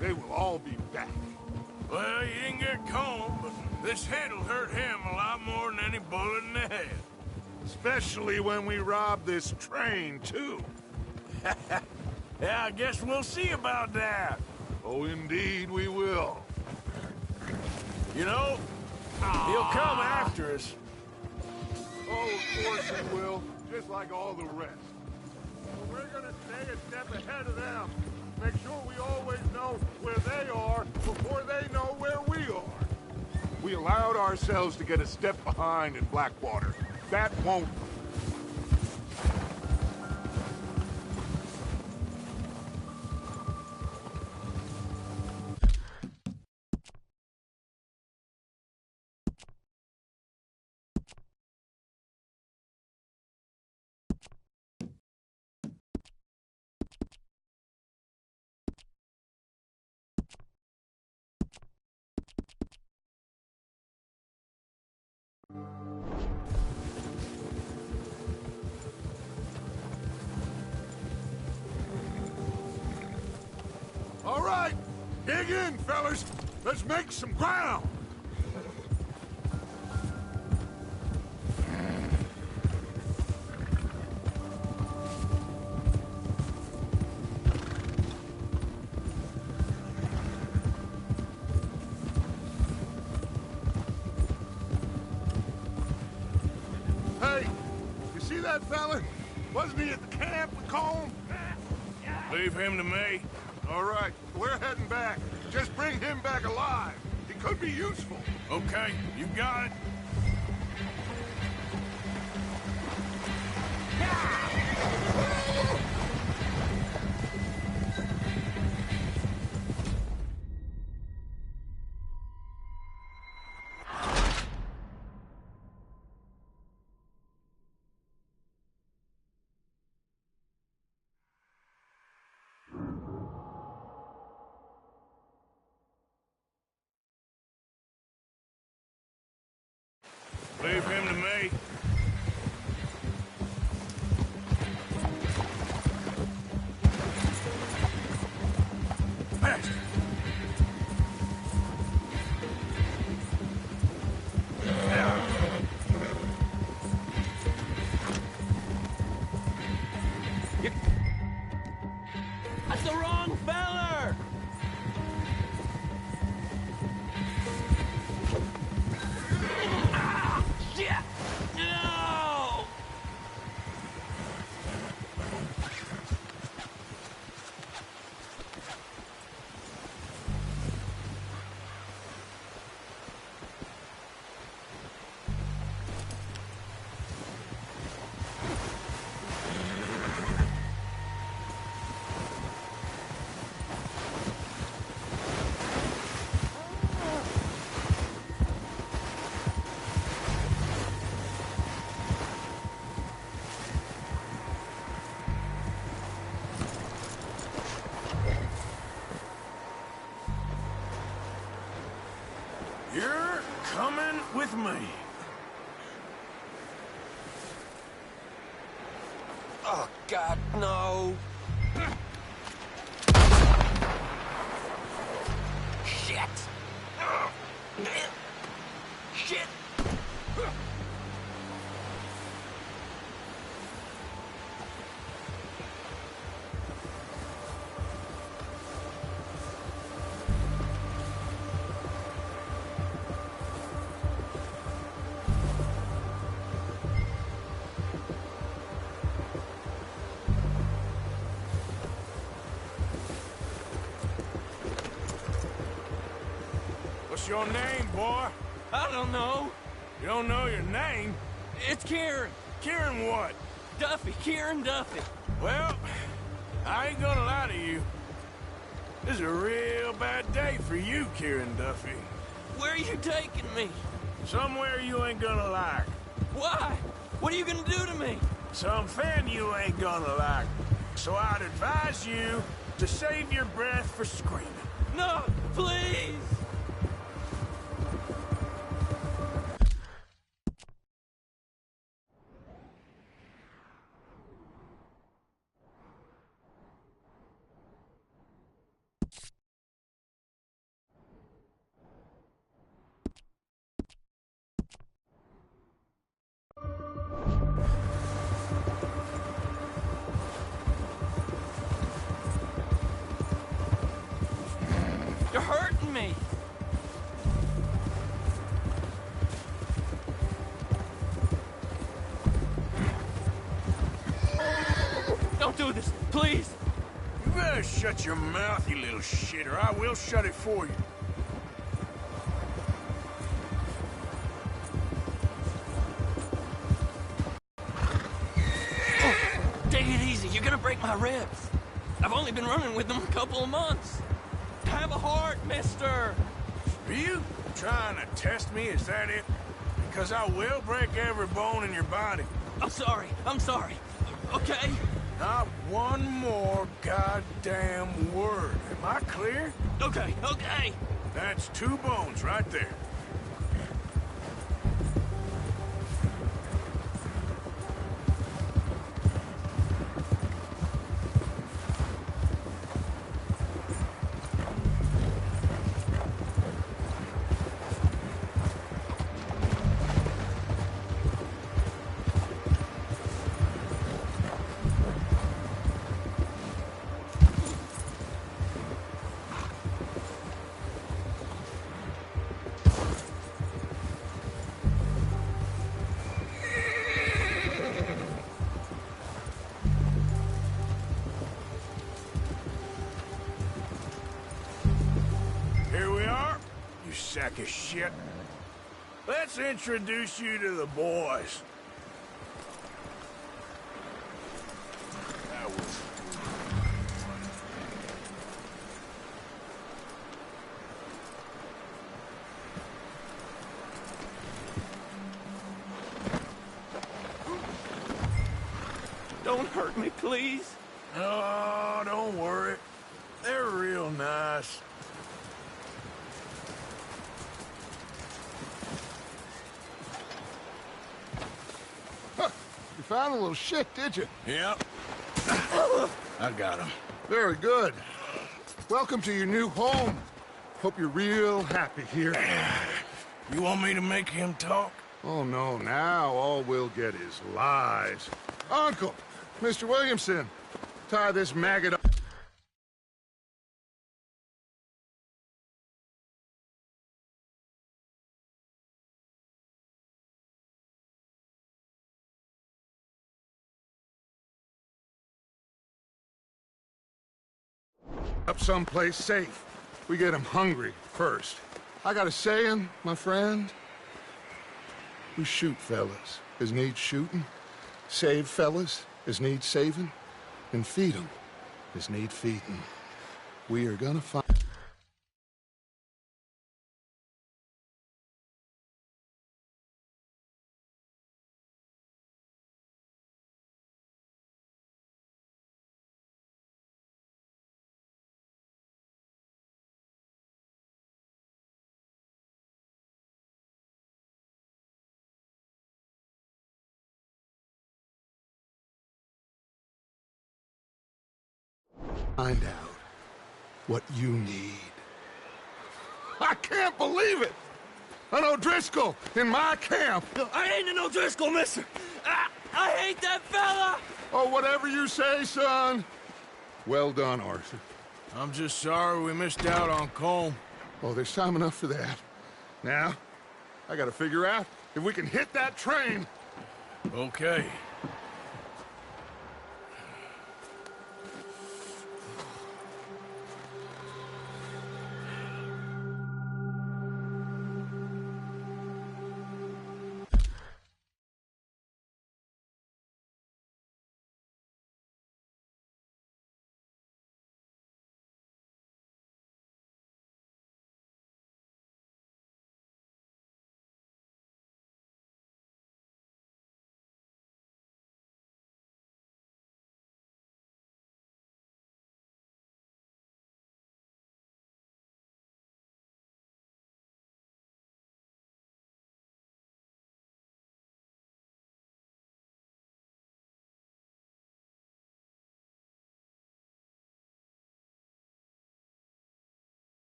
They will all be back. Well, he didn't get combed, but this head'll hurt him a lot more than any bullet in the head. Especially when we rob this train, too. Yeah, I guess we'll see about that. Oh, indeed we will. You know, he'll come after us. Oh, of course he will, just like all the rest. But we're gonna stay a step ahead of them. Make sure we always know where they are before they know where we are. We allowed ourselves to get a step behind in Blackwater. That won't... All right, dig in, fellas. Let's make some ground. Hey, you see that fella? Wasn't he at the camp with Colm? Leave him to me. All right, we're heading back. Just bring him back alive. He could be useful. Okay, you got it. Leave him to me. Faster. That's the wrong feller! Ah! Shit! No! You're coming with me. Oh, God, no! Shit! Shit! What's your name, boy? I don't know. You don't know your name? It's Kieran. Kieran what? Duffy. Kieran Duffy. Well, I ain't gonna lie to you. This is a real bad day for you, Kieran Duffy. Where are you taking me? Somewhere you ain't gonna like. Why? What are you gonna do to me? Something you ain't gonna like. So I'd advise you to save your breath for screaming. No, please! You're hurting me. Don't do this, please. You better shut your mouth, you little shit, or I will shut it for you. Take it easy. You're gonna break my ribs. I've only been running with them a couple of months. Have a heart, mister. Are you trying to test me? Is that it? Because I will break every bone in your body. I'm sorry. Okay? Not one more goddamn word. Am I clear? Okay. That's 2 bones right there. Here we are, you sack of shit. Let's introduce you to the boys. That was... Don't hurt me, please. Oh, don't worry. They're real nice. You found a little shit, did you? Yep. I got him. Very good. Welcome to your new home. Hope you're real happy here. You want me to make him talk? Oh, no, now all we'll get is lies. Uncle, Mr. Williamson, tie this maggot up. Up someplace safe. We get him hungry first. I got a saying, my friend. We shoot fellas as need shooting, save fellas as need saving, and feed 'em as need feeding. We are gonna find... find out what you need. I can't believe it! An O'Driscoll in my camp! I ain't an O'Driscoll, mister. I hate that fella. Oh, whatever you say, son. Well done, Arthur. I'm just sorry we missed out on Colm. Oh, there's time enough for that. Now, I gotta figure out if we can hit that train. Okay.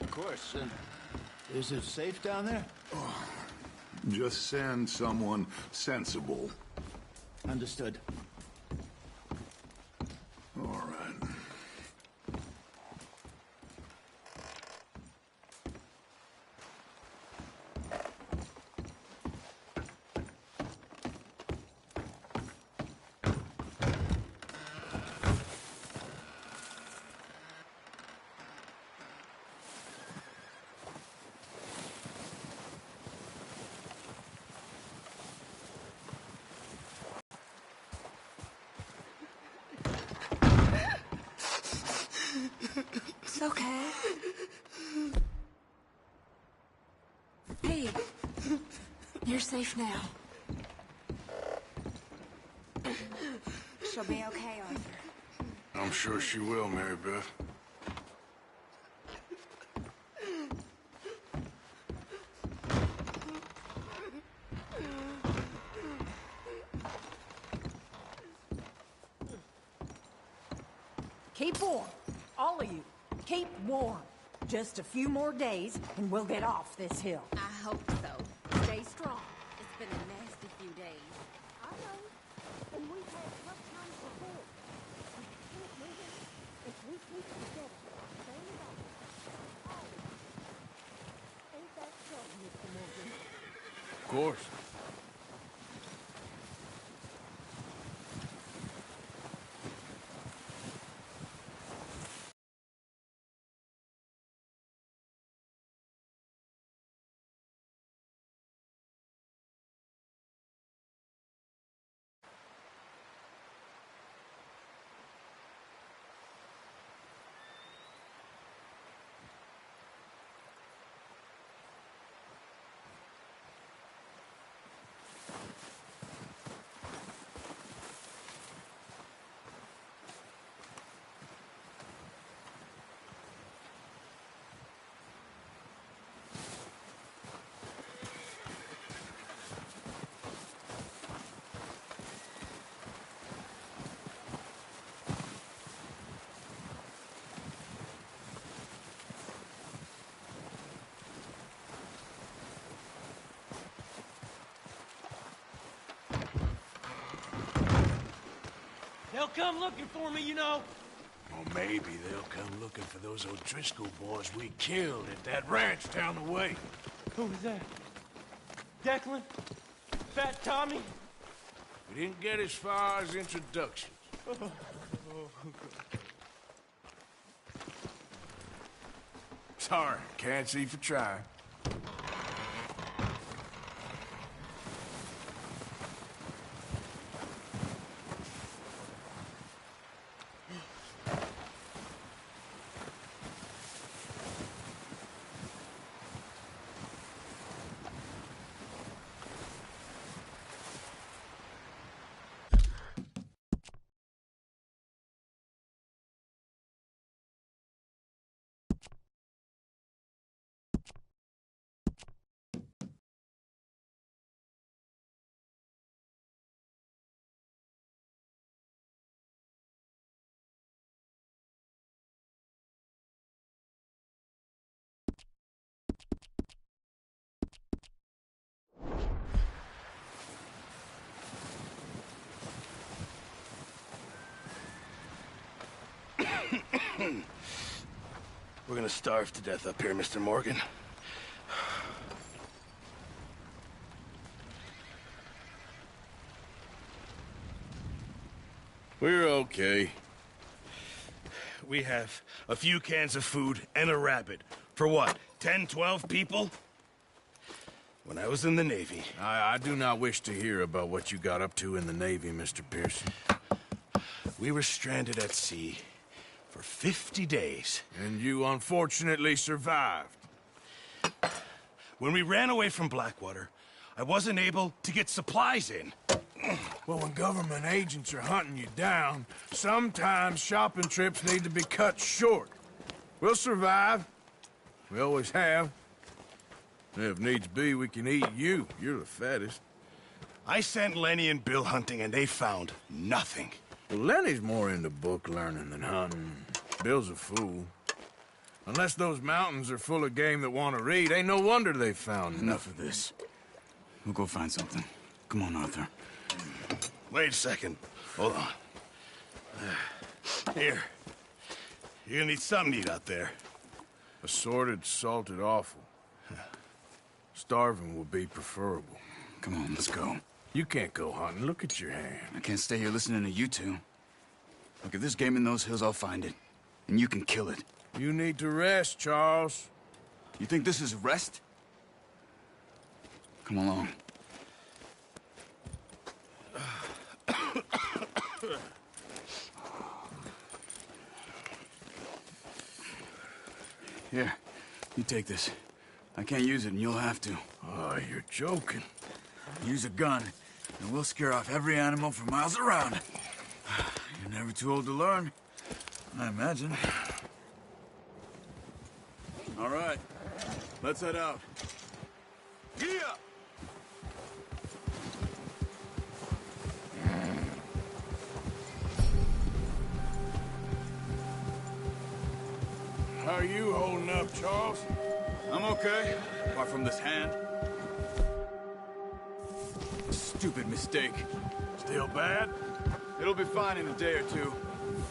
Of course. Is it safe down there? Just send someone sensible. Understood. All right. It's okay. Hey, you're safe now. She'll be okay, Arthur. I'm sure she will, Mary Beth. Keep warm, all of you. Keep warm. Just a few more days, and we'll get off this hill. I hope so. Stay strong. It's been a nasty few days. I know. And we've had tough times before. We can't move it if we keep together. Stand up. Always. Ain't that so, Mr. Morgan? Of course. They'll come looking for me, you know. Or maybe they'll come looking for those O'Driscoll boys we killed at that ranch down the way. Who was that? Declan? Fat Tommy? We didn't get as far as introductions. Sorry, can't see for trying. We're gonna starve to death up here, Mr. Morgan. We're okay. We have a few cans of food and a rabbit. For what, 10, 12 people? When I was in the Navy... I do not wish to hear about what you got up to in the Navy, Mr. Pearson. We were stranded at sea for 50 days. And you unfortunately survived. When we ran away from Blackwater, I wasn't able to get supplies in. Well, when government agents are hunting you down, sometimes shopping trips need to be cut short. We'll survive. We always have. If needs be, we can eat you. You're the fattest. I sent Lenny and Bill hunting, and they found nothing. Well, Lenny's more into book learning than hunting. Bill's a fool. Unless those mountains are full of game that want to read, ain't no wonder they found Enough of this. We'll go find something. Come on, Arthur. Wait a second. Hold on. Here. You're gonna need something to eat out there. Assorted, salted offal. Starving would be preferable. Come on, let's go. You can't go hunting. Look at your hand. I can't stay here listening to you two. Look, if there's game in those hills, I'll find it. And you can kill it. You need to rest, Charles. You think this is rest? Come along. Here, you take this. I can't use it, and you'll have to. Oh, you're joking. Use a gun, and we'll scare off every animal for miles around. You're never too old to learn, I imagine. All right, let's head out. Gee up! How are you holding up, Charles? I'm okay, apart from this hand. Stupid mistake. Still bad? It'll be fine in a day or two.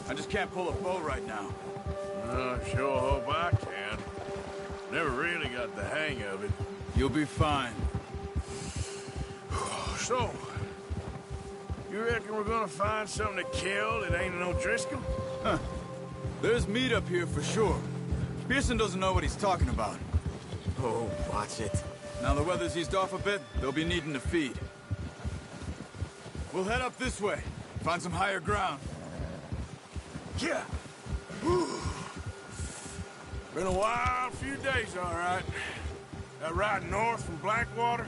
I just can't pull a bow right now. I sure hope I can. Never really got the hang of it. You'll be fine. So, you reckon we're gonna find something to kill that ain't no Driscoll? Huh. There's meat up here for sure. Pearson doesn't know what he's talking about. Oh, watch it. Now the weather's eased off a bit, they'll be needing to feed. We'll head up this way, find some higher ground. Yeah. Whew. Been a wild few days, all right. That ride north from Blackwater,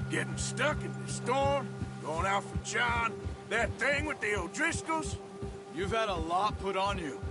getting stuck in the storm, going out for John, that thing with the O'Driscolls. You've had a lot put on you.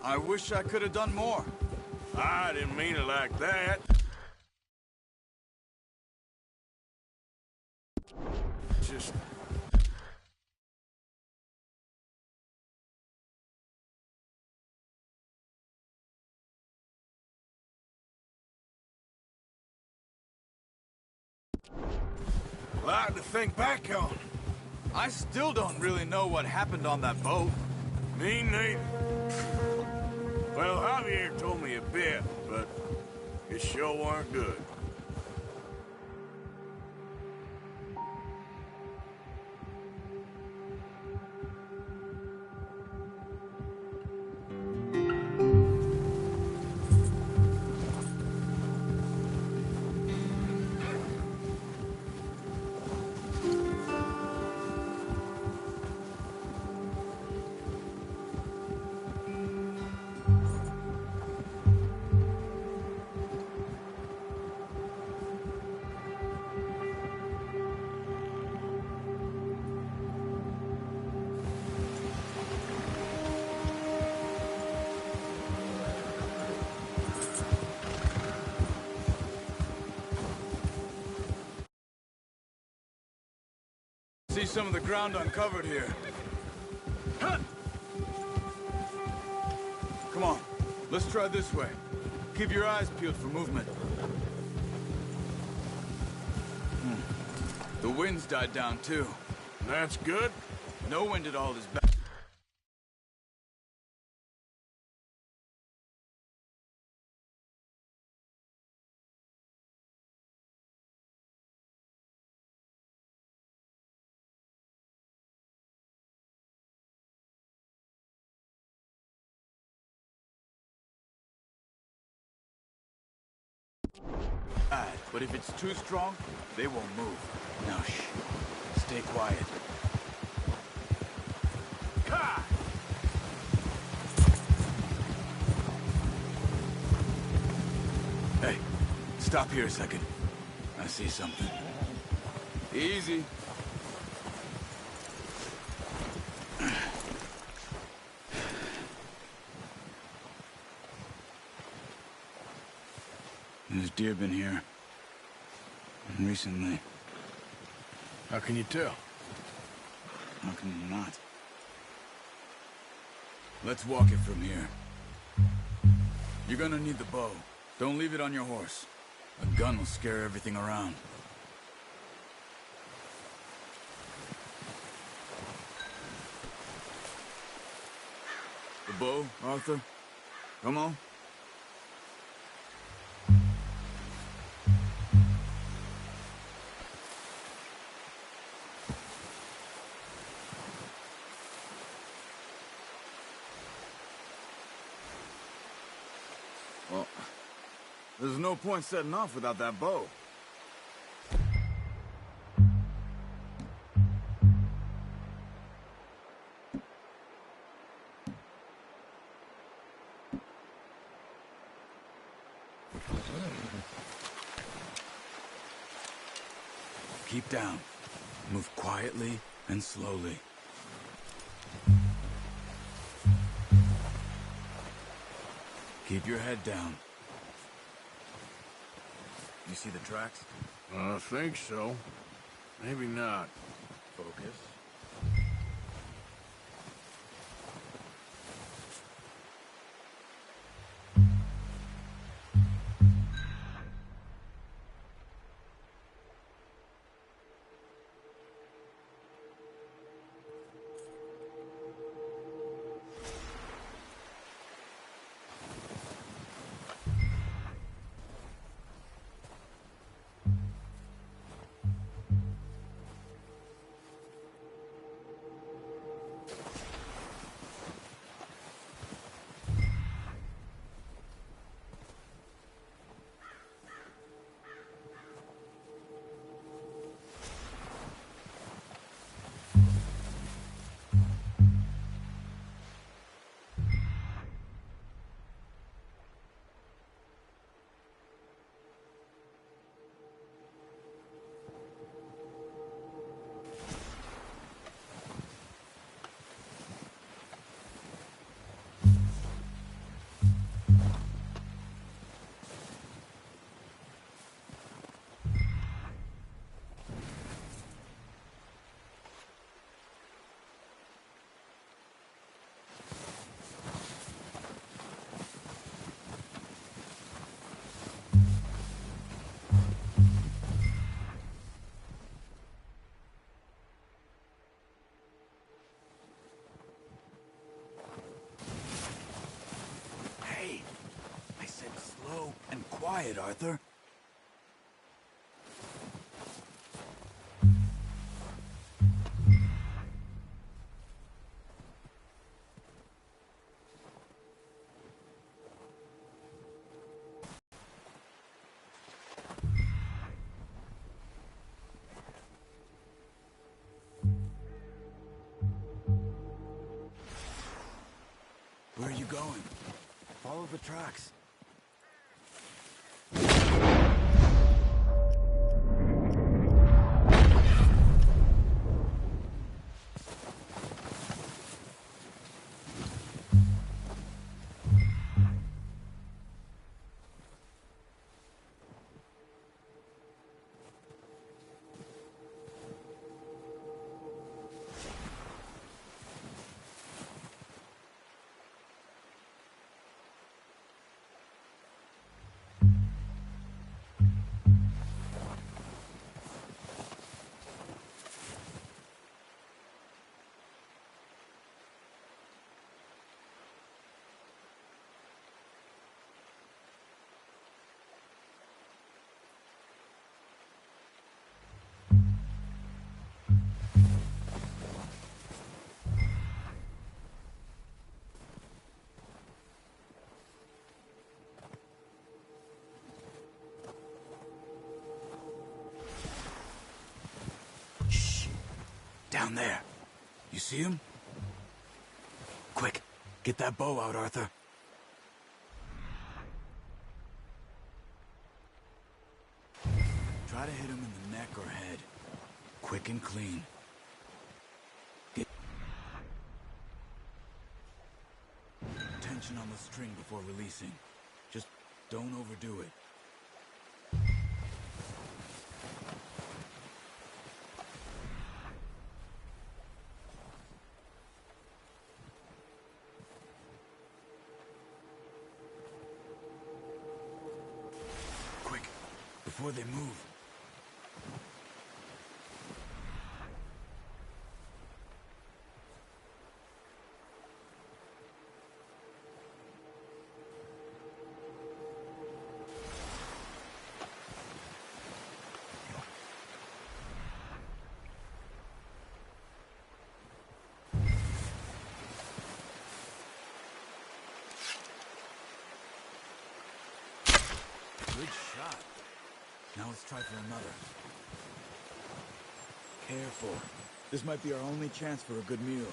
I wish I could have done more. I didn't mean it like that. Just... a lot to think back on. I still don't really know what happened on that boat. Me neither. Well, Javier told me a bit, but it sure weren't good. See some of the ground uncovered here. Come on, let's try this way. Keep your eyes peeled for movement. The wind's died down too. That's good. No wind at all is bad. But if it's too strong, they won't move. Now, shh. Stay quiet. Hey, stop here a second. I see something. Easy. There's deer been here. Recently. How can you tell? How can you not? Let's walk it from here. You're gonna need the bow. Don't leave it on your horse. A gun will scare everything around. The bow, Arthur? Come on. Well, there's no point setting off without that bow. Keep down. Move quietly and slowly. Keep your head down. You see the tracks? I think so. Maybe not. Focus. it, Arthur. Where are you going? Follow the tracks. Down there. You see him? Quick, get that bow out, Arthur. Try to hit him in the neck or head. Quick and clean. Get tension on the string before releasing. Just don't overdo it. Before they move. Good shot. Now let's try for another. Careful. This might be our only chance for a good meal.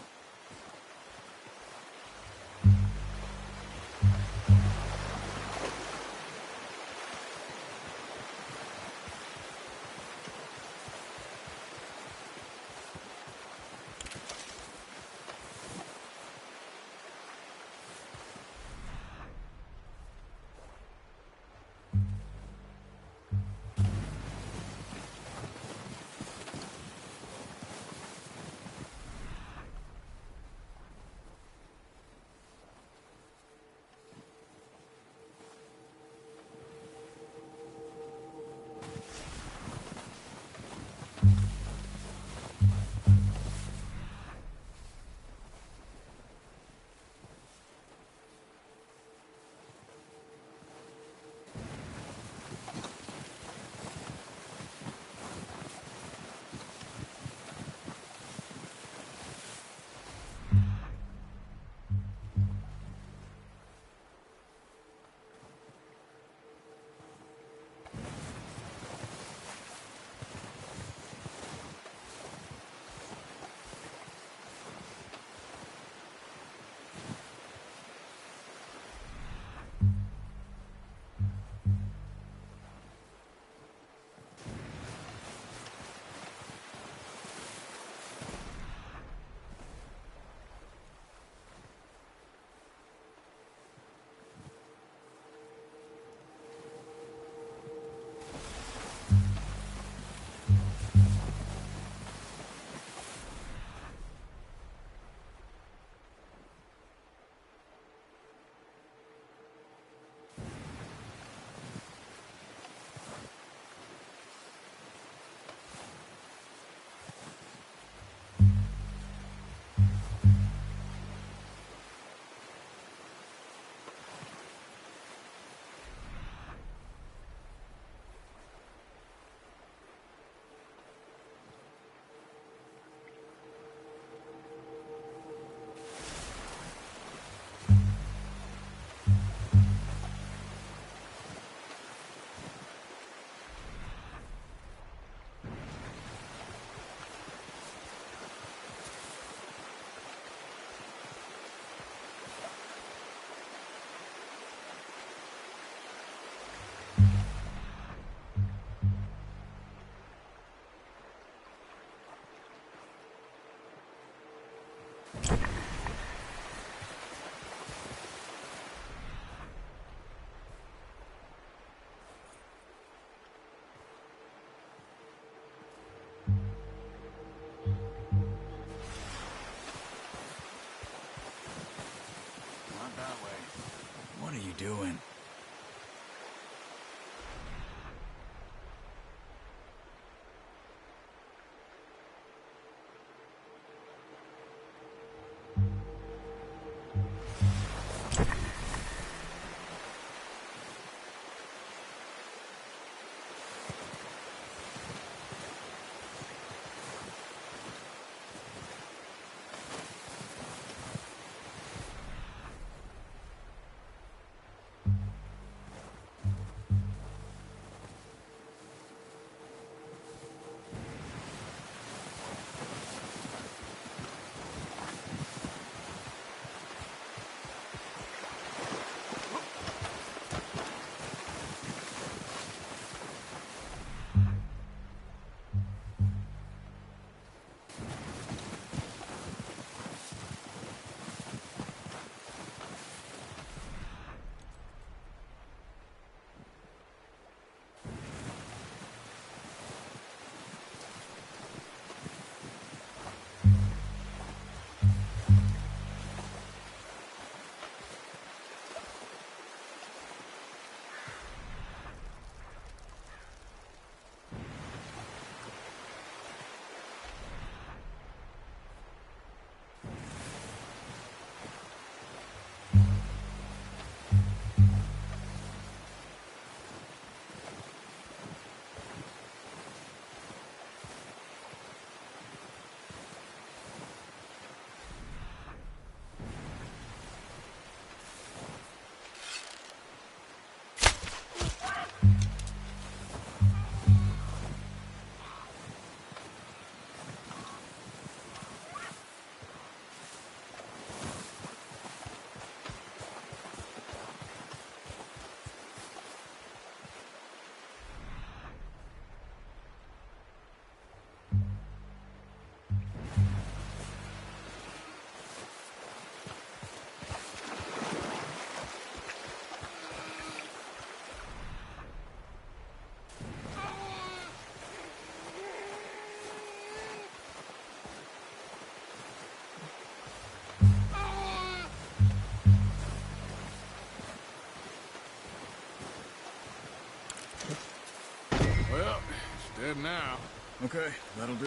Well, it's dead now. Okay, that'll do.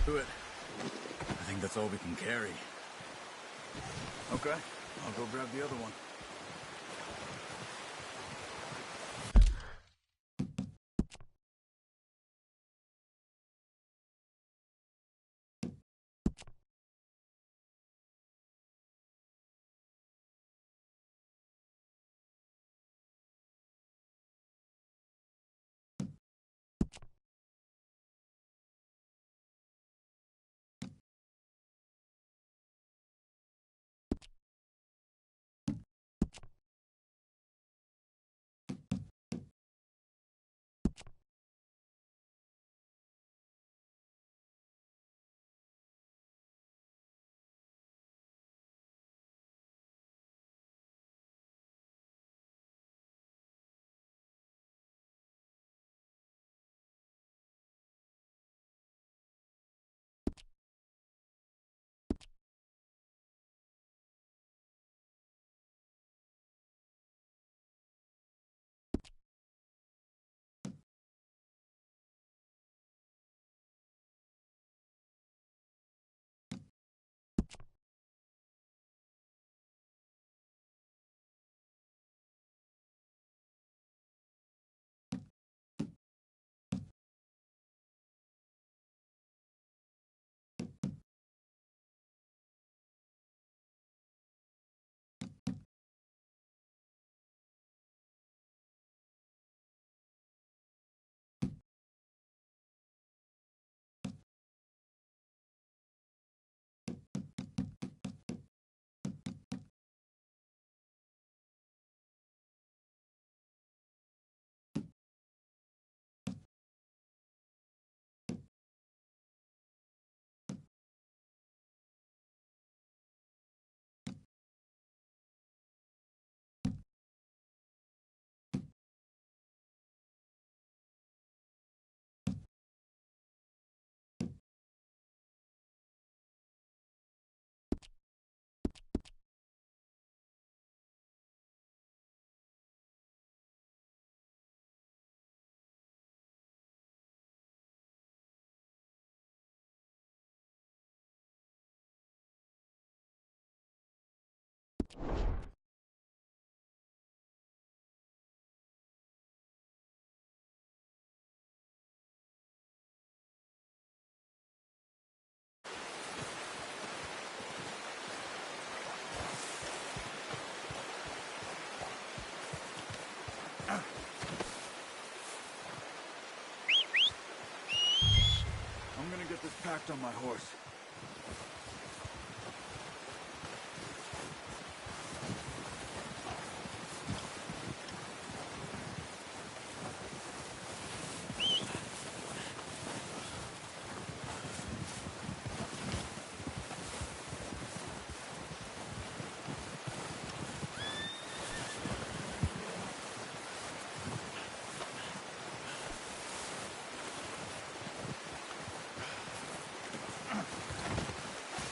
Do it. I think that's all we can carry. Okay, I'll go grab the other one. I'm gonna get this packed on my horse.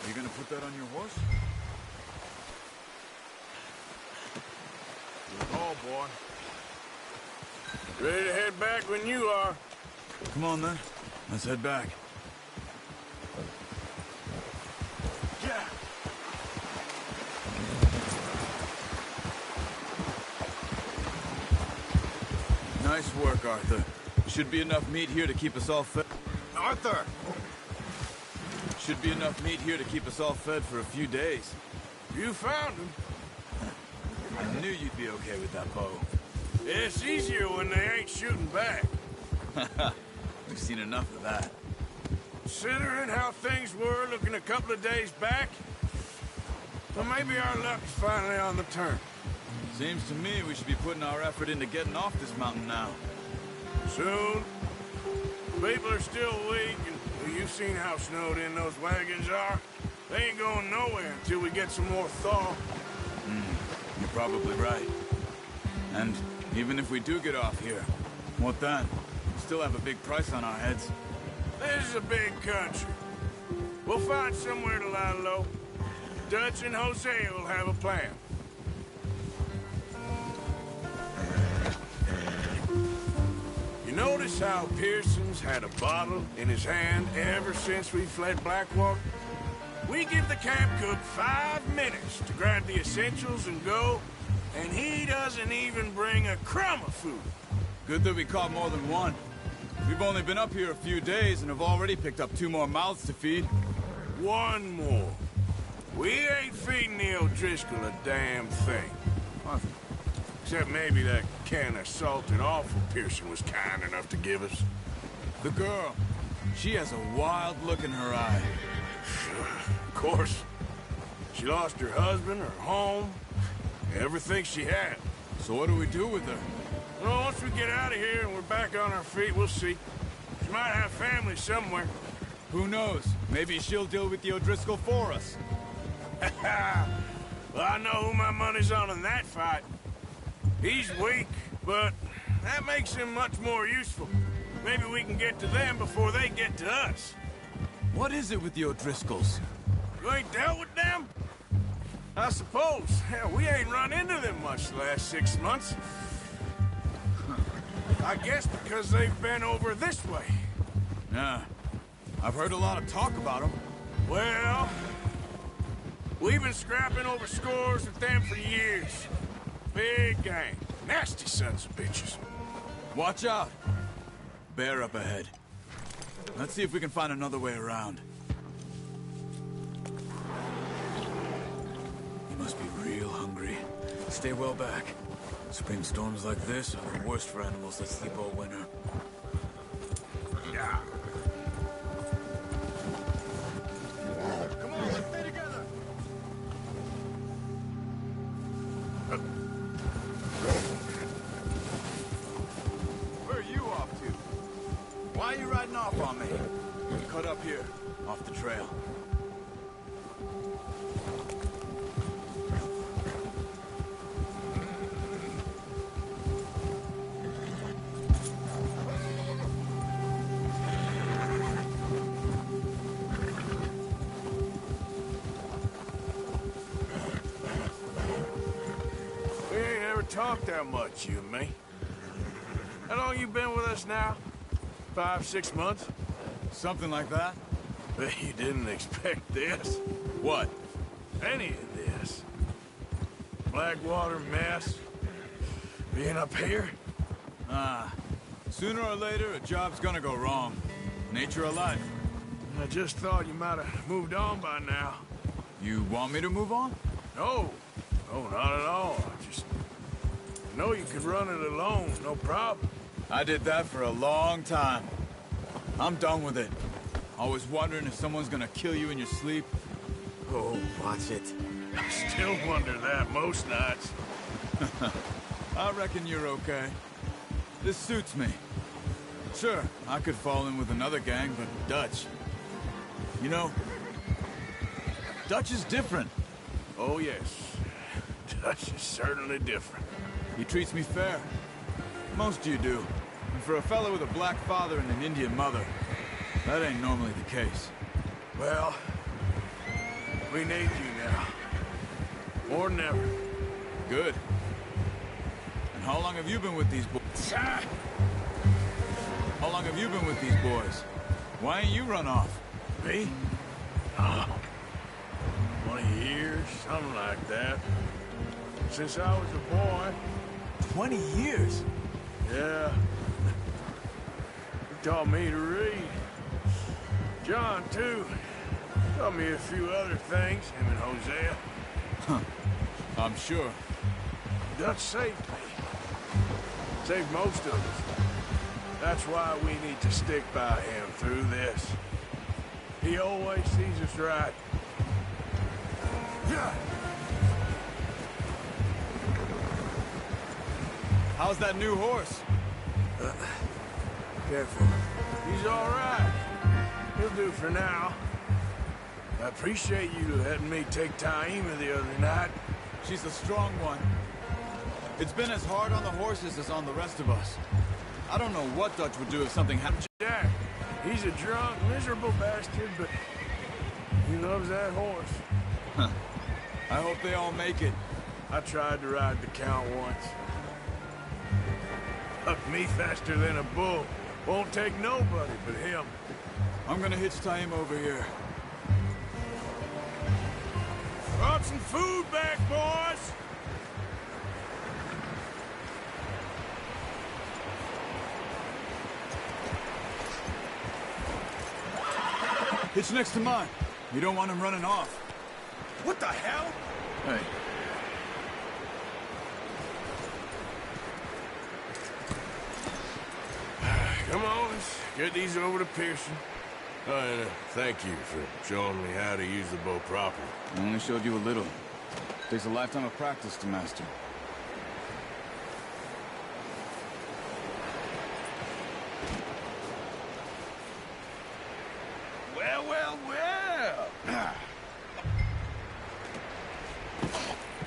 You gonna put that on your horse? Good call, boy. Ready to head back when you are. Come on, then. Let's head back. Yeah. Nice work, Arthur. Should be enough meat here to keep us all fed. Arthur! Should be enough meat here to keep us all fed for a few days. You found him. I knew you'd be okay with that bow. It's easier when they ain't shooting back. We've seen enough of that. Considering how things were looking a couple of days back, well, maybe our luck is finally on the turn. Seems to me we should be putting our effort into getting off this mountain now. Soon. People are still weak, and well, you've seen how snowed in those wagons are. They ain't going nowhere until we get some more thaw. You're probably right. And even if we do get off here, what then? We still have a big price on our heads. This is a big country. We'll find somewhere to lie low. Dutch and Hosea will have a plan. You notice how Pearson's had a bottle in his hand ever since we fled Blackwater? We give the camp cook 5 minutes to grab the essentials and go, and he doesn't even bring a crumb of food. Good that we caught more than one. We've only been up here a few days and have already picked up 2 more mouths to feed. One more. We ain't feeding the O'Driscoll a damn thing. Except maybe that can of salted offal Pearson was kind enough to give us. The girl, she has a wild look in her eye. Of course. She lost her husband, her home, everything she had. So what do we do with her? Well, once we get out of here and we're back on our feet, we'll see. She might have family somewhere. Who knows? Maybe she'll deal with the O'Driscoll for us. Well, I know who my money's on in that fight. He's weak, but that makes him much more useful. Maybe we can get to them before they get to us. What is it with the O'Driscolls? You ain't dealt with them? I suppose. Hell, we ain't run into them much the last 6 months. I guess because they've been over this way. Yeah. I've heard a lot of talk about them. Well, we've been scrapping over scores with them for years. Big gang. Nasty sons of bitches. Watch out. Bear up ahead. Let's see if we can find another way around. You must be real hungry. Stay well back. Spring storms like this are the worst for animals that sleep all winter. Yeah. Come on, let's stay together. Where are you off to? Why are you riding off on me? Cut up here, off the trail. We ain't ever talked that much, you and me. How long you been with us now? 5, 6 months? Something like that? Bet you didn't expect this. What? Any of this. Blackwater mess? Being up here? Sooner or later, a job's gonna go wrong. Nature of life. I just thought you might have moved on by now. You want me to move on? No. No, not at all. I know you could run it alone, no problem. I did that for a long time. I'm done with it. Always wondering if someone's gonna kill you in your sleep. Oh, watch it. I still wonder that most nights. I reckon you're okay. This suits me. Sure, I could fall in with another gang, but Dutch... You know, Dutch is different. Oh, yes. Dutch is certainly different. He treats me fair. Most of you do. And for a fellow with a black father and an Indian mother, that ain't normally the case. Well, we need you now. More than ever. Good. And how long have you been with these boys? How long have you been with these boys? Why ain't you run off? Me? 20 years, something like that. Since I was a boy. 20 years? Yeah. He taught me to read. John, too. Taught me a few other things, him and Hosea. Huh. I'm sure. Dutch saved me. Saved most of us. That's why we need to stick by him through this. He always sees us right. How's that new horse? Careful. He's all right. He'll do for now. I appreciate you letting me take Taima the other night. She's a strong one. It's been as hard on the horses as on the rest of us. I don't know what Dutch would do if something happened. Jack, he's a drunk, miserable bastard, but he loves that horse. Huh. I hope they all make it. I tried to ride the Count once. Hucked me faster than a bull. Won't take nobody but him. I'm gonna hitch Taima over here. Brought some food back, boys! Hitch next to mine. You don't want him running off. What the hell? Hey. Come on, let's get these over to Pearson. And thank you for showing me how to use the bow properly. I only showed you a little. Takes a lifetime of practice to master. Well, well, well.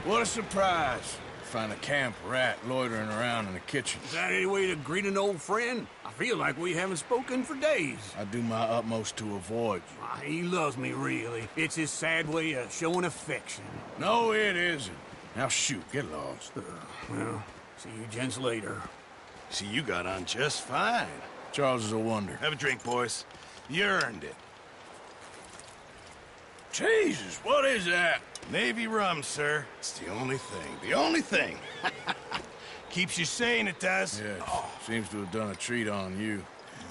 What a surprise. Find a camp rat loitering around in the kitchen. Is that any way to greet an old friend? I feel like we haven't spoken for days. I do my utmost to avoid you. He loves me, really. It's his sad way of showing affection. No, it isn't. Now shoot, get lost. Well, see you gents later. See, you got on just fine. Charles is a wonder. Have a drink, boys. You earned it. Jesus, what is that? Navy rum, sir. It's the only thing. The only thing. Keeps you sane, it does. Yes. Seems to have done a treat on you.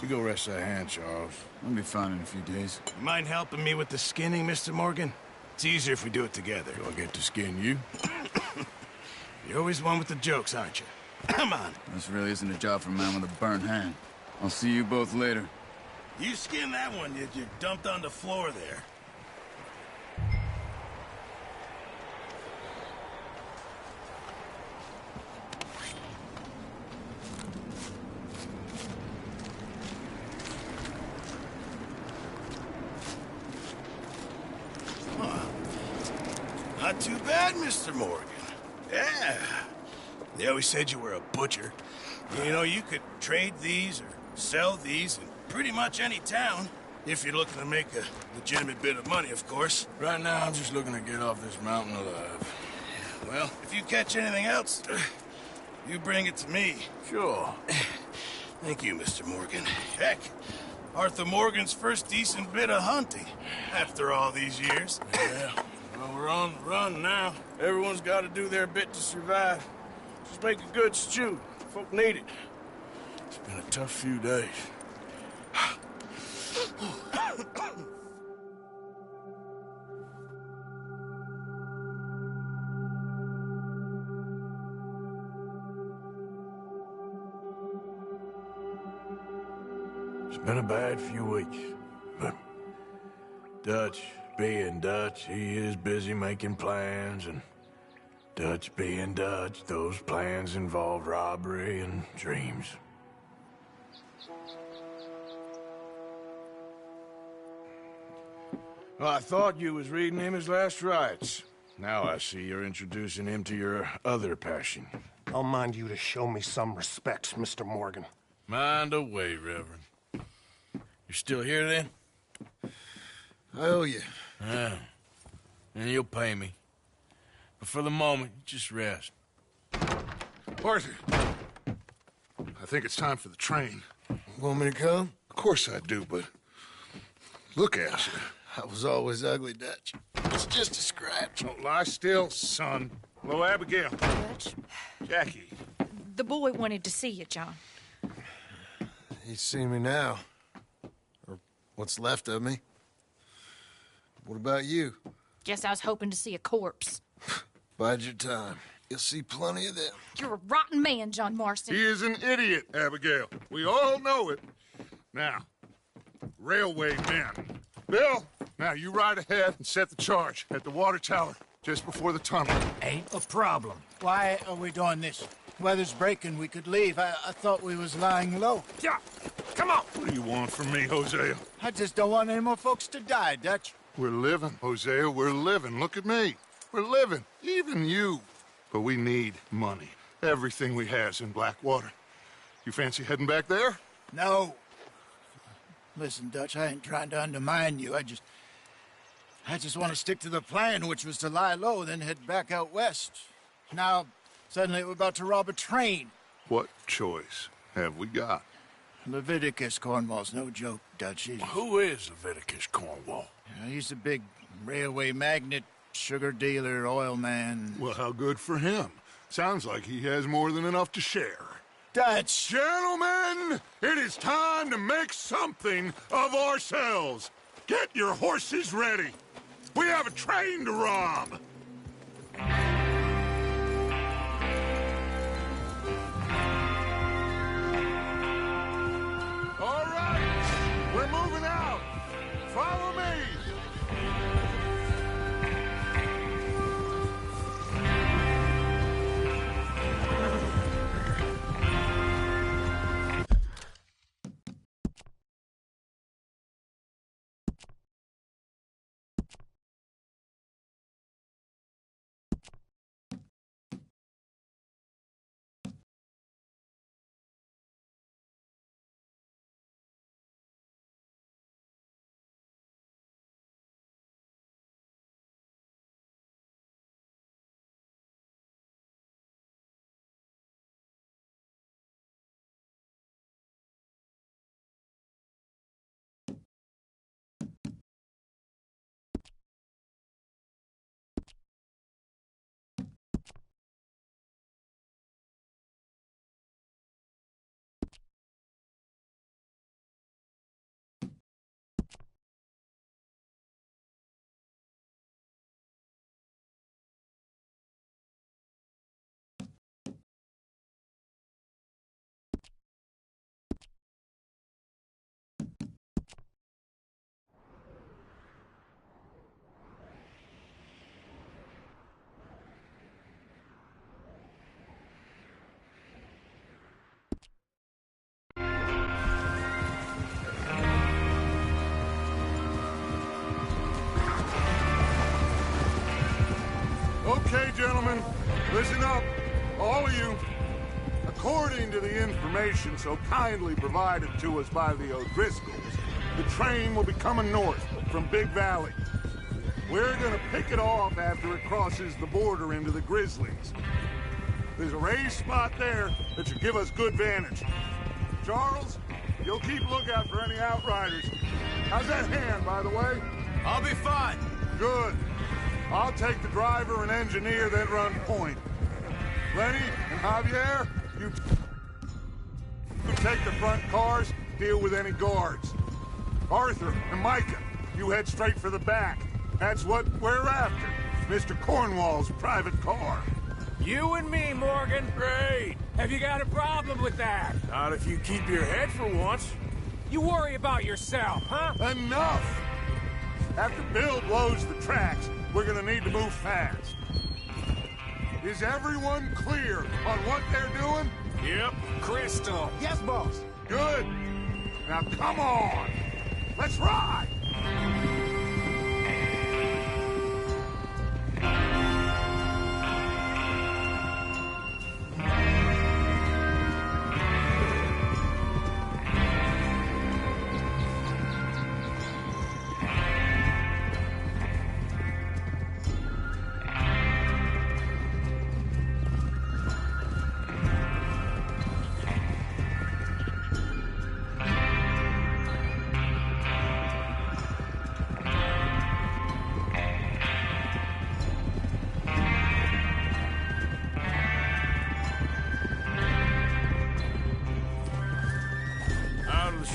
You go rest that hand, Charles. I'll be fine in a few days. You mind helping me with the skinning, Mr. Morgan? It's easier if we do it together. Do I get to skin you? You're always one with the jokes, aren't you? Come on. This really isn't a job for a man with a burnt hand. I'll see you both later. You skinned that one you dumped on the floor there. Not too bad, Mr. Morgan. Yeah. They always said you were a butcher. You know, you could trade these or sell these in pretty much any town. If you're looking to make a legitimate bit of money, of course. Right now, I'm just looking to get off this mountain alive. Well, if you catch anything else, you bring it to me. Sure. Thank you, Mr. Morgan. Heck, Arthur Morgan's first decent bit of hunting after all these years. Yeah. Well, we're on the run now. Everyone's got to do their bit to survive. Just make a good stew. Folk need it. It's been a tough few days. It's been a bad few weeks, but Dutch being Dutch, he is busy making plans, and Dutch being Dutch, those plans involve robbery and dreams. Well, I thought you was reading him his last rites. Now I see you're introducing him to your other passion. I'll mind you to show me some respect, Mr. Morgan. Mind away, Reverend. You're still here, then? I owe you. Yeah. And you'll pay me. But for the moment, just rest. Arthur, I think it's time for the train. Want me to come? Of course I do, but look at you. I was always ugly, Dutch. It's just a scratch. Don't lie still, son. Hello, Abigail. Dutch, Jackie. the boy wanted to see you, John. He's seen me now. Or what's left of me. What about you? Guess I was hoping to see a corpse. Bide your time. You'll see plenty of them. You're a rotten man, John Marston. He is an idiot, Abigail. We all know it. Now, railway men. Bill, now you ride ahead and set the charge at the water tower just before the tunnel. Ain't a problem. Why are we doing this? Weather's breaking. We could leave. I thought we was lying low. Yeah, come on. What do you want from me, Hosea? I just don't want any more folks to die, Dutch. We're living, Hosea. We're living. Look at me. We're living. Even you. But we need money. Everything we has in Blackwater. You fancy heading back there? No. Listen, Dutch, I ain't trying to undermine you. I just want to stick to the plan, which was to lie low, then head back out west. Now, suddenly we're about to rob a train. What choice have we got? Leviticus Cornwall's no joke, Dutch. Who is Leviticus Cornwall? He's a big railway magnate, sugar dealer, oil man. Well, how good for him. Sounds like he has more than enough to share. Dutch! Gentlemen, it is time to make something of ourselves. Get your horses ready. We have a train to rob. All right, we're moving out. Follow me. Okay, gentlemen, listen up, all of you. According to the information so kindly provided to us by the O'Driscolls, the train will be coming north from Big Valley. We're gonna pick it off after it crosses the border into the Grizzlies. There's a raised spot there that should give us good vantage. Charles, you'll keep lookout for any outriders. How's that hand, by the way? I'll be fine. Good. I'll take the driver and engineer that run point. Lenny and Javier, you take the front cars, deal with any guards. Arthur and Micah, you head straight for the back. That's what we're after. Mr. Cornwall's private car. You and me, Morgan. Great. Have you got a problem with that? Not if you keep your head for once. You worry about yourself, huh? Enough! After Bill blows the tracks, we're gonna need to move fast. Is everyone clear on what they're doing? Yep. Crystal. Yes, boss. Good. Now come on. Let's ride!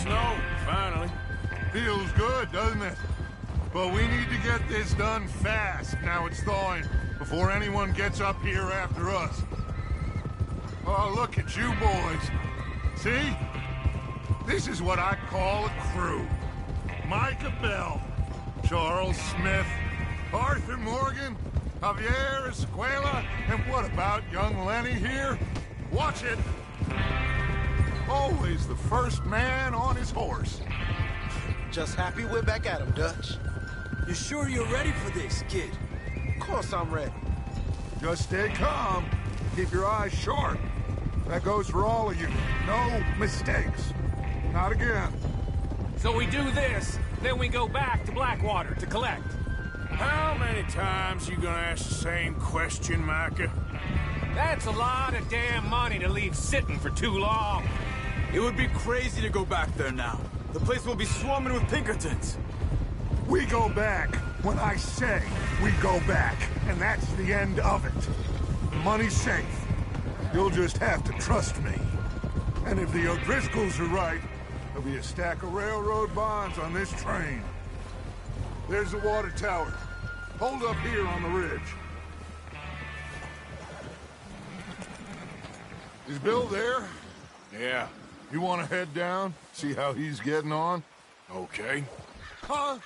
Snow, finally. Feels good, doesn't it? But we need to get this done fast, now it's thawing, before anyone gets up here after us. Oh, look at you boys. See? This is what I call a crew. Micah Bell, Charles Smith, Arthur Morgan, Javier Escuela, and what about young Lenny here? Watch it. Always the first man on his horse. Just happy we're back at him, Dutch. You sure you're ready for this, kid? Of course I'm ready. Just stay calm. Keep your eyes sharp. That goes for all of you. No mistakes. Not again. So we do this, then we go back to Blackwater to collect. How many times you gonna ask the same question, Micah? That's a lot of damn money to leave sitting for too long. It would be crazy to go back there now. The place will be swarming with Pinkertons. We go back when I say we go back, and that's the end of it. The money's safe. You'll just have to trust me. And if the O'Driscolls are right, there'll be a stack of railroad bonds on this train. There's the water tower. Hold up here on the ridge. Is Bill there? Yeah. You want to head down? See how he's getting on? Okay. Huh?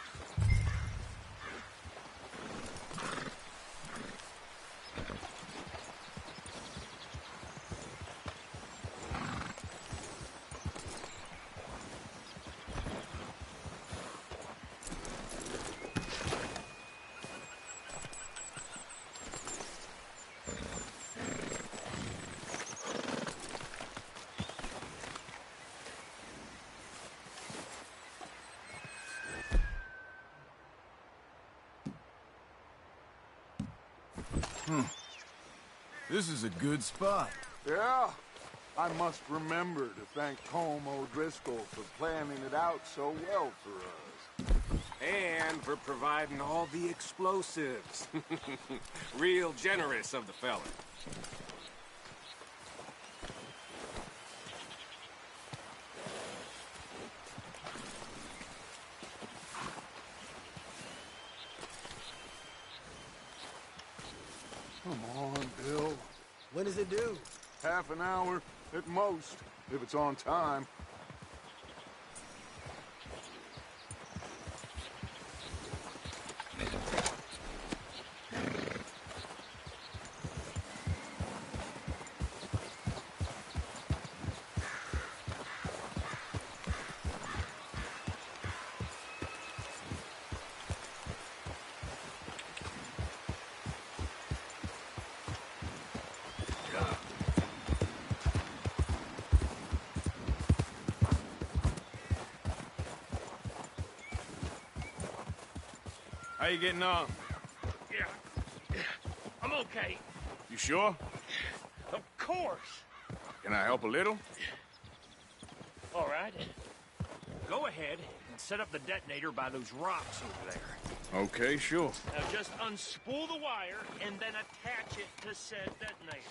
This is a good spot. Yeah. I must remember to thank Tom O'Driscoll for planning it out so well for us. And for providing all the explosives. Real generous of the fella. Come on, Bill. When does it due? Half an hour at most, if it's on time. How you getting on? Yeah. I'm okay. You sure? Of course. Can I help a little? All right. Go ahead and set up the detonator by those rocks over there. Okay, sure. Now just unspool the wire and then attach it to said detonator.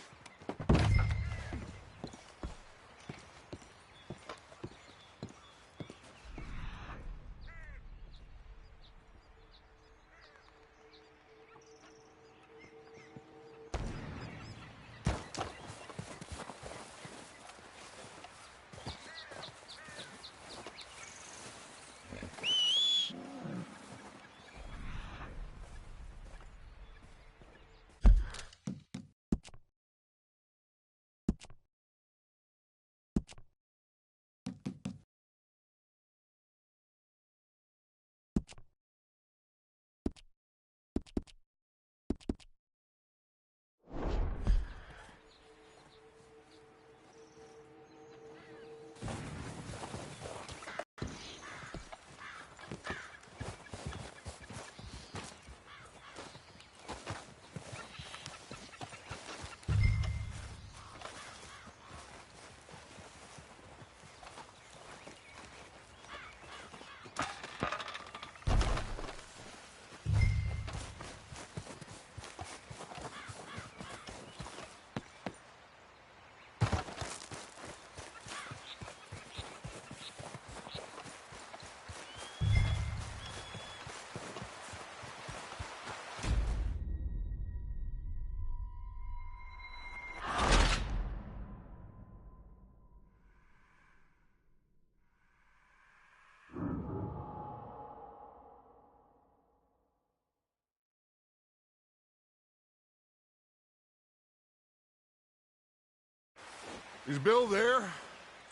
Is Bill there?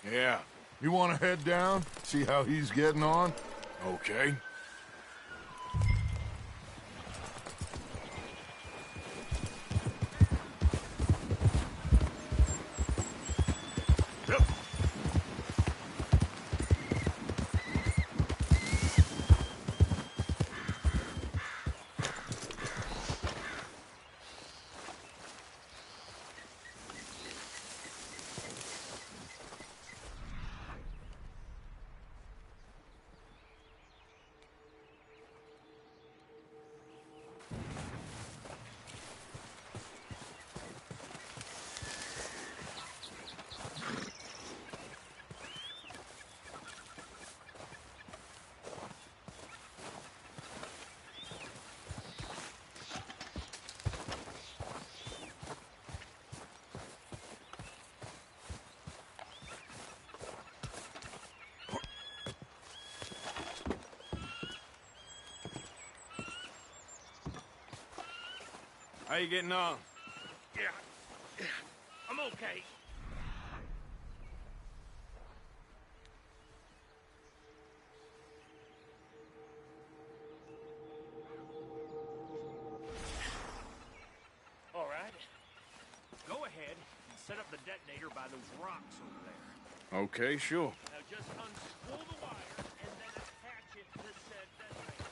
Yeah. You want to head down, see how he's getting on? Okay. How you getting on? Yeah. I'm okay. All right. Go ahead and set up the detonator by those rocks over there. Okay, sure. Now just unspool the wire and then attach it to said detonator.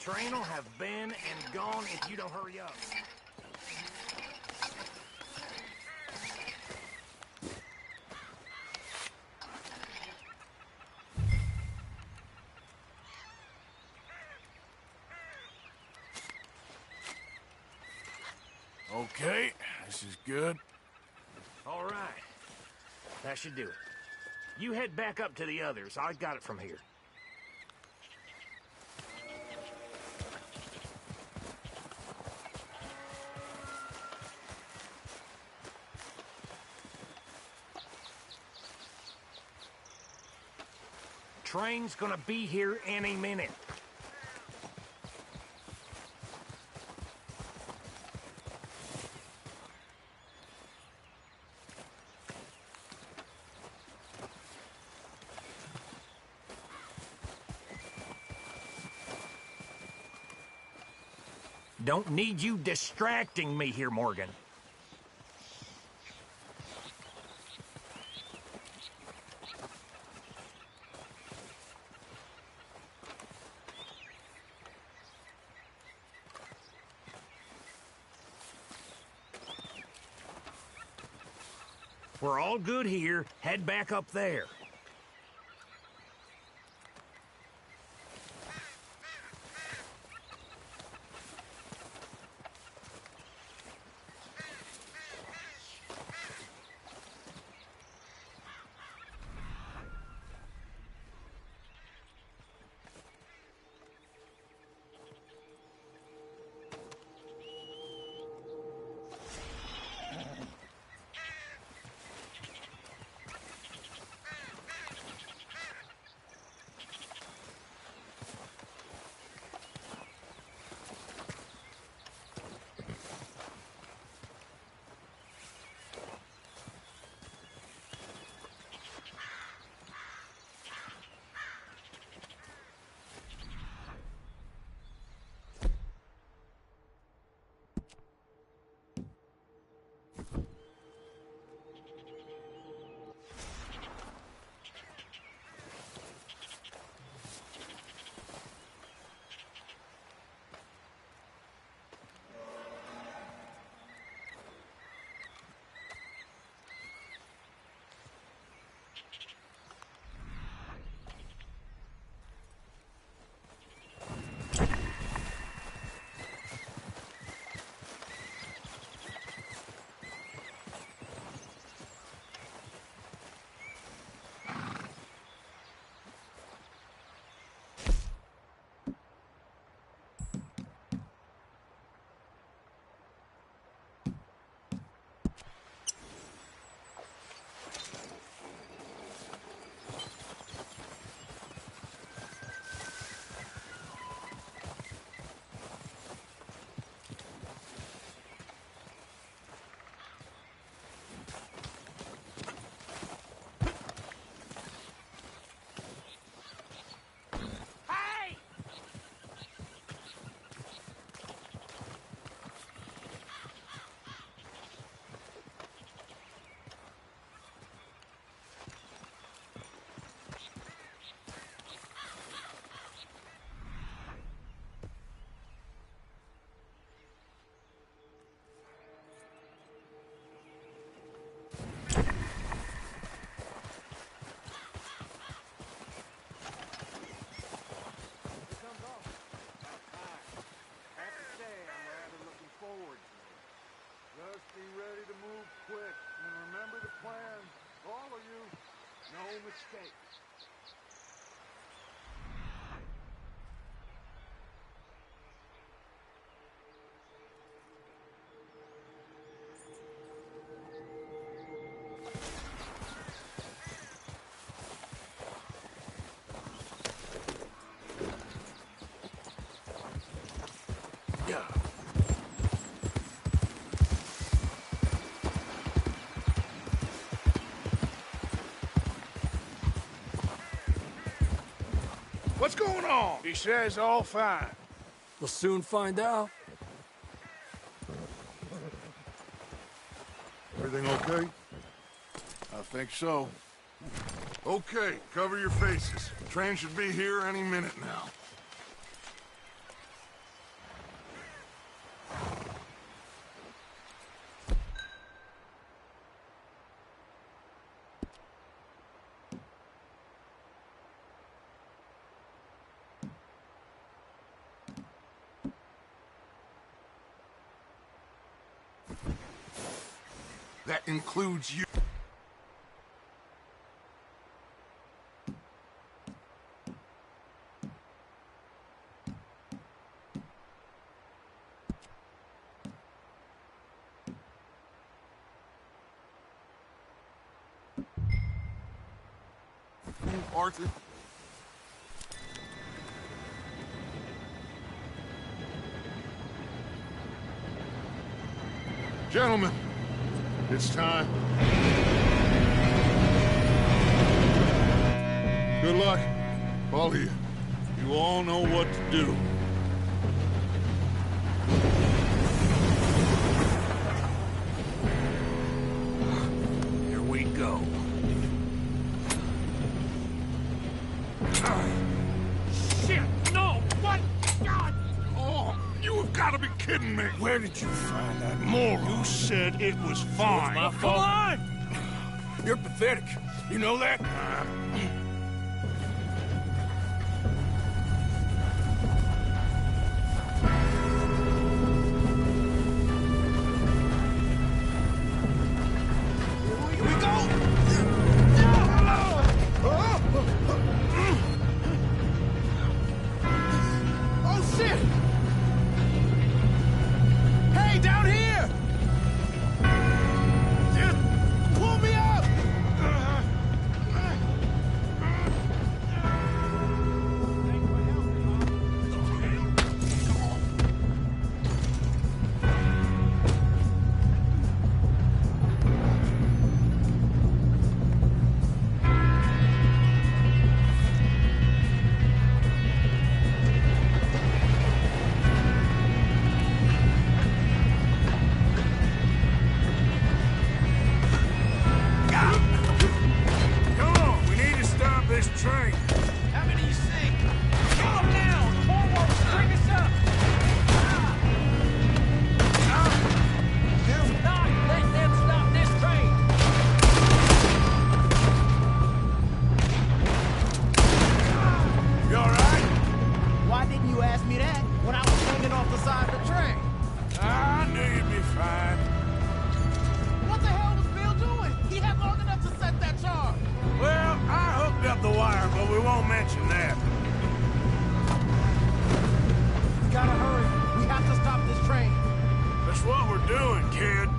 Train will have been and gone if you don't hurry up. Okay, this is good. All right. That should do it. You head back up to the others. I got it from here. Train's gonna be here any minute. Don't need you distracting me here, Morgan. We're all good here. Head back up there. Just be ready to move quick, and remember the plan. All of you, no mistakes. What's going on? He says all fine. We'll soon find out. Everything okay? I think so. Okay, cover your faces. The train should be here any minute now. That includes you. Arthur. Gentlemen, it's time. Good luck, all of you. You all know what to do. Here we go. Shit! No! What? God! Oh, you have got to be kidding me! Where did you find that moron? You said it was fine. My fault. Come on! You're pathetic. You know that? Here we go! Oh, shit! Hey, down here! Pull me up! Come on, we need to stop this train. How many you see? Kill them now! More won't string us up! Stop! Let them stop this train! You all right? Why didn't you ask me that when I was hanging off the side of the train? I knew you'd be fine. What the hell was Bill doing? He had long enough to set that charge. Well, I hooked up the wire, but we won't mention that. We gotta hurry. We have to stop this train. That's what we're doing, kid.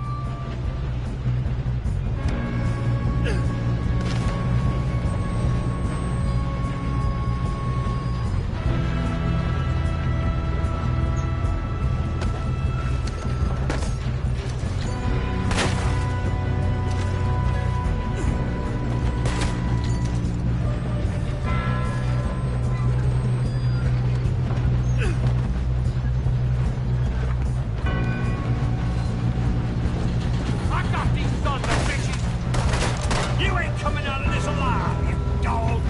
I got these sons of bitches! You ain't coming out of this alive, you dog!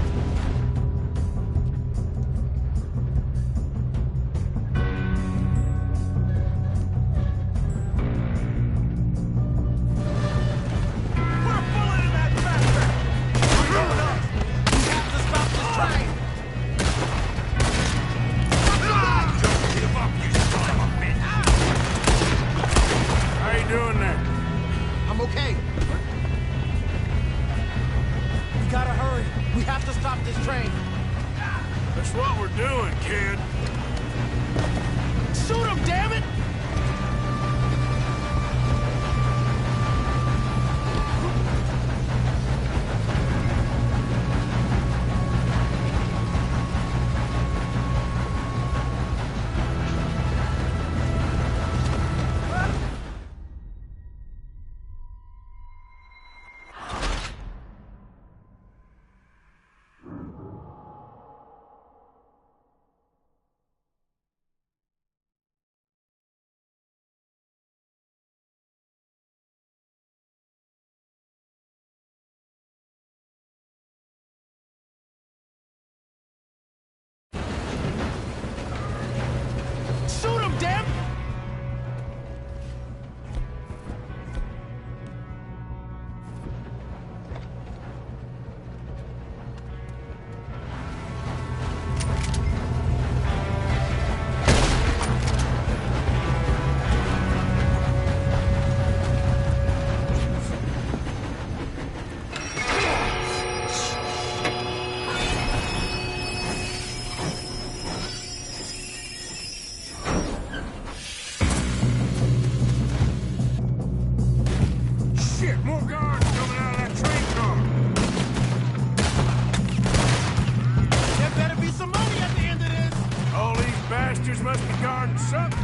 Put a bullet in that bastard! We're going up. We have to stop this train. Give up, you son of a bitch! How you doing there? I'm okay. We gotta hurry. We have to stop this train. That's what we're doing, kid. Shoot him, damn it! Shoot him, damn! Shit, more guards coming out of that train car. There better be some money at the end of this. All these bastards must be guarding something.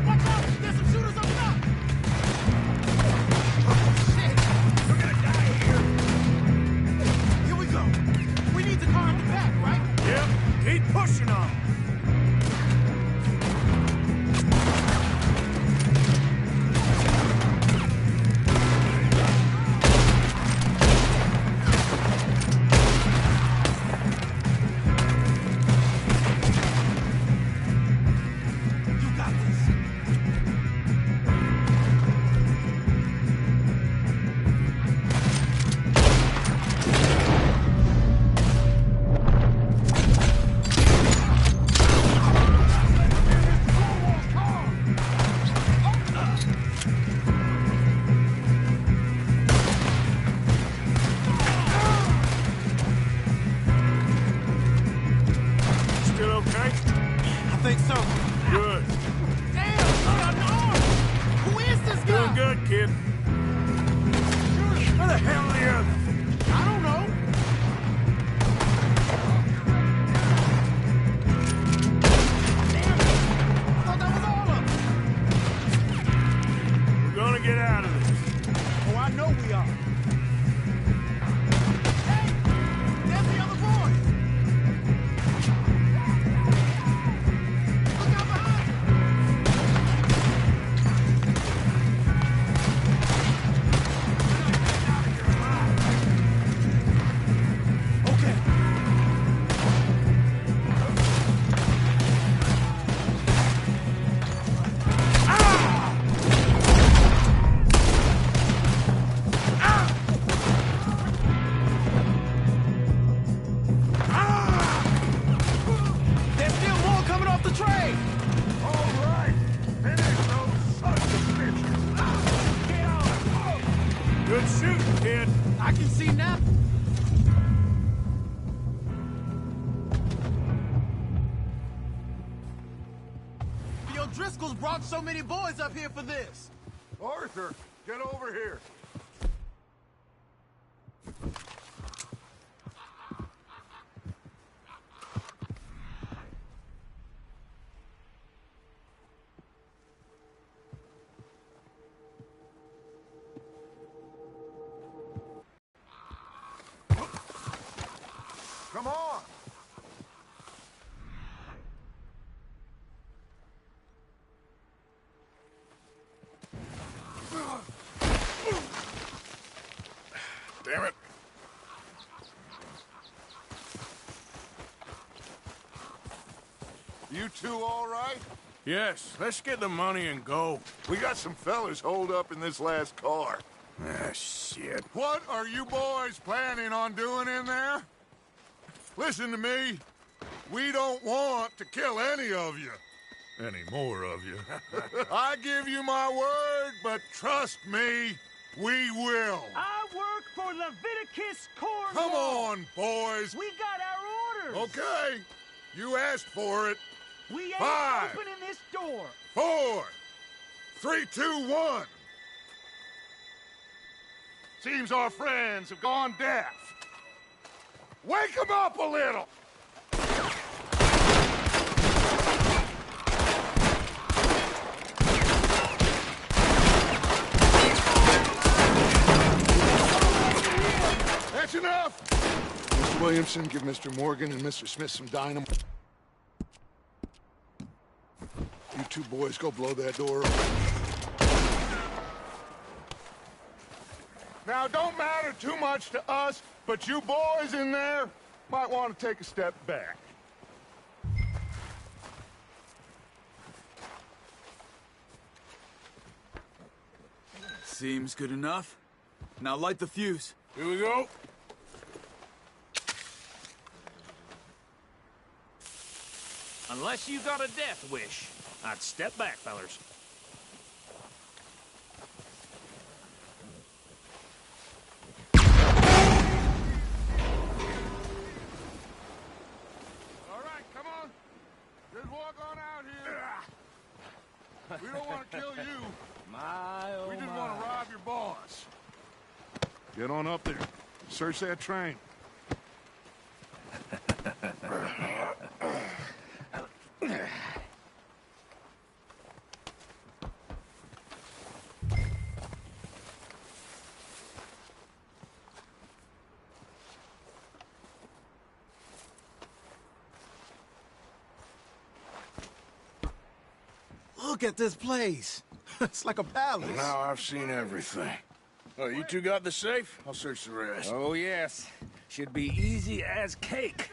Watch out! There's some shooters up top! Shit! We're gonna die here! Here we go. We need the car in the back, right? Yep, keep pushing on. You got this. Still okay? I think so. Good. Damn, son, an arm! Who is this guy? Doing good, kid. Where the hell are the others? I don't know. Damn it! I thought that was all of them. We're gonna get out of this. Oh, I know we are. Hey! There's the other boys! Look out behind you! Okay. There's still more coming off the train! All right, finish those sons of bitches. Get out! Good shooting, kid. I can see now. The O'Driscolls brought so many boys up here for this. Arthur, get over here. Come on. Damn it. You two all right? Yes, let's get the money and go. We got some fellas holed up in this last car. Ah, shit. What are you boys planning on doing in there? Listen to me. We don't want to kill any of you. Any more of you. I give you my word, but trust me, we will. I work for Leviticus Cornwall. Come on, boys. We got our orders. Okay. You asked for it. We ain't 5, opening this door. 4, 3, 2, 1. Seems our friends have gone deaf. Wake them up a little. That's enough. Mr. Williamson, give Mr. Morgan and Mr. Smith some dynamite. You two boys go blow that door open. Now, don't matter too much to us, but you boys in there might want to take a step back. Seems good enough. Now light the fuse. Here we go. Unless you got a death wish, I'd step back, fellers. All right, come on. Just walk on out here. We don't want to kill you. We just want to rob your boss. Get on up there. Search that train. Look at this place. It's like a palace. Now I've seen everything. Oh, you two got the safe? I'll search the rest. Oh, yes. Should be easy as cake.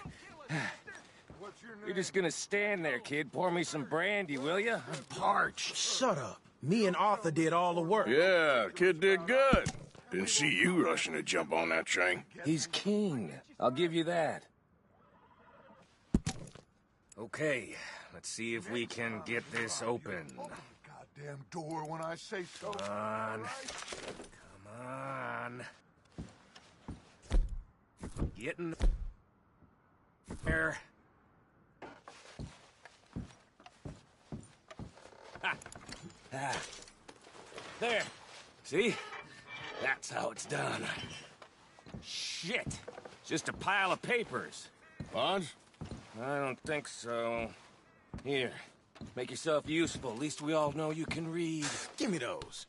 You're just gonna stand there, kid. Pour me some brandy, will you? I'm parched. Shut up. Me and Arthur did all the work. Yeah, kid did good. Didn't see you rushing to jump on that train. He's king. I'll give you that. Okay, let's see if we can get this open. Goddamn door when I say so. Come on. Come on. Get in there. Ha. Ah. There. See? That's how it's done. Shit. Just a pile of papers. Bonds? I don't think so. Here. Make yourself useful. At least we all know you can read. Give me those.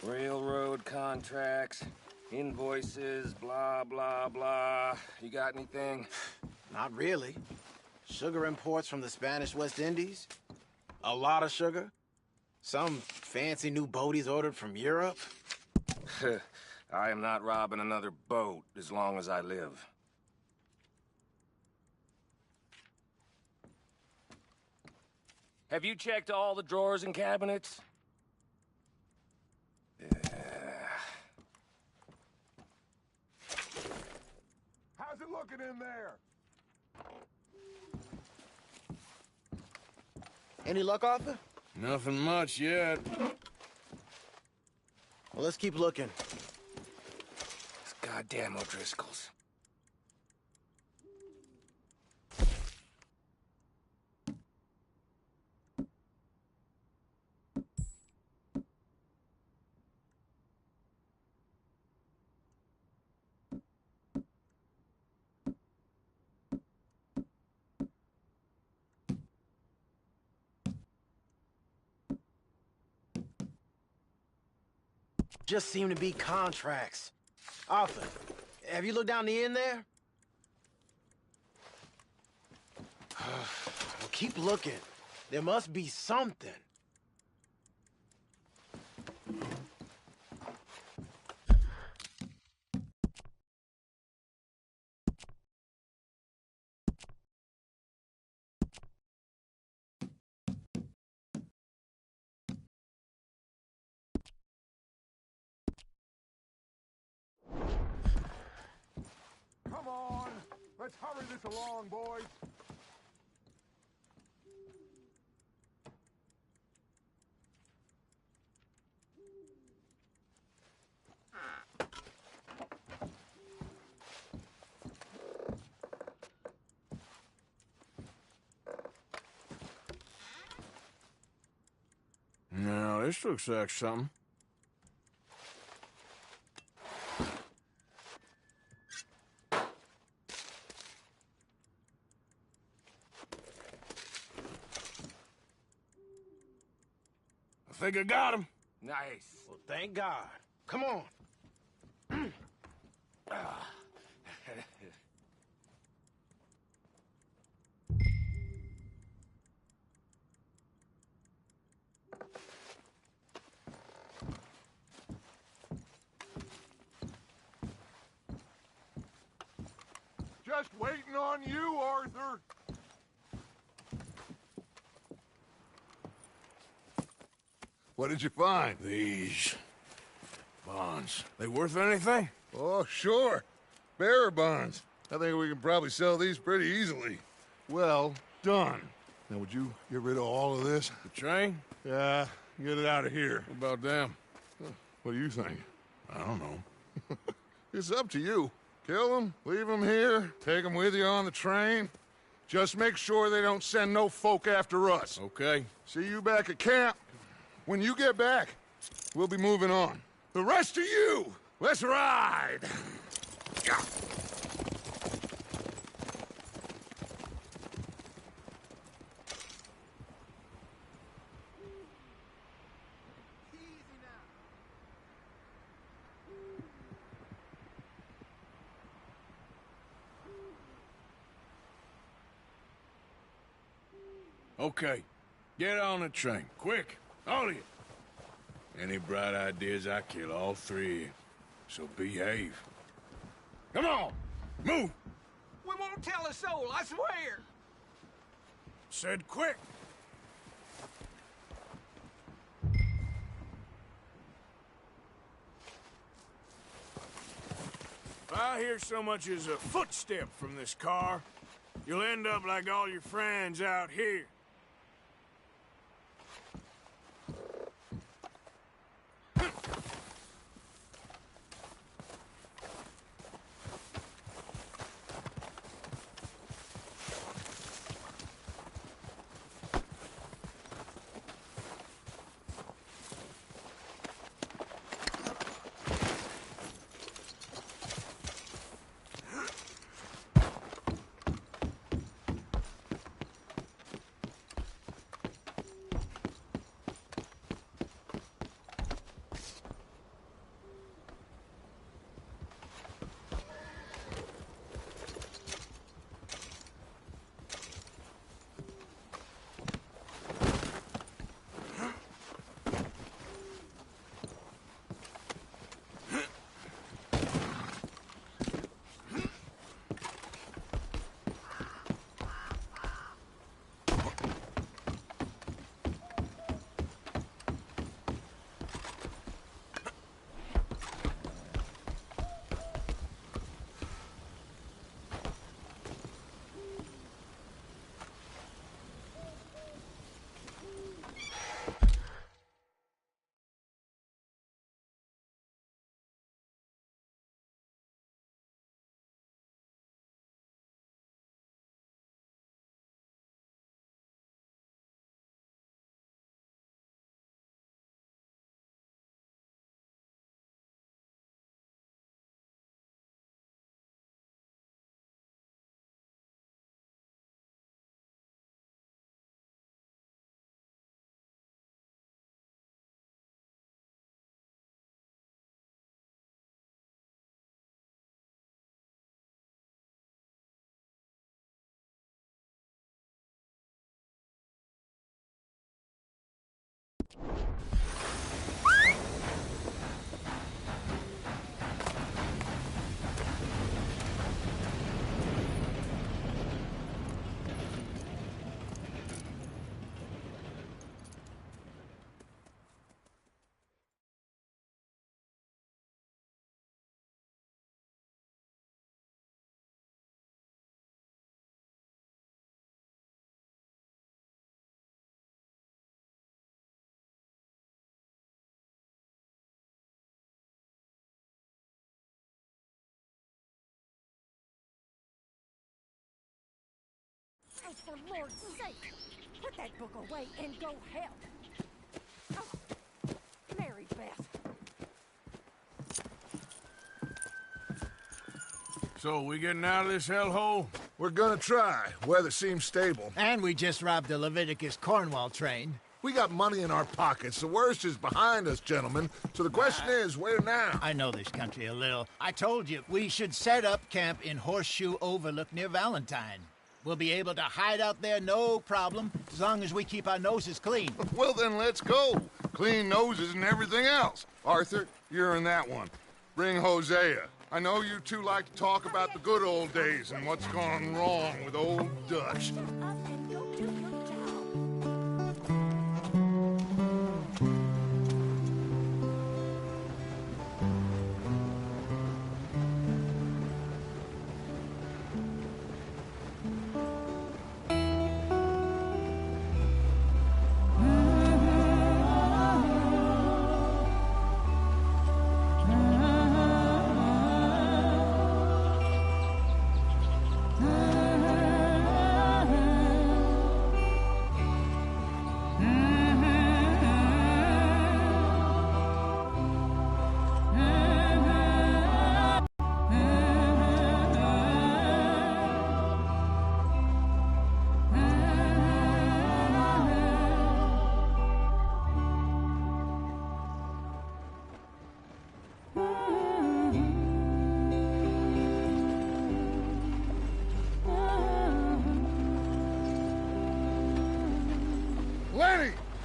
Railroad contracts, invoices, blah, blah, blah. You got anything? Not really. Sugar imports from the Spanish West Indies. A lot of sugar. Some fancy new boat he's ordered from Europe. I am not robbing another boat as long as I live. Have you checked all the drawers and cabinets? How's it looking in there? Any luck, Arthur? Nothing much yet. Well, let's keep looking. It's goddamn O'Driscolls. Just seem to be contracts. Arthur, have you looked down the end there? Well, keep looking. There must be something. Come on. Let's hurry this along, boys. Now, this looks like something. I think I got him. Nice. Well, thank God. Come on. Just waiting on you, Arthur. What did you find? These bonds. They worth anything? Oh, sure. Bearer bonds. I think we can probably sell these pretty easily. Well done. Now, would you get rid of all of this? The train? Yeah, get it out of here. What about them? What do you think? I don't know. It's up to you. Kill them, leave them here, take them with you on the train. Just make sure they don't send no folk after us. Okay. See you back at camp. When you get back, we'll be moving on. The rest of you, let's ride! Yeah. Okay. Get on the train. Quick. All of you. Any bright ideas, I kill all three of you. So behave. Come on! Move! We won't tell a soul, I swear! Said quick! If I hear so much as a footstep from this car, you'll end up like all your friends out here. Oh, for Lord's sake! Put that book away and go help! Oh, Mary Beth. So, we getting out of this hellhole? We're gonna try. Weather seems stable. And we just robbed the Leviticus Cornwall train. We got money in our pockets. The worst is behind us, gentlemen. So the question is, where now? I know this country a little. I told you, we should set up camp in Horseshoe Overlook near Valentine. We'll be able to hide out there, no problem, as long as we keep our noses clean. Well, then let's go. Clean noses and everything else. Arthur, you're in that one. Bring Hosea. I know you two like to talk about the good old days and what's gone wrong with old Dutch.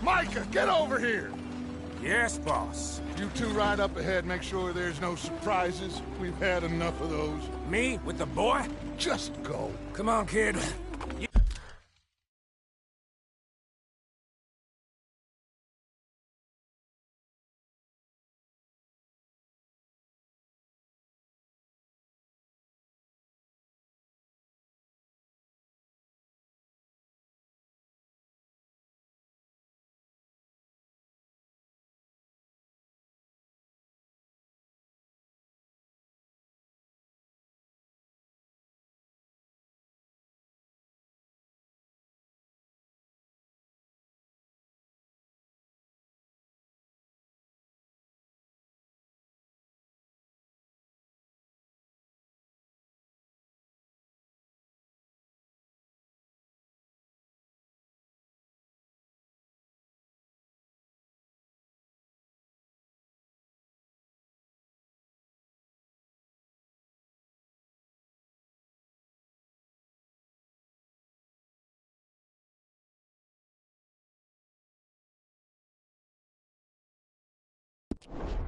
Micah, get over here! Yes, boss. You two ride up ahead, make sure there's no surprises. We've had enough of those. Me? With the boy? Just go. Come on, kid.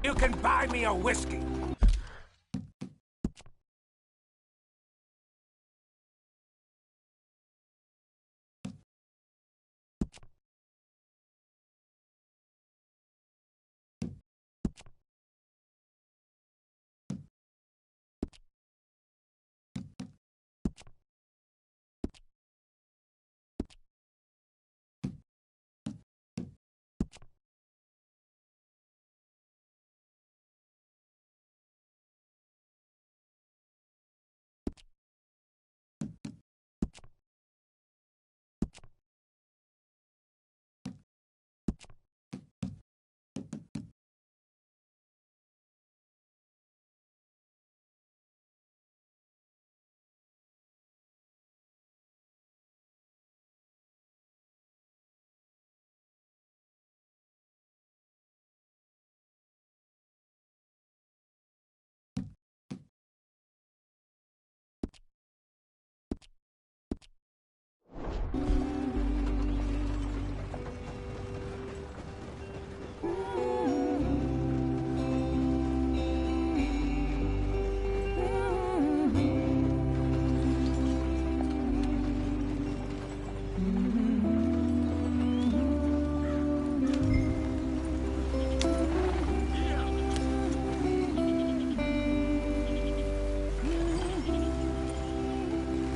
You can buy me a whiskey.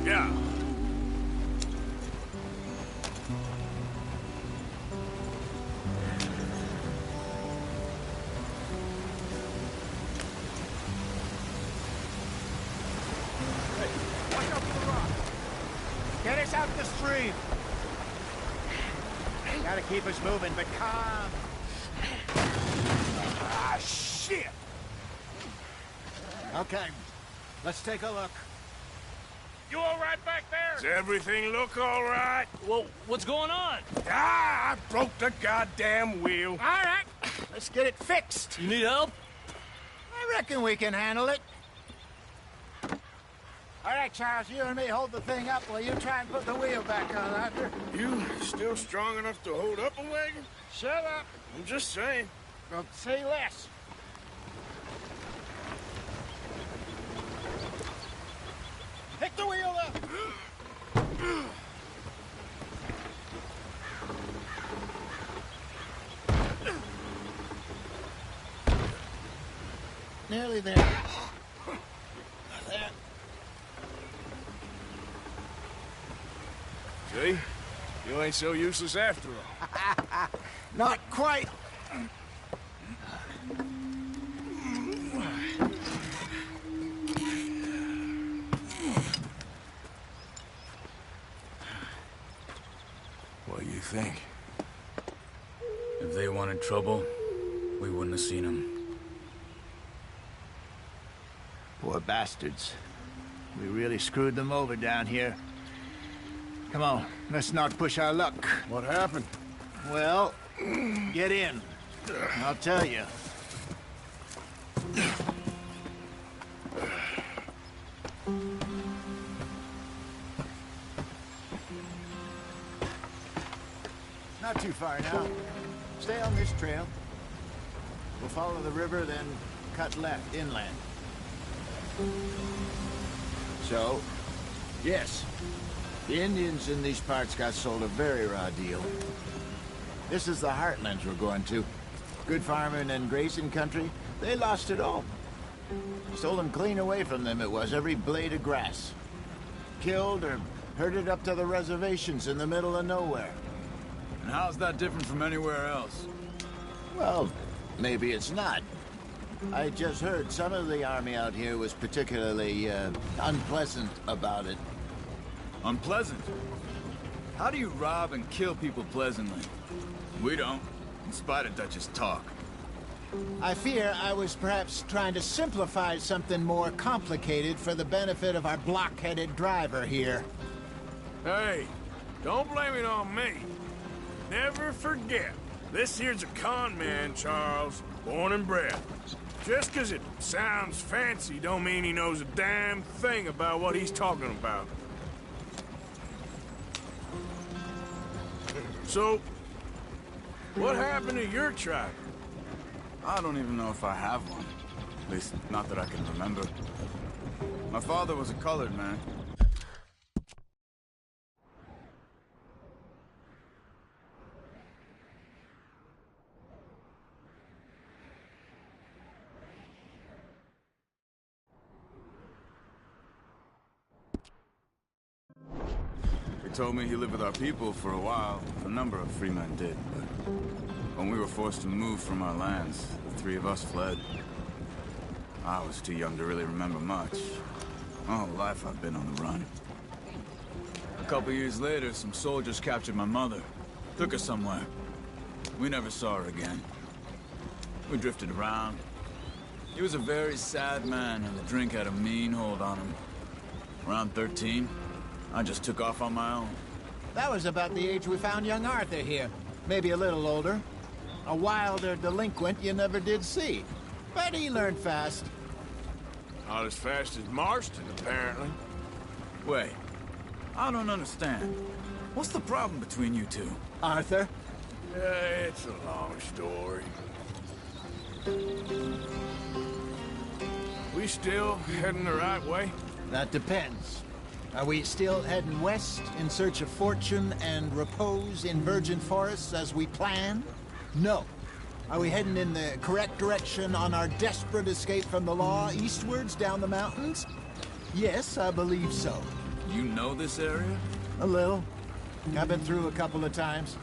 Yeah. Get us out the stream. Gotta keep us moving, but calm. Ah, shit! Okay, let's take a look. You all right back there? Does everything look all right? Well, what's going on? Ah, I broke the goddamn wheel. All right, let's get it fixed. You need help? I reckon we can handle it. All right, Charles, you and me hold the thing up while you try and put the wheel back on after. You still strong enough to hold up a wagon? Shut up. I'm just saying. Well, say less. Pick the wheel up. Nearly there. There. See? You ain't so useless after all. Not quite. What do you think? If they wanted trouble, we wouldn't have seen them. Poor bastards. We really screwed them over down here. Come on, let's not push our luck. What happened? Well, get in. I'll tell you. Not too far now. Stay on this trail. We'll follow the river, then cut left inland. So, yes, the Indians in these parts got sold a very raw deal. This is the heartlands we're going to. Good farming and grazing country, they lost it all. Stolen clean away from them it was, every blade of grass. Killed or herded up to the reservations in the middle of nowhere. And how's that different from anywhere else? Well, maybe it's not. I just heard some of the army out here was particularly, unpleasant about it. Unpleasant? How do you rob and kill people pleasantly? We don't, in spite of Dutch's talk. I fear I was perhaps trying to simplify something more complicated for the benefit of our block-headed driver here. Hey, don't blame it on me. Never forget, this here's a con man, Charles, born and bred. Just 'cause it sounds fancy don't mean he knows a damn thing about what he's talking about. So, what happened to your tribe? I don't even know if I have one. At least, not that I can remember. My father was a colored man. He told me he lived with our people for a while. A number of free men did, but when we were forced to move from our lands, the three of us fled. I was too young to really remember much. My whole life I've been on the run. A couple years later, some soldiers captured my mother. Took her somewhere. We never saw her again. We drifted around. He was a very sad man, and the drink had a mean hold on him. Around 13, I just took off on my own. That was about the age we found young Arthur here. Maybe a little older. A wilder delinquent you never did see. But he learned fast. Not as fast as Marston, apparently. Wait, I don't understand. What's the problem between you two? Arthur? It's a long story. We still heading the right way? That depends. Are we still heading west in search of fortune and repose in virgin forests as we planned? No. Are we heading in the correct direction on our desperate escape from the law eastwards down the mountains? Yes, I believe so. You know this area? A little. I've been through a couple of times.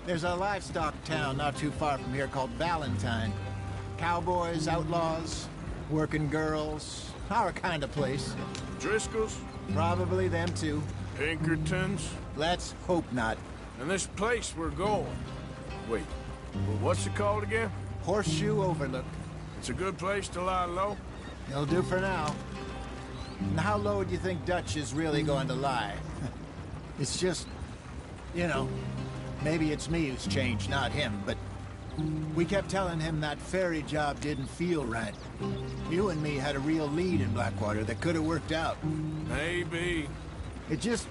There's a livestock town not too far from here called Valentine. Cowboys, outlaws, working girls, our kind of place. Driscolls? Probably them too. Pinkertons? Let's hope not. And this place we're going. Wait, what's it called again? Horseshoe Overlook. It's a good place to lie low? It'll do for now. And how low do you think Dutch is really going to lie? It's just, you know, maybe it's me who's changed, not him, but we kept telling him that ferry job didn't feel right. You and me had a real lead in Blackwater that could have worked out. Maybe. It just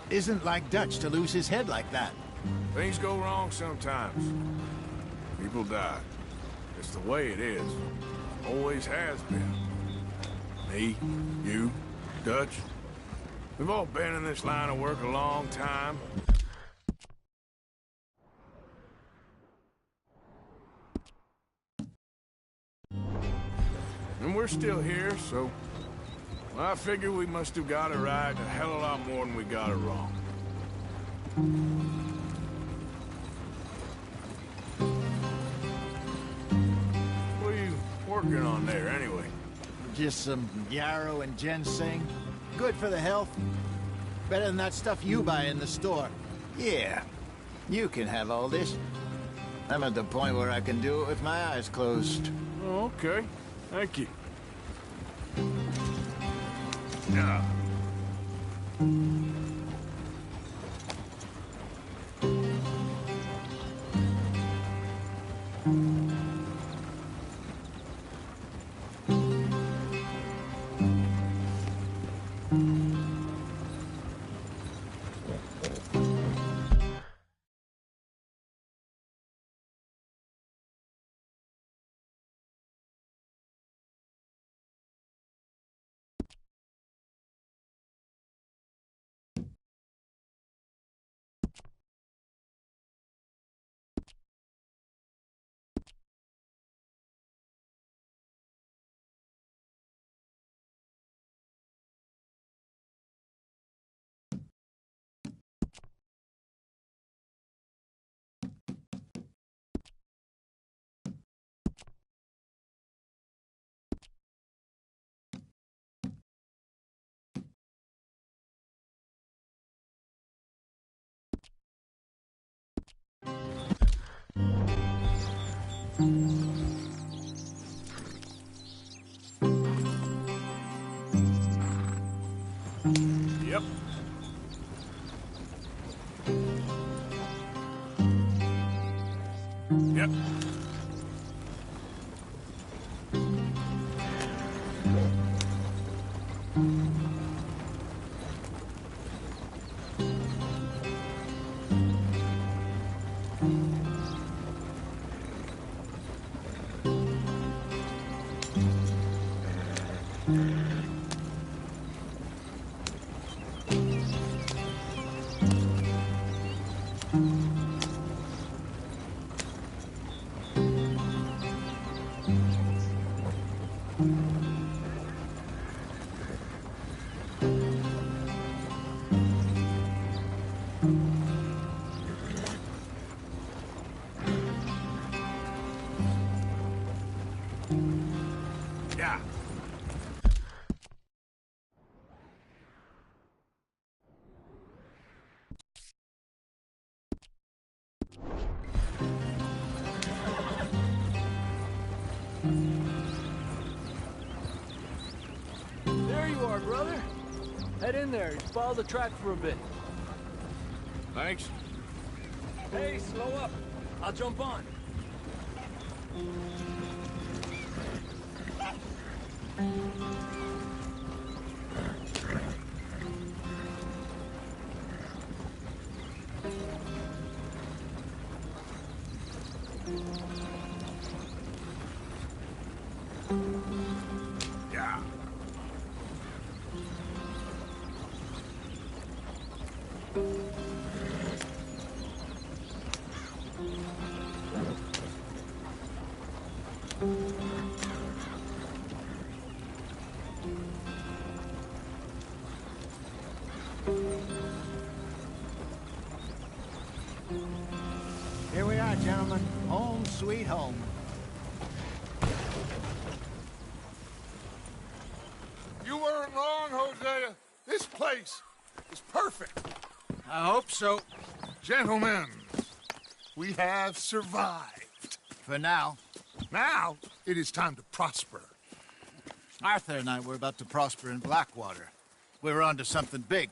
isn't like Dutch to lose his head like that. Things go wrong sometimes. People die. It's the way it is. Always has been. Me, you, Dutch. We've all been in this line of work a long time. And we're still here, so... I figure we must have got it right a hell of a lot more than we got it wrong. What are you working on there, anyway? Just some yarrow and ginseng. Good for the health. Better than that stuff you buy in the store. Yeah, you can have all this. I'm at the point where I can do it with my eyes closed. Oh, okay. Thank you. Yeah. Yep. Yeah. There you are, brother. Head in there and follow the track for a bit. Thanks. Hey, slow up. I'll jump on. Yeah. Here we are, gentlemen. Home sweet home. You weren't wrong, Hosea. This place is perfect. I hope so. Gentlemen, we have survived. For now. Now, it is time to prosper. Arthur and I were about to prosper in Blackwater. We were onto something big.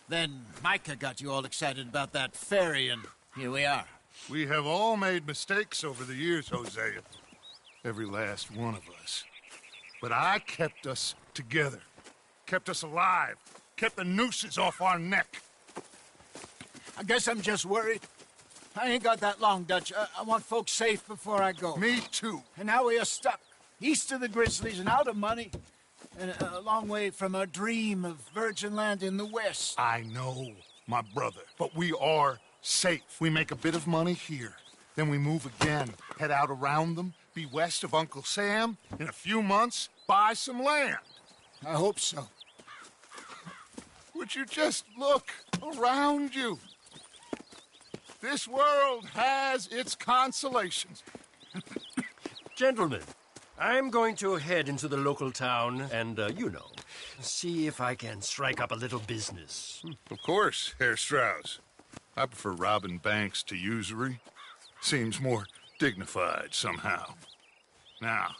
Then Micah got you all excited about that ferry, and here we are. We have all made mistakes over the years, Hosea. Every last one of us. But I kept us together. Kept us alive. Kept the nooses off our neck. I guess I'm just worried. I ain't got that long, Dutch. I want folks safe before I go. Me too. And now we are stuck. East of the Grizzlies and out of money. And a long way from our dream of virgin land in the west. I know, my brother. But we are safe. We make a bit of money here. Then we move again. Head out around them. Be west of Uncle Sam. In a few months, buy some land. I hope so. Would you just look around you? This world has its consolations. Gentlemen, I'm going to head into the local town and, see if I can strike up a little business. Of course, Herr Strauss. I prefer robbing banks to usury. Seems more dignified somehow. Now,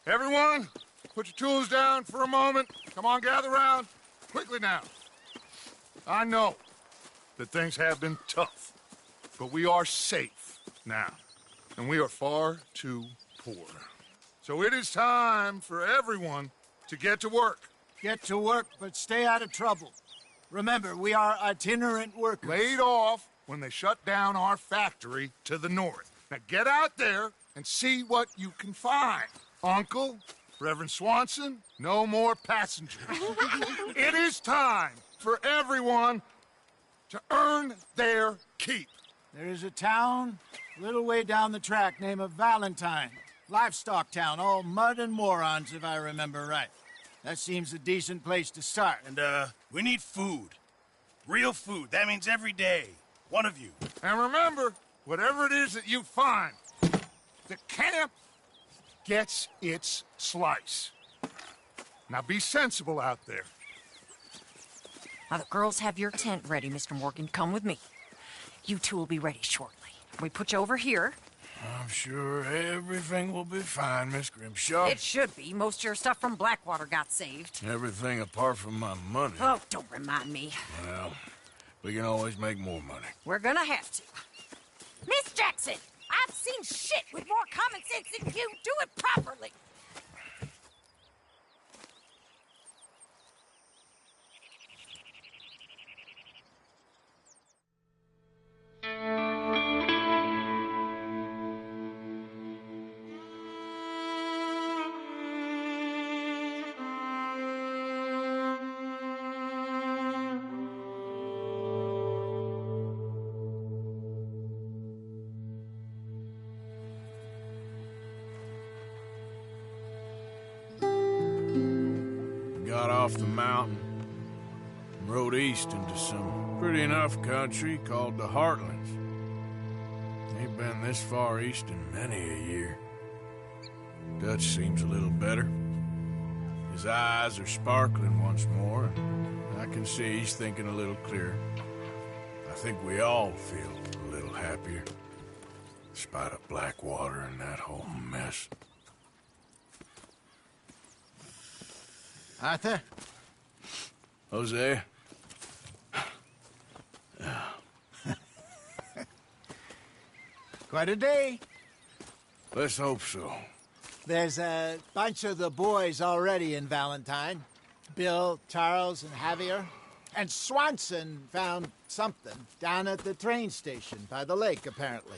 everyone, put your tools down for a moment. Come on, gather round. Quickly now. I know that things have been tough, but we are safe now, and we are far too poor. So it is time for everyone to get to work. Get to work, but stay out of trouble. Remember, we are itinerant workers. Laid off when they shut down our factory to the north. Now get out there and see what you can find. Uncle, Reverend Swanson, no more passengers. It is time for everyone to earn their keep. There is a town a little way down the track named Valentine. Livestock town, all mud and morons, if I remember right. That seems a decent place to start. And, we need food. Real food. That means every day. One of you. And remember, whatever it is that you find, the camp gets its slice. Now be sensible out there. Now, the girls have your tent ready, Mr. Morgan. Come with me. You two will be ready shortly. We put you over here. I'm sure everything will be fine, Miss Grimshaw. It should be. Most of your stuff from Blackwater got saved. Everything apart from my money. Oh, don't remind me. Well, we can always make more money. We're gonna have to. Miss Jackson, I've seen shit with more common sense than you. Do it properly. Got off the mountain and rode east into some pretty enough country called the Heartlands. Ain't been this far east in many a year. Dutch seems a little better. His eyes are sparkling once more, and I can see he's thinking a little clearer. I think we all feel a little happier, despite of Blackwater and that whole mess. Arthur? Jose? Quite a day. Let's hope so. There's a bunch of the boys already in Valentine. Bill, Charles, and Javier. And Swanson found something down at the train station by the lake, apparently.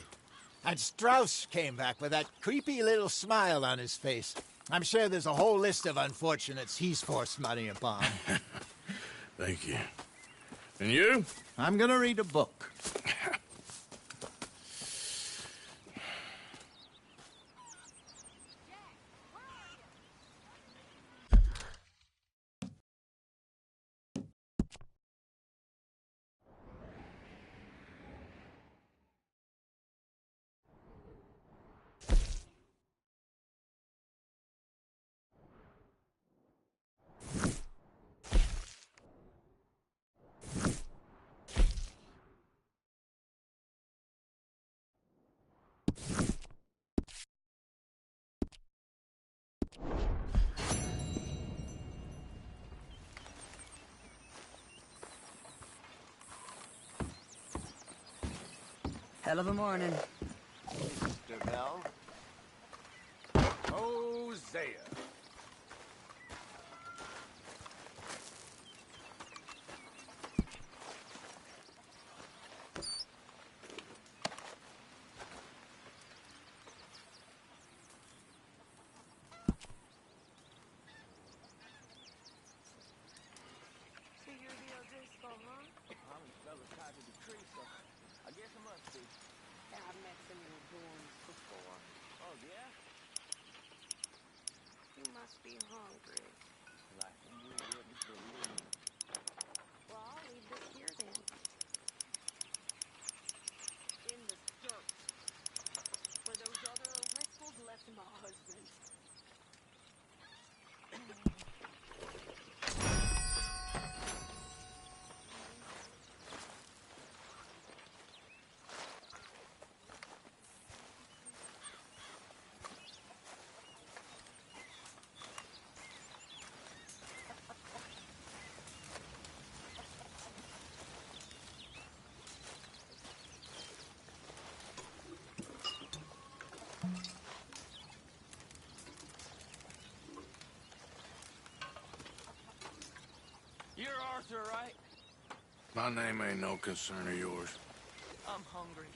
And Strauss came back with that creepy little smile on his face. I'm sure there's a whole list of unfortunates he's forced money upon. Thank you. And you? I'm gonna read a book. Hell of a morning. Mr. Bell? Hosea. So you're the O'Driscoll, huh? I'm the fella tied to the tree, so I guess I must be. Yeah, I've met some of your goons before. Oh, yeah? You must be hungry. Like when you ready for a meal. Well, I'll leave this here then. In the dirt. Where those other O'Driscolls left my husband. You're Arthur, right? My name ain't no concern of yours. I'm hungry.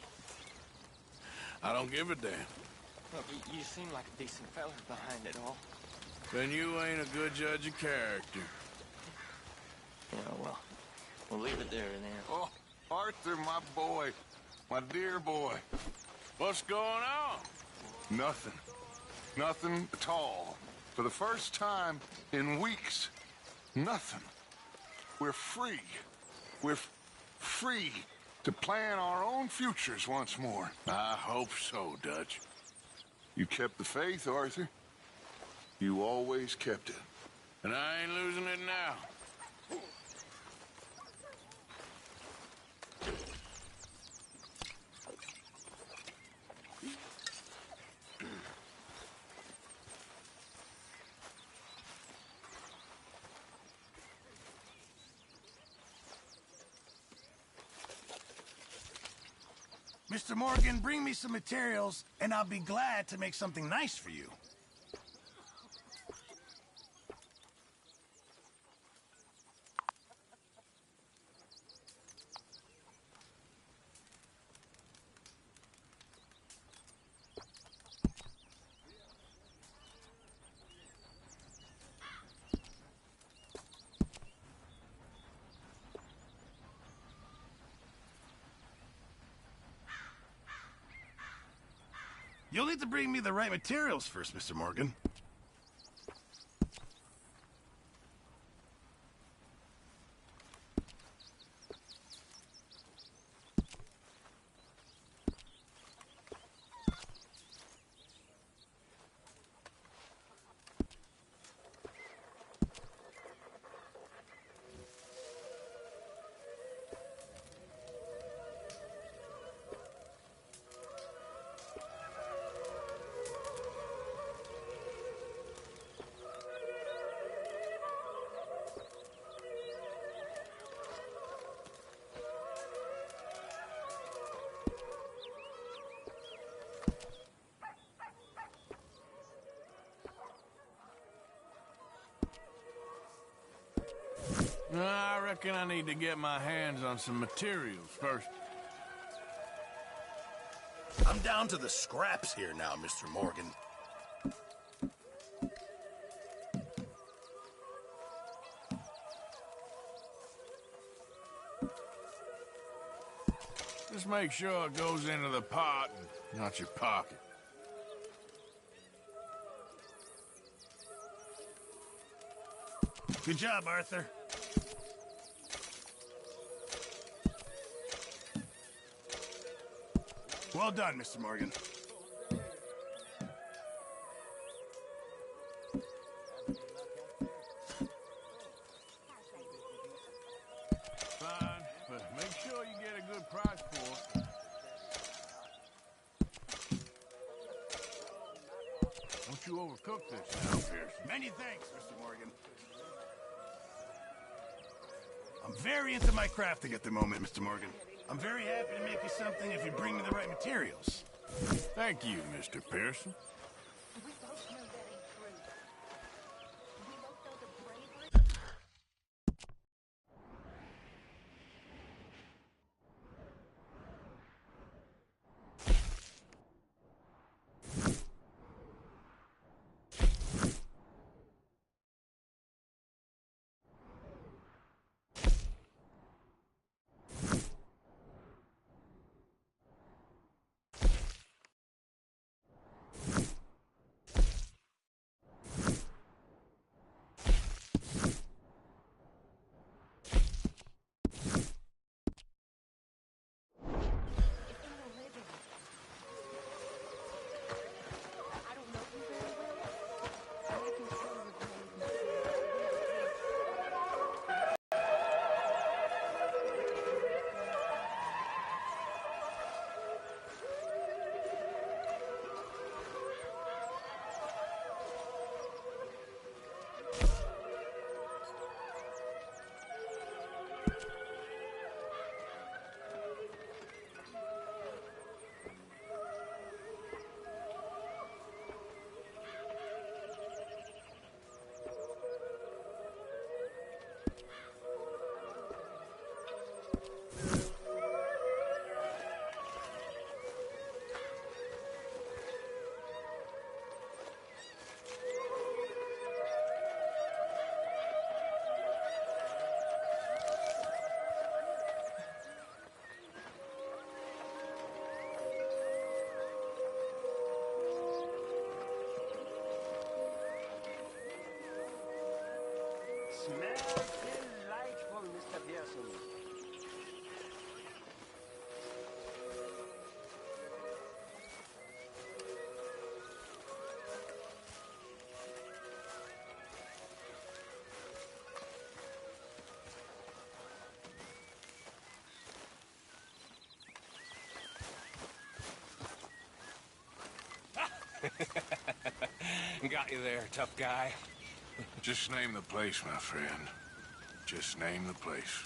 I don't give a damn. Well, you seem like a decent fella behind it all. Then you ain't a good judge of character. Yeah, well, we'll leave it there then. Oh, Arthur, my boy. My dear boy. What's going on? Nothing. Nothing at all. For the first time in weeks, nothing. We're free. We're free to plan our own futures once more. I hope so, Dutch. You kept the faith, Arthur. You always kept it. And I ain't losing it now. Mr. Morgan, bring me some materials, and I'll be glad to make something nice for you. You'll need to bring me the right materials first, Mr. Morgan. I reckon I need to get my hands on some materials first. I'm down to the scraps here now, Mr. Morgan. Just make sure it goes into the pot and not your pocket. Good job, Arthur. Well done, Mr. Morgan. Fine, but make sure you get a good price for it. Don't you overcook this now, Pearson. Many thanks, Mr. Morgan. I'm very into my crafting at the moment, Mr. Morgan. I'm very happy to make you something if you bring me the right materials. Thank you, Mr. Pearson. We both know that ain't true. We both know the bravery. Smells delightful, Mr. Pearson. Got you there, tough guy. Just name the place, my friend. Just name the place.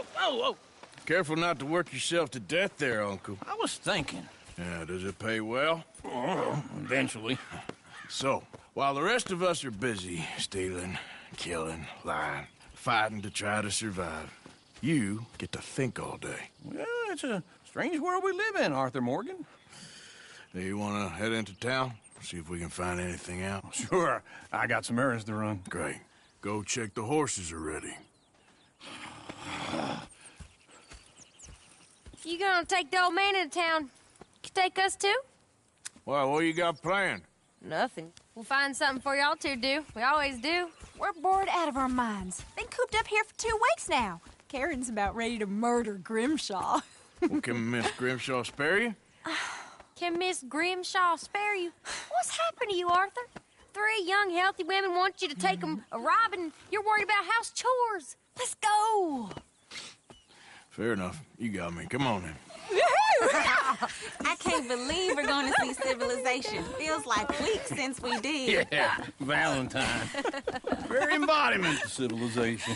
Whoa, whoa, whoa! Careful not to work yourself to death there, Uncle. I was thinking. Yeah, does it pay well? Eventually. So, while the rest of us are busy stealing, killing, lying, fighting to try to survive, you get to think all day. Well, it's a strange world we live in, Arthur Morgan. Do you want to head into town? See if we can find anything out? Sure. I got some errands to run. Great. Go check the horses are ready. You gonna take the old man into town? You take us too? Well, what you got planned? Nothing. We'll find something for y'all to do. We always do. We're bored out of our minds. Been cooped up here for 2 weeks now. Karen's about ready to murder Grimshaw. Well, can Miss Grimshaw spare you? Can Miss Grimshaw spare you? What's happened to you, Arthur? 3 young, healthy women want you to take them a robbing. You're worried about house chores. Let's go. Fair enough. You got me. Come on then. I can't believe we're going to see civilization. Feels like weeks since we did. Yeah, Valentine. Very embodiment of civilization.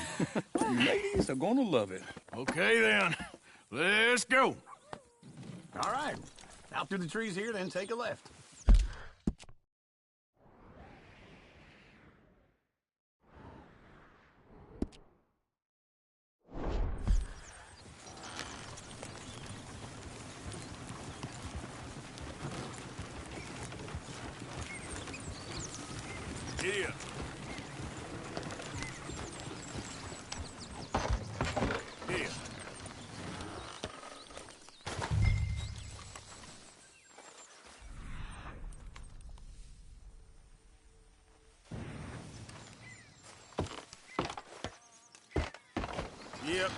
Ladies are gonna love it. Okay, then. Let's go. All right. Out through the trees here, then take a left. Here. Here. Yep.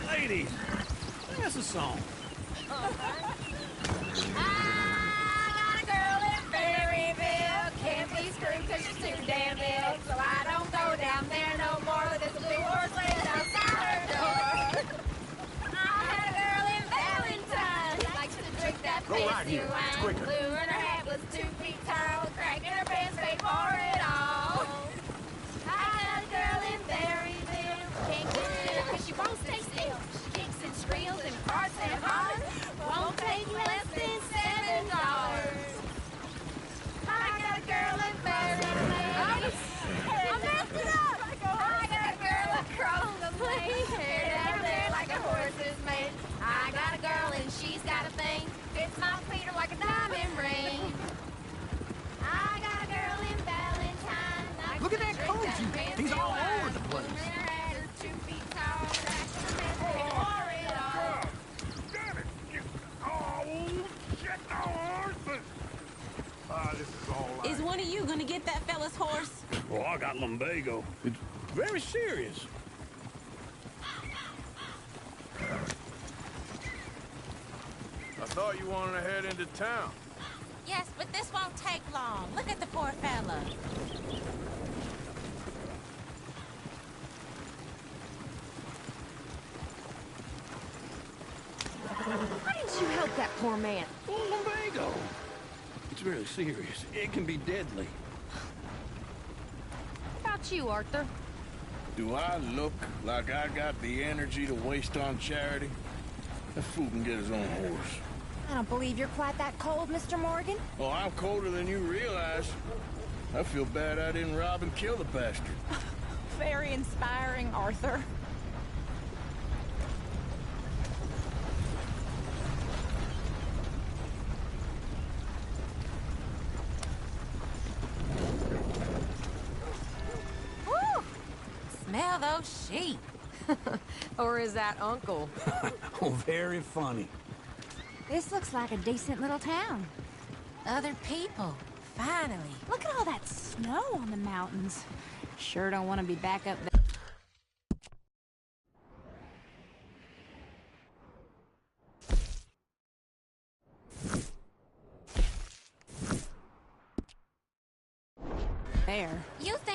Ladies, sing us a song. So I don't go down there no more with this blue horse laying outside her door. I had a girl in Valentine who likes to drink that Go right fancy here. It's wine. quicker. Blue and her hat was 2 feet tall, cracking her pants paid for it all. I had a girl in Berryville, can't get it because she won't stay still. She kicks and squeals and farts and hollers, won't take less than $7. I got a girl in Berryville. I messed it up! I got a girl across the plain, hair down there like a horse's mane. I got a girl and she's got a thing, fits my feet are like a diamond ring. I got a girl in Valentine. Look at that coat you got. He's all over the place. Damn it! Oh, shit, no horses! This is all right. Is one of you going to get that fella's horse? Oh, I got lumbago. It's very serious. I thought you wanted to head into town. Yes, but this won't take long. Look at the poor fella. Why didn't you help that poor man? Oh, lumbago. It's very serious. It can be deadly. How about you, Arthur? Do I look like I got the energy to waste on charity? That fool can get his own horse. I don't believe you're quite that cold, Mr. Morgan. Oh, I'm colder than you realize. I feel bad I didn't rob and kill the bastard. Very inspiring, Arthur. Woo! Smell those sheep. Or is that Uncle? Oh, very funny. This looks like a decent little town. Other people, finally. Look at all that snow on the mountains. Sure don't want to be back up there.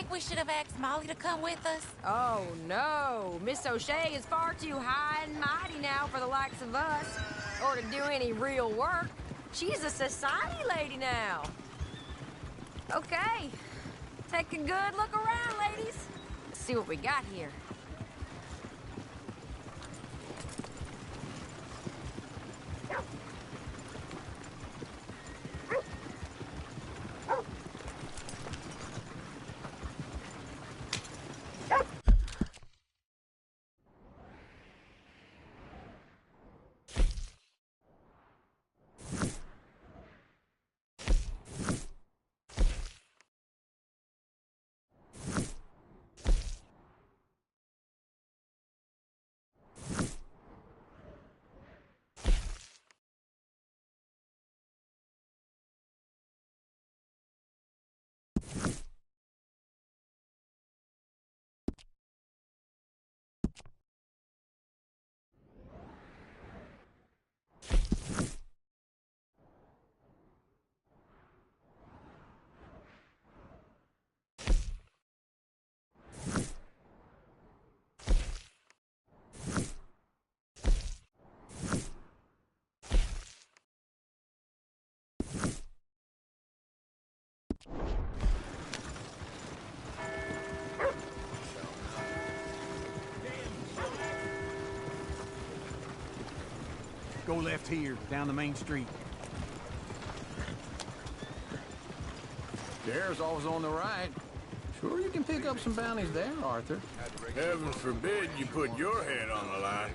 think we should have asked Molly to come with us? Oh, no. Miss O'Shea is far too high and mighty now for the likes of us, or to do any real work. She's a society lady now. Okay. Take a good look around, ladies. Let's see what we got here. Go left here, down the main street. There's always on the right. Sure you can pick up some bounties there, Arthur. Heaven forbid you put your head on the line.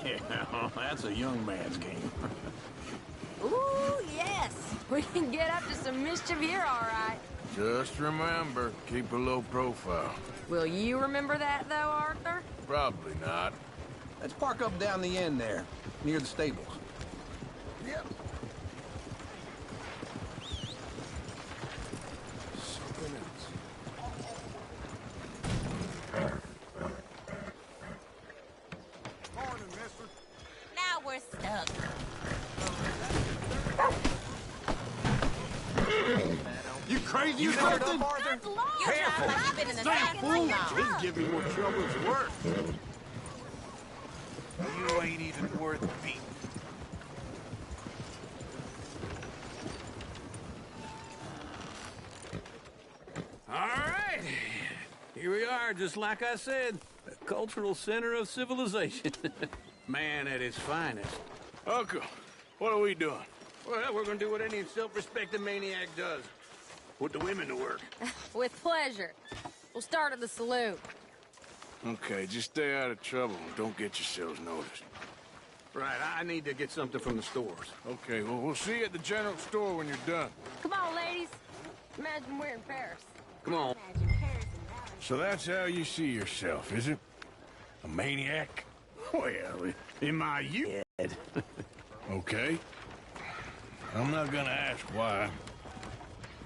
Yeah, that's a young man's game. Ooh, yes. We can get up to some mischief here, all right. Just remember, keep a low profile. Will you remember that, though, Arthur? Probably not. Let's park up down the end there, near the stables. Yep. Morning, mister. Now we're stuck. You crazy or You something? Careful. Like you've been in the back Fool! long. This is giving me more trouble than it's worth. You ain't even worth beating. All right. Here we are, just like I said. The cultural center of civilization. Man at his finest. Uncle, what are we doing? Well, we're gonna do what any self-respecting maniac does. Put the women to work. With pleasure. We'll start at the saloon. Okay, just stay out of trouble and don't get yourselves noticed. Right, I need to get something from the stores. Okay, well, we'll see you at the general store when you're done. Come on, ladies. Imagine we're in Paris. Come on. So that's how you see yourself, is it? A maniac? Well, in my youth. Okay. I'm not gonna ask why.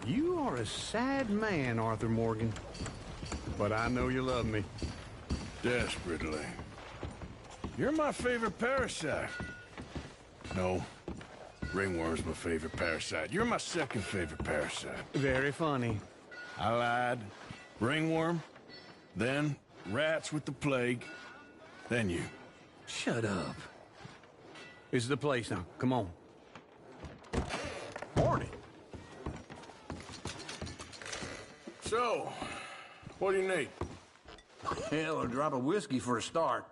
You are a sad man, Arthur Morgan. But I know you love me. Desperately. You're my favorite parasite. No. Ringworm's my favorite parasite. You're my second favorite parasite. Very funny. I lied. Ringworm, then rats with the plague, then you. Shut up. This is the place now. Come on. Morning. So, what do you need? Hell, a drop of whiskey for a start.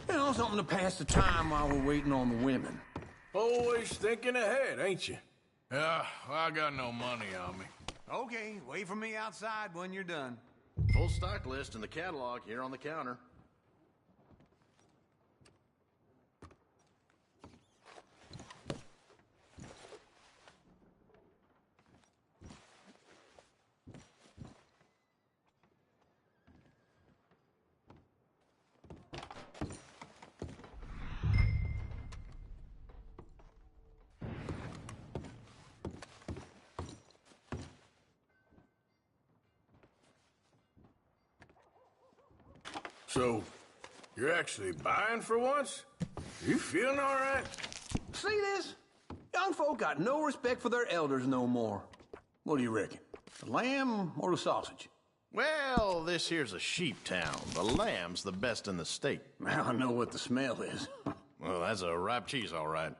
You know, something to pass the time while we're waiting on the women. Always thinking ahead, ain't you? Yeah, I got no money on me. Okay, wait for me outside when you're done. Full stock list in the catalog here on the counter. So, you're actually buying for once? You feeling all right? See this? Young folk got no respect for their elders no more. What do you reckon? The lamb or the sausage? Well, this here's a sheep town. The lamb's the best in the state. Now I know what the smell is. Well, that's a ripe cheese, all right.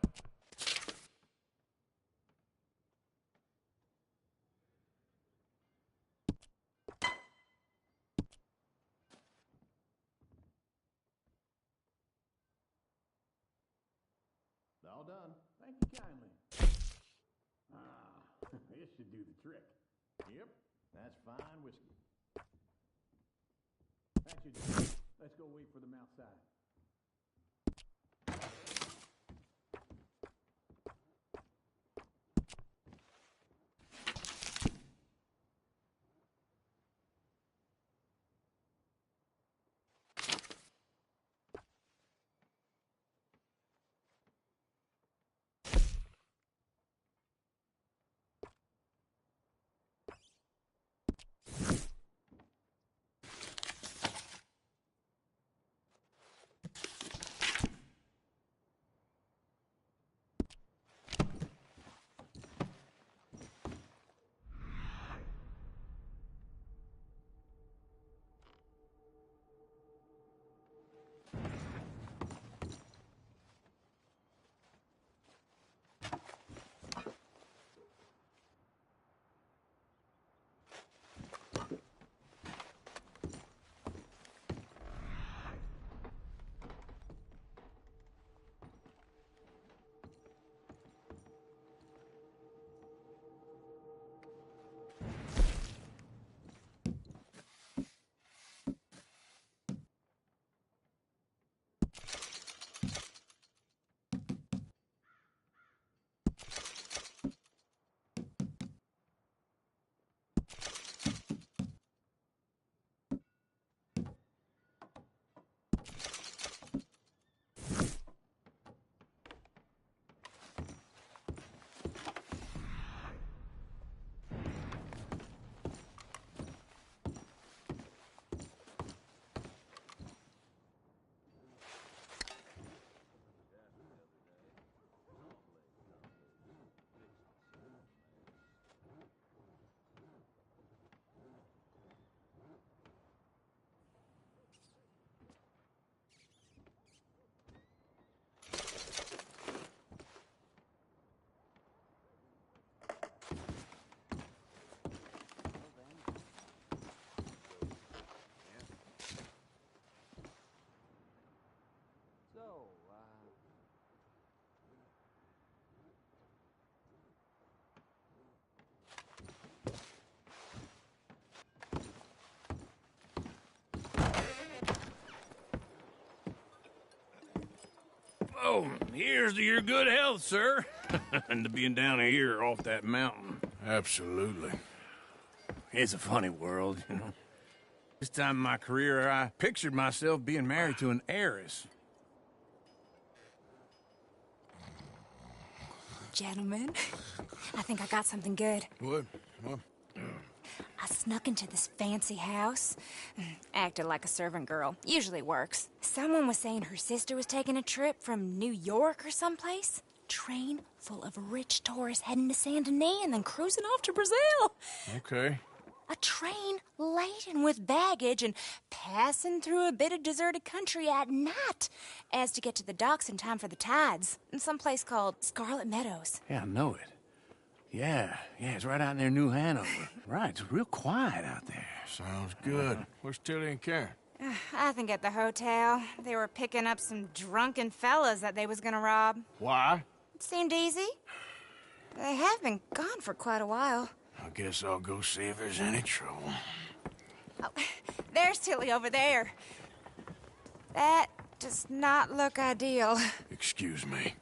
All done. Thank you kindly. This should do the trick. Yep, that's fine whiskey. That should do it. Let's go wait for them outside. Oh, here's to your good health, sir. And to being down here off that mountain. Absolutely. It's a funny world, you know. This time in my career, I pictured myself being married to an heiress. Gentlemen, I think I got something good. What? I snuck into this fancy house. Acted like a servant girl. Usually works. Someone was saying her sister was taking a trip from New York or someplace. Train full of rich tourists heading to Saint Denis and then cruising off to Brazil. Okay. A train laden with baggage and passing through a bit of deserted country at night as to get to the docks in time for the tides in some place called Scarlet Meadows. Yeah, I know it. Yeah, it's right out near New Hanover. Right, it's real quiet out there. Sounds good. Where's Tilly and Karen? I think at the hotel. They were picking up some drunken fellas that they was gonna rob. Why? It seemed easy. They have been gone for quite a while. I guess I'll go see if there's any trouble. Oh, there's Tilly over there. That does not look ideal. Excuse me.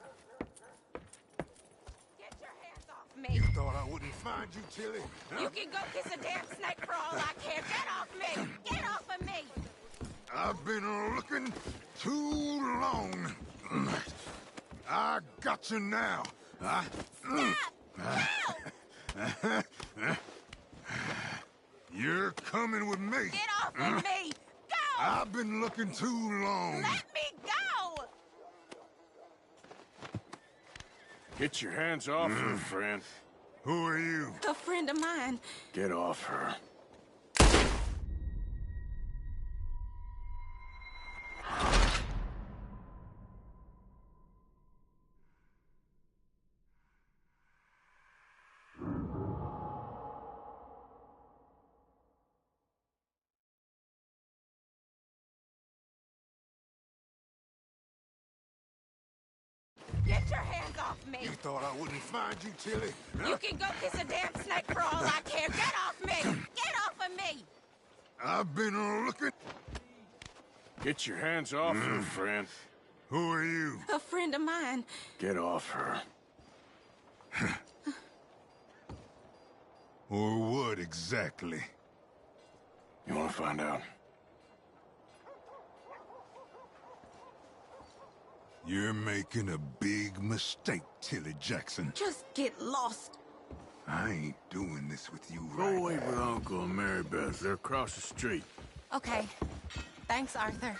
Get your hands off me. You thought I wouldn't find you, Tilly? Huh? You can go kiss a damn snake for all I care. Get off me! Get off of me! I've been looking too long. I got you now. You're coming with me. Get off of me! Go! I've been looking too long. Let me go! Get your hands off her, friend. Who are you? A friend of mine. Get off her. Get your hands off me! You thought I wouldn't find you, Tilly? You can go kiss a damn snake for all I care. Get off me! Get off of me! I've been looking. Get your hands off her, friend. Who are you? A friend of mine. Get off her. Or what exactly? You want to find out? You're making a big mistake, Tilly Jackson. Just get lost. I ain't doing this with you Go right away with Uncle and Mary Beth. They're across the street. Okay. Thanks, Arthur.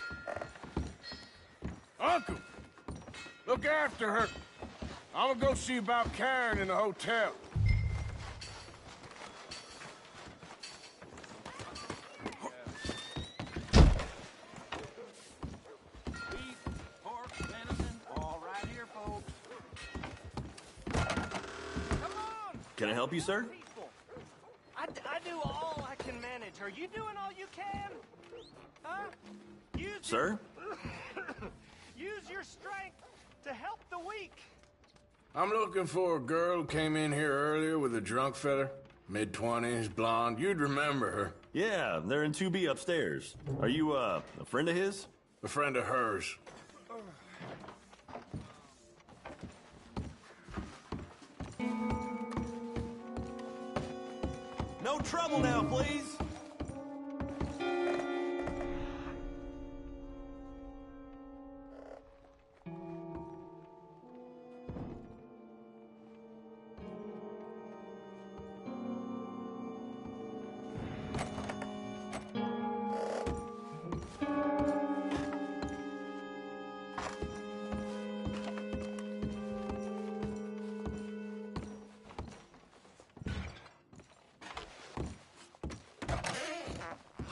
Uncle! Look after her. I'm gonna go see about Karen in the hotel. Can I help you, sir? I do all I can manage. Are you doing all you can? Huh? Sir? Use your strength to help the weak. I'm looking for a girl who came in here earlier with a drunk fella. Mid-20s, blonde. You'd remember her. Yeah, they're in 2B upstairs. Are you, a friend of his? A friend of hers. No trouble now, please.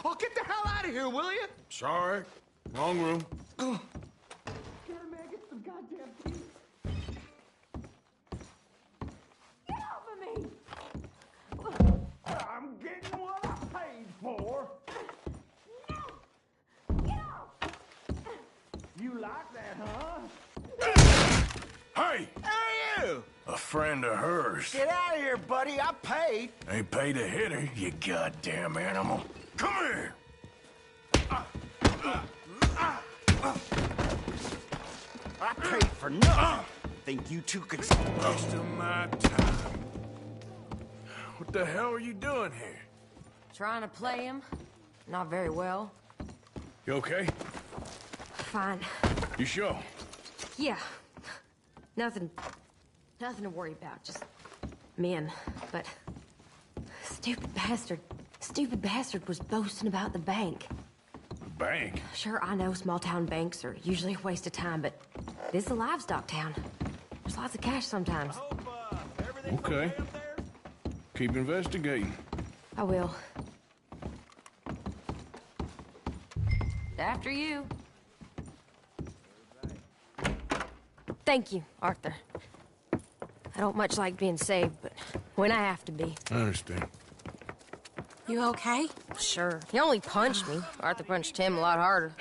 Oh, get the hell out of here, will you? Sorry. Wrong room. Get off of me! I'm getting what I paid for. No! Get off! You like that, huh? Hey! Hey, you! A friend of hers. Get out of here, buddy. I paid. Ain't paid to hit her, you goddamn animal. Come here! I paid for nothing. Think you two could... Waste of my time. What the hell are you doing here? Trying to play him. Not very well. You okay? Fine. You sure? Yeah. Nothing to worry about. Just men. But stupid bastard was boasting about the bank. The bank? Sure, I know small town banks are usually a waste of time, but this is a livestock town. There's lots of cash sometimes. Okay. Keep investigating. I will. After you. Thank you, Arthur. I don't much like being saved, but when I have to be. I understand. You okay? Sure. He only punched me. Arthur punched him a lot harder.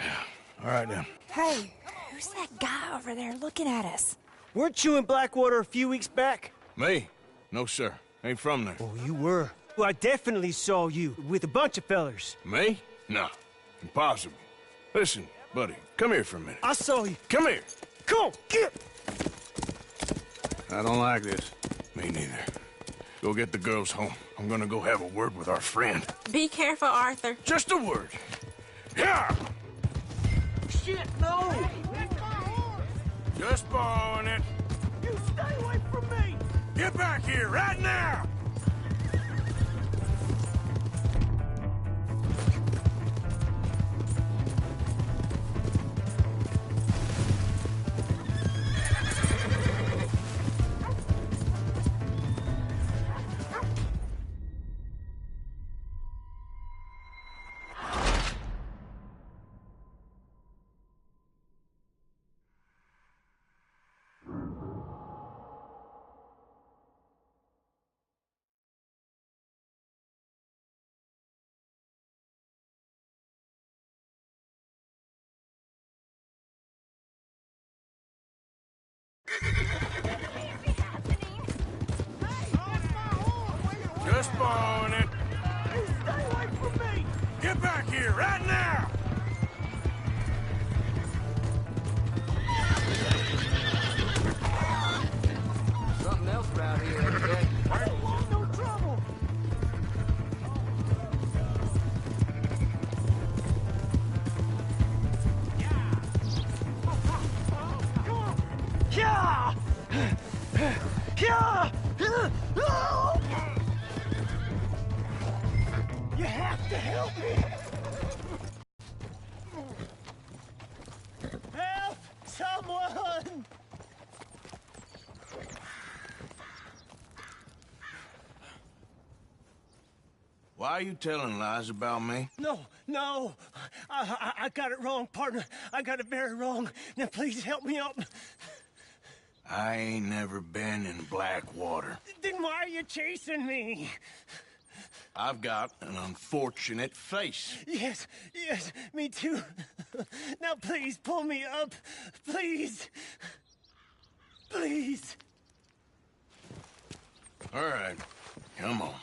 All right, then. Hey, who's that guy over there looking at us? Weren't you in Blackwater a few weeks back? Me? No, sir. Ain't from there. Oh, you were. Well, I definitely saw you with a bunch of fellers. Me? No. Impossible. Listen, buddy, come here for a minute. I saw you. Come here. Come on, get! I don't like this. Me neither. Go get the girls home. I'm gonna go have a word with our friend. Be careful, Arthur. Just a word. Yeah! Shit, no! Just borrowing it. You stay away from me! Get back here right now! spawning. Hey, stay away from me! Get back here, right now! Something else around here every day. I don't want no trouble! Yeah! Yeah! You have to help me! Help! Someone! Why are you telling lies about me? No. I got it wrong, partner. I got it very wrong. Now please help me up. I ain't never been in Blackwater. Then why are you chasing me? I've got an unfortunate face. Yes, me too. Now please pull me up. Please. Please. All right, come on.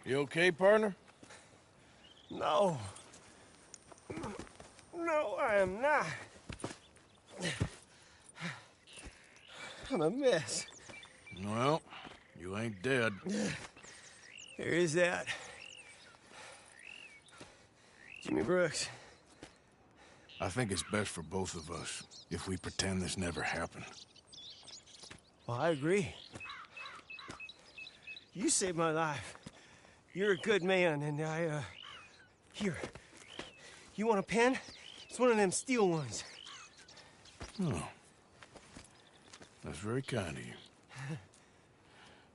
You okay, partner? No. No, I am not. I'm a mess. Well, you ain't dead. There is that. Jimmy Brooks. I think it's best for both of us if we pretend this never happened. Well, I agree. You saved my life. You're a good man, and here. You want a pen? It's one of them steel ones. Oh. That's very kind of you.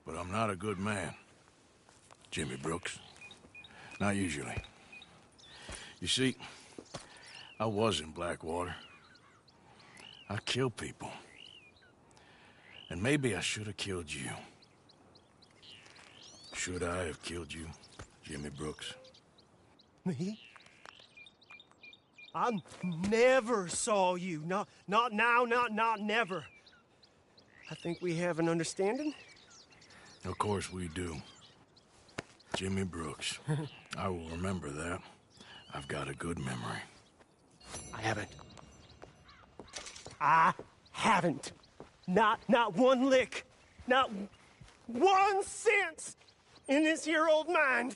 But I'm not a good man, Jimmy Brooks. Not usually. You see, I was in Blackwater. I killed people. And maybe I should have killed you. Should I have killed you, Jimmy Brooks? Me? I never saw you. Not now, not never. I think we have an understanding. Of course we do. Jimmy Brooks. I will remember that. I've got a good memory. I haven't. Not one lick. Not 1 cent in this here old mind.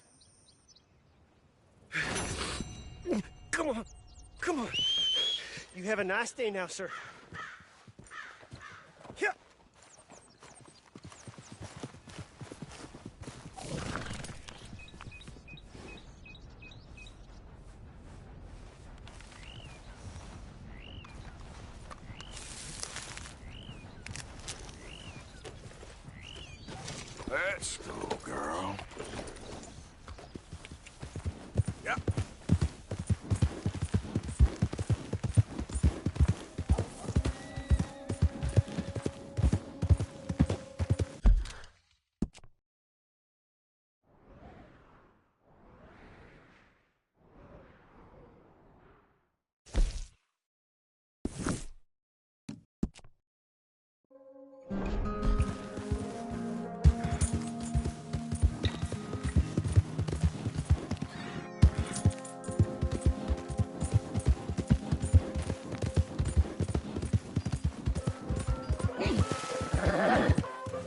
Come on. You have a nice day now, sir. Yeah. Let's go, girl. Yeah.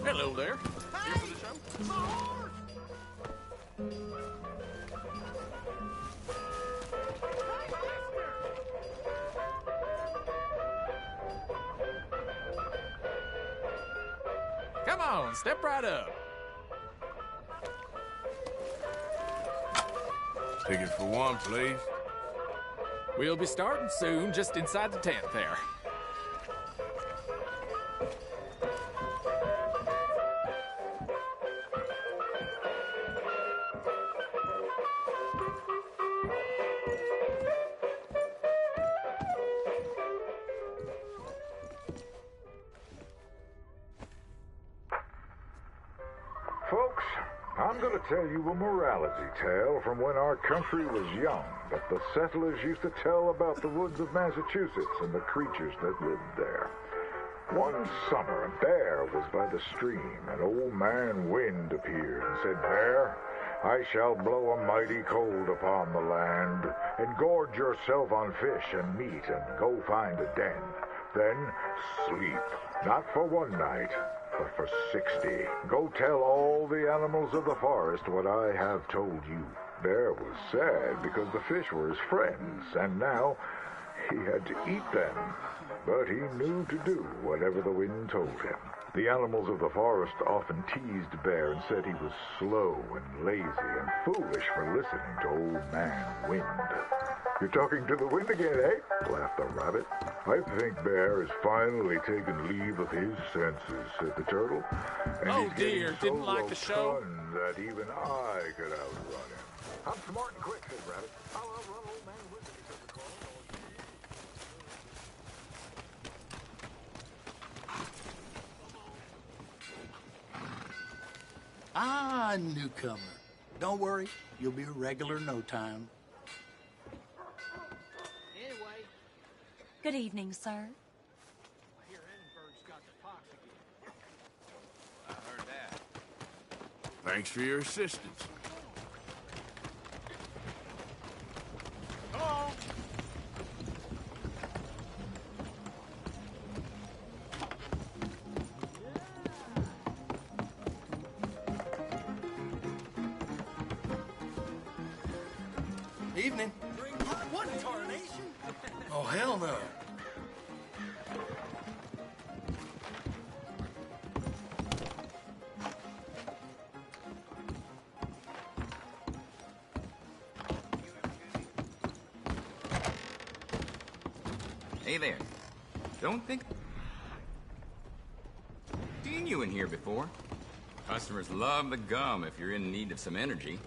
Hello there. Here for the show? Come on, step right up. Ticket for one, please. We'll be starting soon, just inside the tent there. Folks, I'm going to tell you a morality tale from when our country was young that the settlers used to tell about the woods of Massachusetts and the creatures that lived there. One summer, a bear was by the stream, and old man Wind appeared and said, "Bear, I shall blow a mighty cold upon the land, and gorge yourself on fish and meat, and go find a den. Then sleep, not for one night, but for 60. Go tell all the animals of the forest what I have told you." Bear was sad because the fish were his friends, and now he had to eat them. But he knew to do whatever the wind told him. The animals of the forest often teased Bear and said he was slow and lazy and foolish for listening to old man Wind. "You're talking to the wind again, eh?" laughed the rabbit. "I think Bear has finally taken leave of his senses," said the turtle. "And Oh he's getting dear, so didn't like the show? rotund that even I could outrun him." "I'm smart and quick," said Rabbit. "I'll outrun old man Wind if he doesn't call." Ah, newcomer. Don't worry, you'll be a regular in no time. Anyway, Good evening, sir. I hear Edinburgh's got the pox again. I heard that. Thanks for your assistance. Hello? Evening. What tarnation? Oh, hell no. Hey there. Don't think... Seen you in here before. Customers love the gum if you're in need of some energy.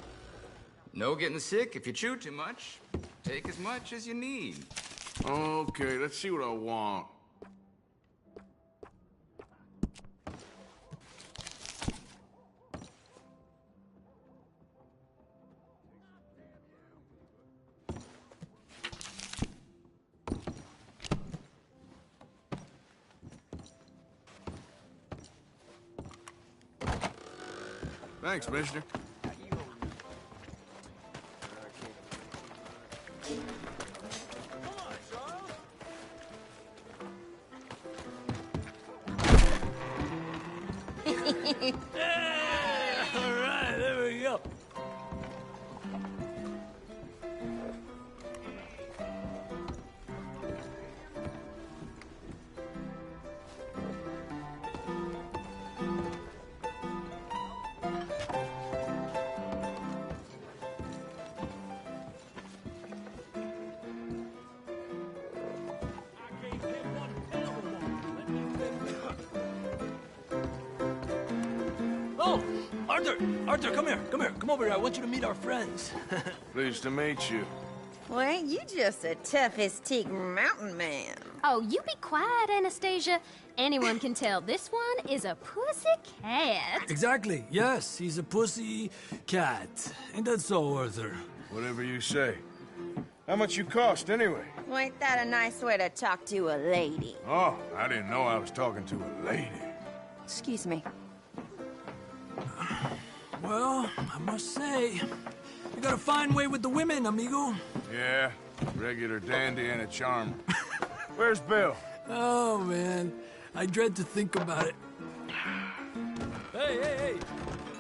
No getting sick if you chew too much. Take as much as you need. Okay, let's see what I want. Thanks, mister. All right, there we go. Oh, Arthur, come here, come over here. I want you to meet our friends. Pleased to meet you. Well, ain't you just the toughest teak mountain man? Oh, you be quiet, Anastasia. Anyone can tell this one is a pussy cat. Exactly. Yes, he's a pussy cat. Ain't that so, Arthur? Whatever you say. How much you cost, anyway? Well, ain't that a nice way to talk to a lady? Oh, I didn't know I was talking to a lady. Excuse me. Well, I must say, you got a fine way with the women, amigo. Yeah, regular dandy and a charmer. Where's Bill? Oh, man. I dread to think about it. Hey!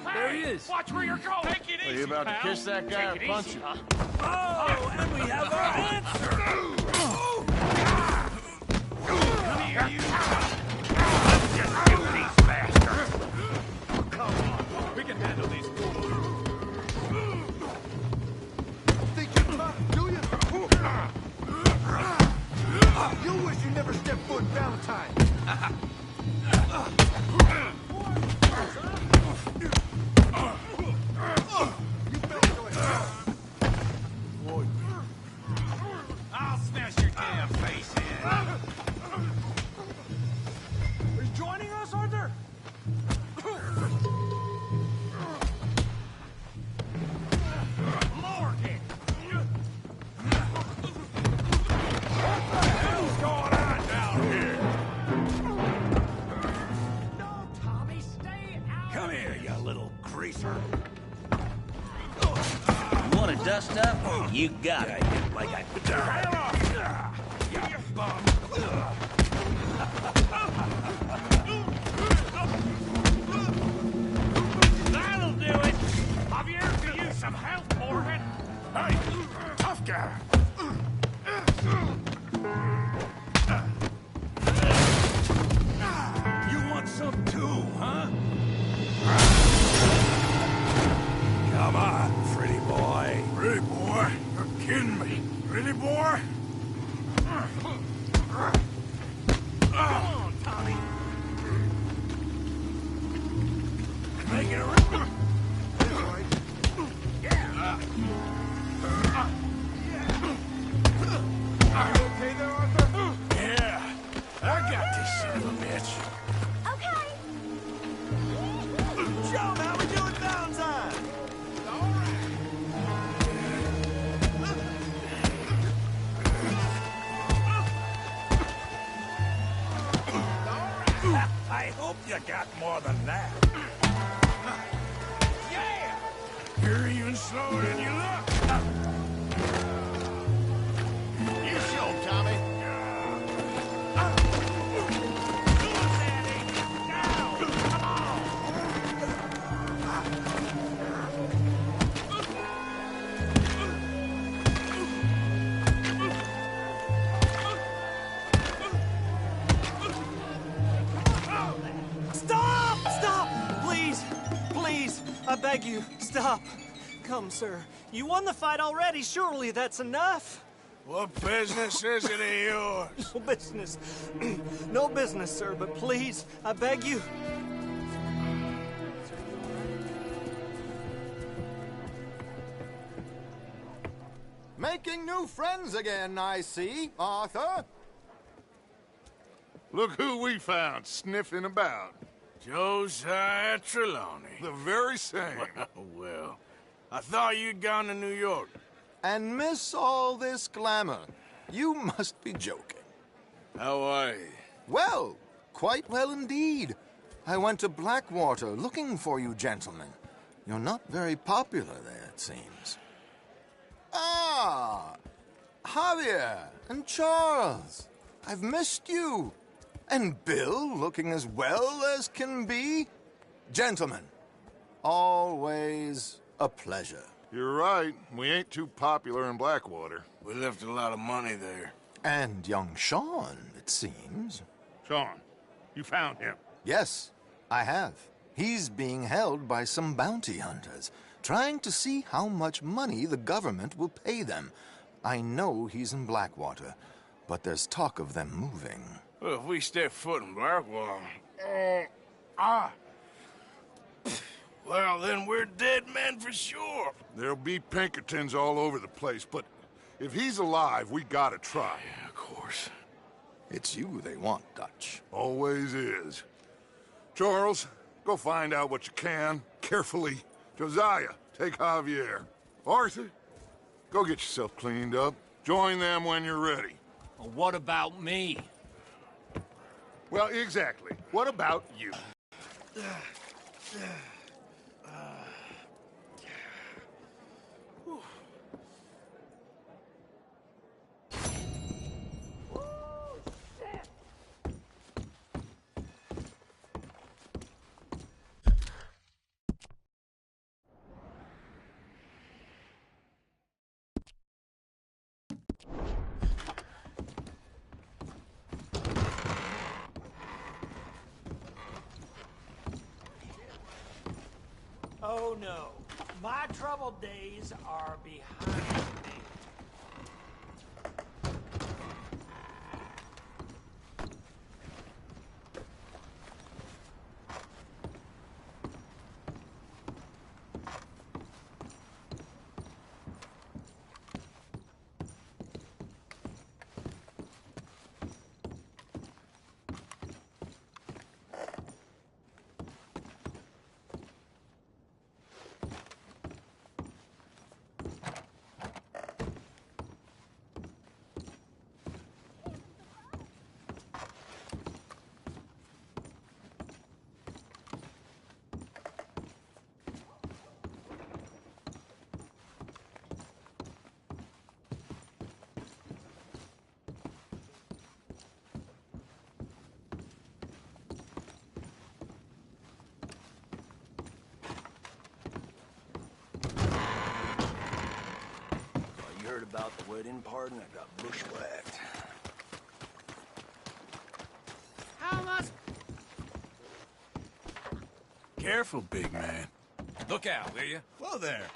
There he is. Watch where you're going. Take it easy, Are you about pal. to kiss that guy Take or it punch easy, him? huh? Oh, and we have our answer. Come here, you. Let's just kill these bastards. Come on, we can handle these fools. Think you're tough, do you? You wish you never stepped foot in Valentine. I'll smash your damn face in. Are you joining us, Arthur? Want to dust up? You got it. Like I... You bum. That'll do it. Javier, could use some help, Morgan. Hey, tough guy. You want some too, huh? Come on, pretty boy. Pretty boy? You're kidding me. Pretty boy? Come on, Tommy. Make it a... Yeah. Are you okay there, Arthur? Yeah. I got this son of a bitch. Okay. Joan, how we doing Valentine? I hope you got more than that. Yeah! You're even slower than you look. You show, Tommy. Stop! Stop! Please! Please! I beg you, stop. Come, sir. You won the fight already. Surely that's enough. What business is it of yours? No business. No business, sir, but please, I beg you. Making new friends again, I see, Arthur. Look who we found sniffing about. Josiah Trelawney. The very same. Well, I thought you'd gone to New York. And miss all this glamour. You must be joking. How are you? Well, quite well indeed. I went to Blackwater looking for you gentlemen. You're not very popular there, it seems. Ah! Javier and Charles. I've missed you. And Bill looking as well as can be. Gentlemen, always a pleasure. You're right. We ain't too popular in Blackwater. We left a lot of money there. And young Sean, it seems. Sean, you found him? Yes, I have. He's being held by some bounty hunters, trying to see how much money the government will pay them. I know he's in Blackwater, but there's talk of them moving. Well, if we step foot in Blackwater... Well, then we're dead men for sure. There'll be Pinkertons all over the place, but if he's alive, we gotta try. Yeah, of course. It's you they want, Dutch. Always is. Charles, go find out what you can, carefully. Josiah, take Javier. Arthur, go get yourself cleaned up. Join them when you're ready. Well, what about me? Well, exactly. What about you? Oh no, my troubled days are behind me. heard about the wedding party and I got bushwhacked. How much? Careful, big man. Look out, will you? Whoa there.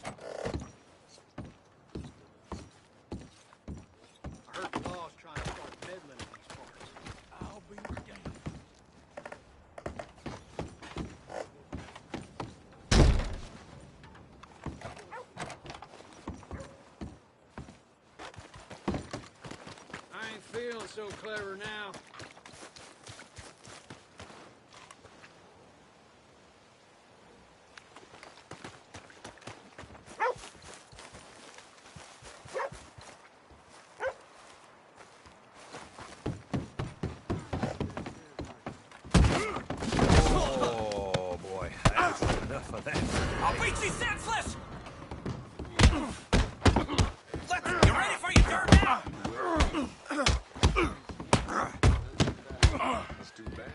I heard the law's trying to start meddling in these parts. I'll be your game. I ain't feeling so clever now. Oh, boy. That's enough of that. I'll beat you senseless! You ready for your turn now? That's too bad.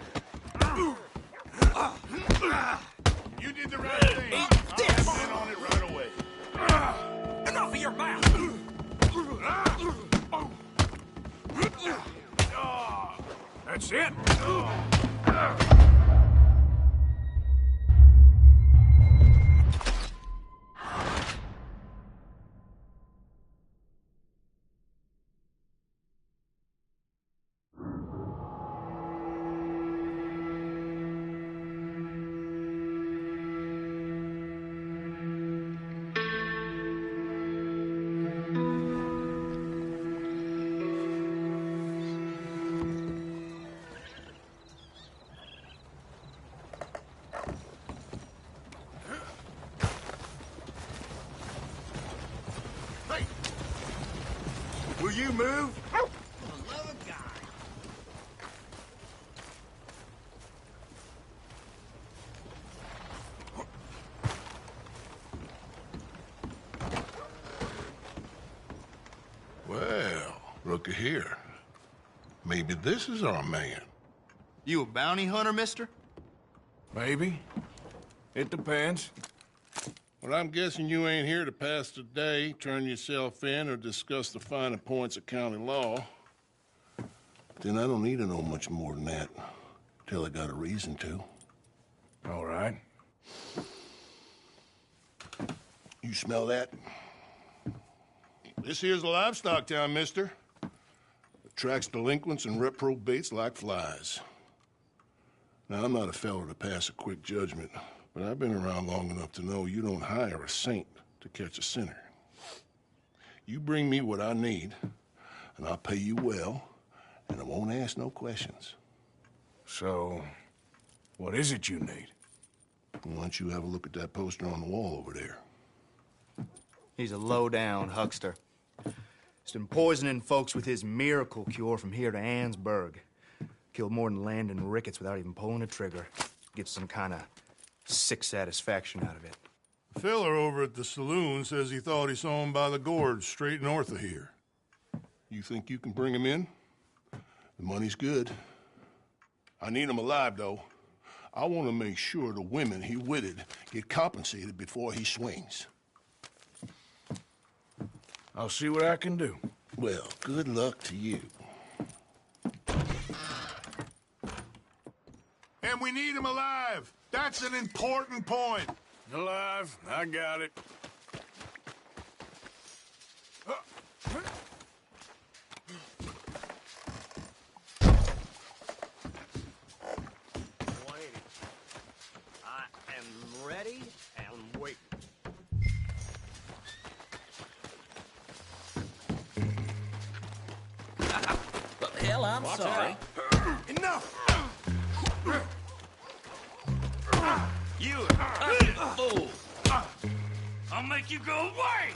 You did the right thing. I'll have in on it right away. Enough of your mouth! That's it. Will you move? Well, looky here. Maybe this is our man. You a bounty hunter, mister? Maybe. It depends. Well, I'm guessing you ain't here to pass the day, turn yourself in, or discuss the finer points of county law. Then I don't need to know much more than that, till I got a reason to. All right. You smell that? This here's a livestock town, mister. Attracts delinquents and reprobates like flies. Now, I'm not a fellow to pass a quick judgment, but I've been around long enough to know you don't hire a saint to catch a sinner. You bring me what I need, and I'll pay you well, and I won't ask no questions. So, what is it you need? Why don't you have a look at that poster on the wall over there? He's a low-down huckster. He's been poisoning folks with his miracle cure from here to Annsburg. Killed more than Landon Ricketts without even pulling a trigger. Gets some kind of sick satisfaction out of it. The fella over at the saloon says he thought he saw him by the gorge straight north of here. You think you can bring him in? The money's good. I need him alive, though. I want to make sure the women he witted get compensated before he swings. I'll see what I can do. Well, good luck to you. And we need him alive. That's an important point. Alive, I got it. I am ready and waiting. Hell, I'm Watch sorry. Enough! You ugly fool! I'll make you go away!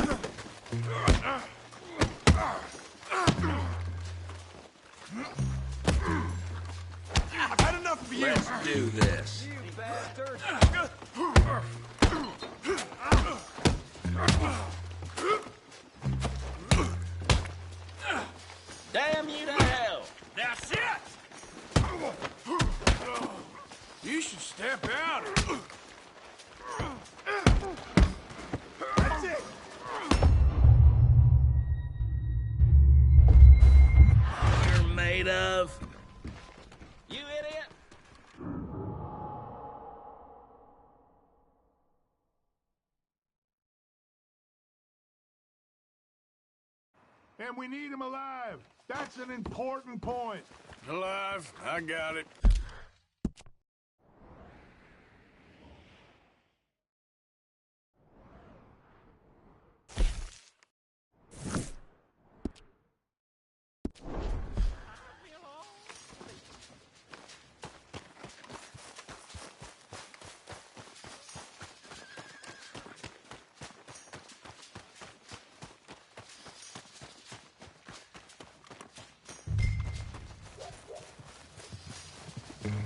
I've had enough of you! Let's do this. You bastard! Damn you to hell! That's it! You You should step out. That's it! You're made of. You idiot! And we need him alive. That's an important point. Alive, I got it.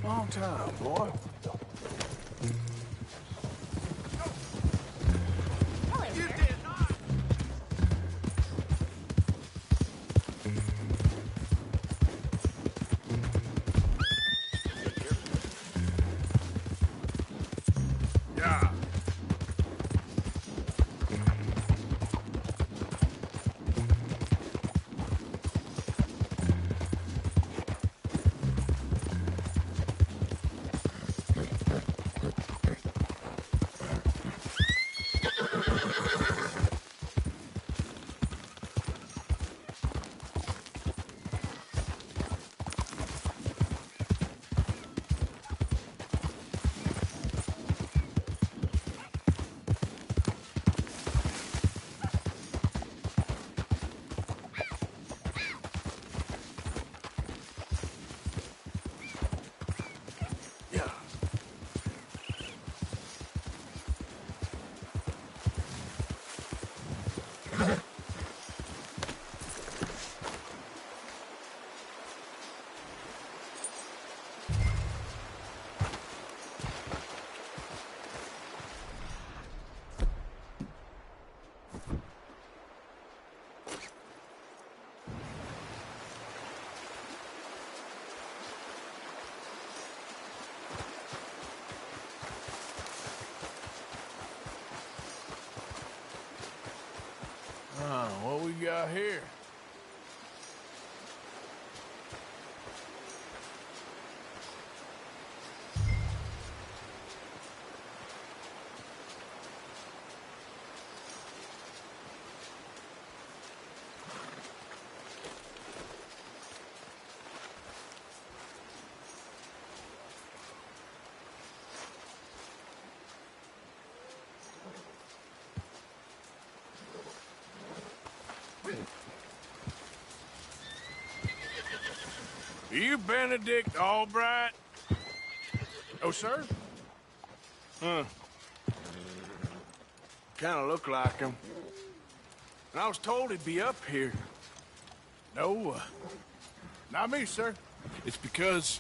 Long time, boy. You did not! Yeah. What we got here? Are you Benedict Albright? Oh, sir? Huh. Kind of look like him. And I was told he'd be up here. No, not me, sir. It's because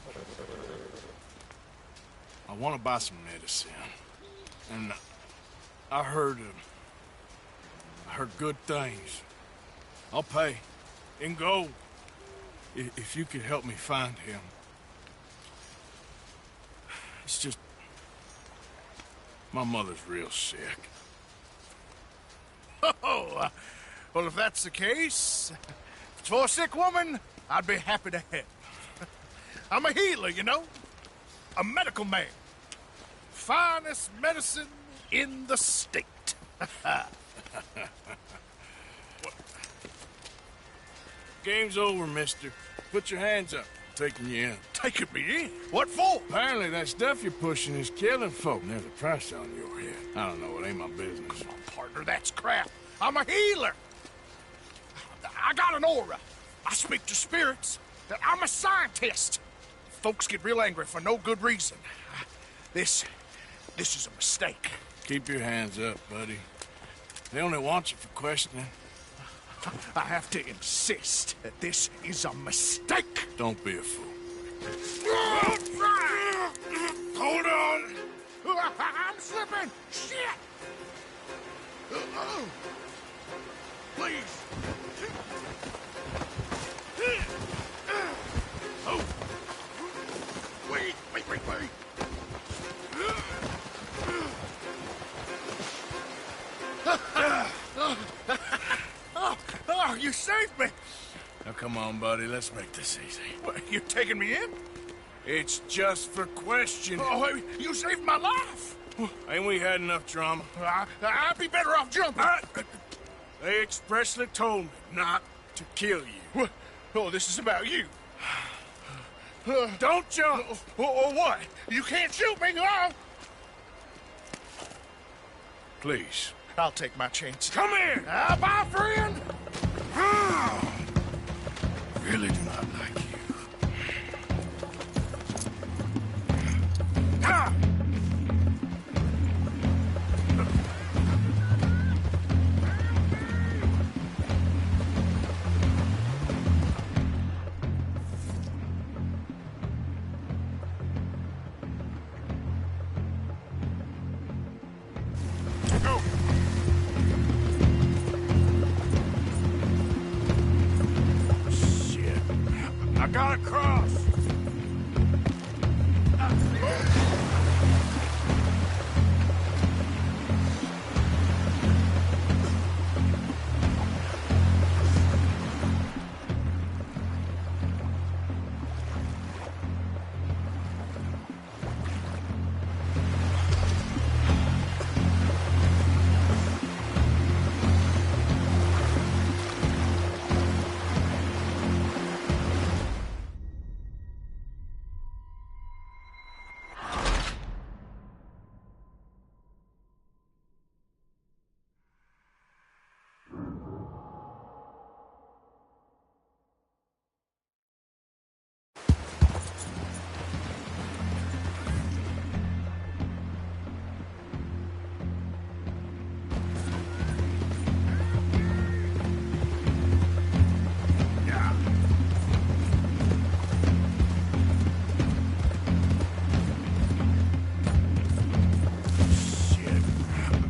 I want to buy some medicine. And I heard good things. I'll pay in gold. If you could help me find him. It's just... my mother's real sick. Oh, well, if that's the case, if it's for a sick woman, I'd be happy to help. I'm a healer, you know? A medical man. Finest medicine in the state. Game's over, mister. Put your hands up. I'm taking you in. Taking me in? What for? Apparently that stuff you're pushing is killing folk. And there's a price on your head. I don't know. It ain't my business. Come on, partner. That's crap. I'm a healer. I got an aura. I speak to spirits. I'm a scientist. Folks get real angry for no good reason. This is a mistake. Keep your hands up, buddy. They only want you for questioning. I have to insist that this is a mistake. Don't be a fool. Hold on. I'm slipping. Shit. Please. Oh. Wait. come on, buddy. Let's make this easy. What, you taking me in? It's just for questioning. Oh, you saved my life. Ain't we had enough drama? I'd be better off jumping. They expressly told me not to kill you. Oh, this is about you. Don't jump! Or what? You can't shoot me, no! Please. I'll take my chance. Come here! Bye, friend! Really do not like you. I gotta cross.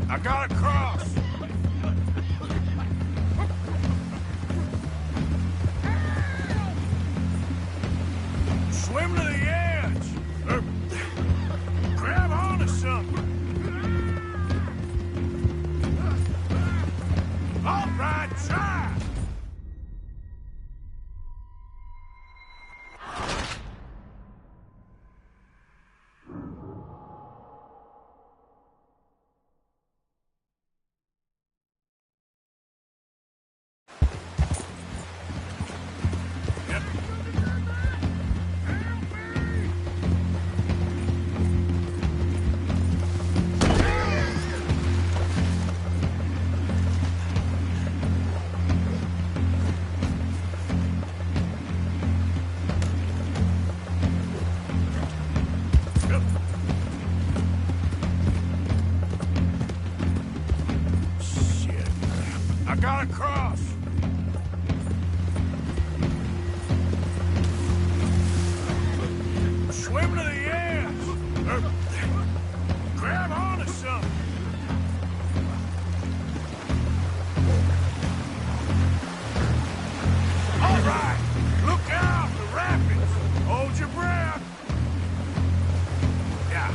I gotta cross! Swim to the edge! Grab onto something! All right, try! I gotta cross! Swim to the edge! Grab onto something! All right! Look out! The rapids! Hold your breath! Yeah.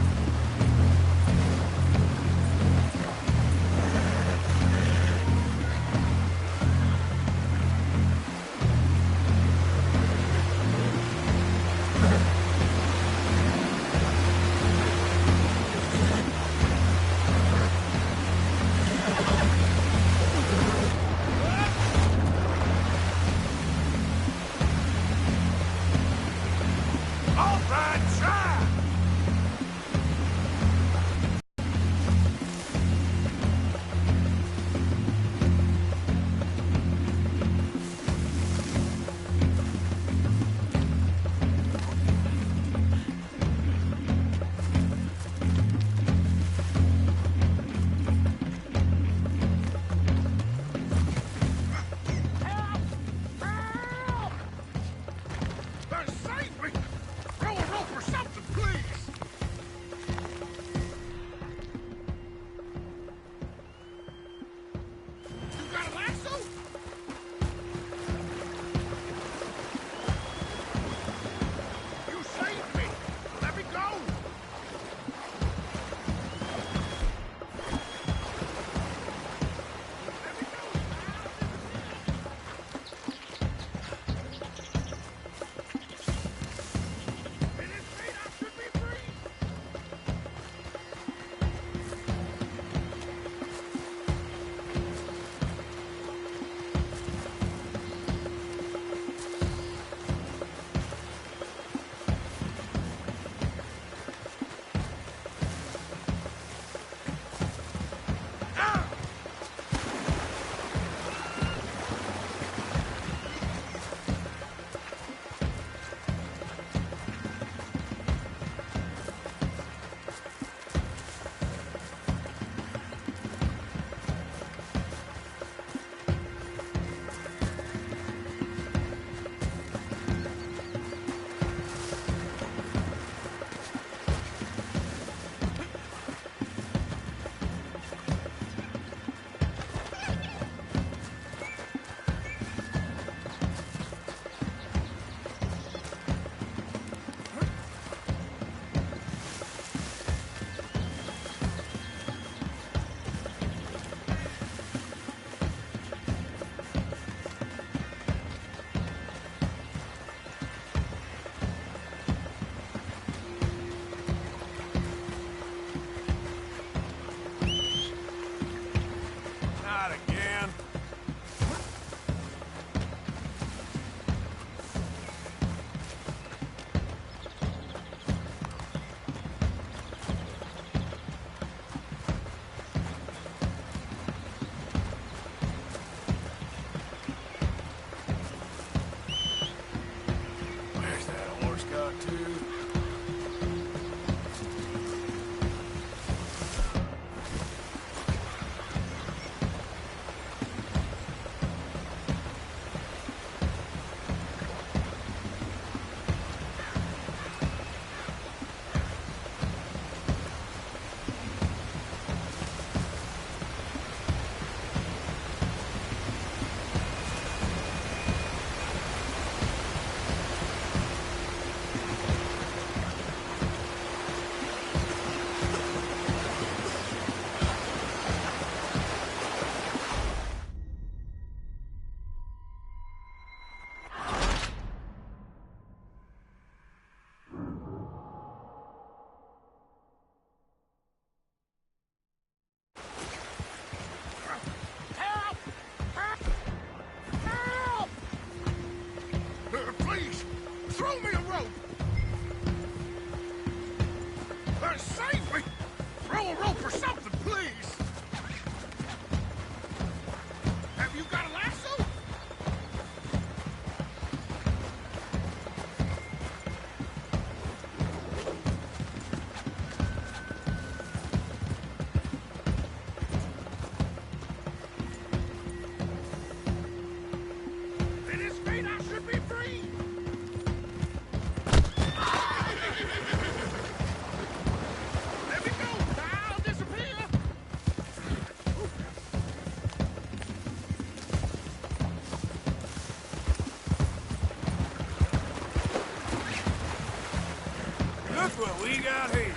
out here.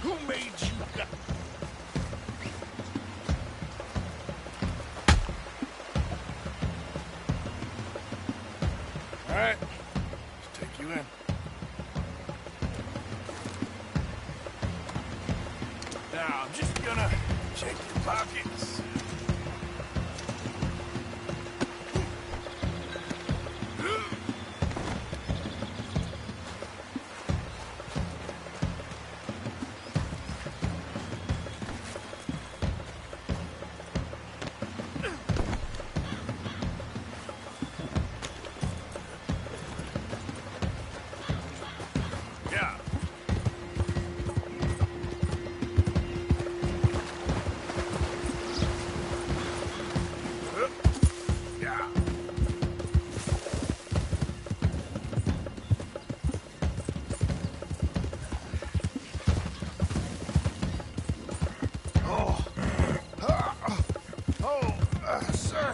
Who made you go? All right, let's take you in. Now, I'm just gonna check your pockets. Yeah. Yeah. Sir,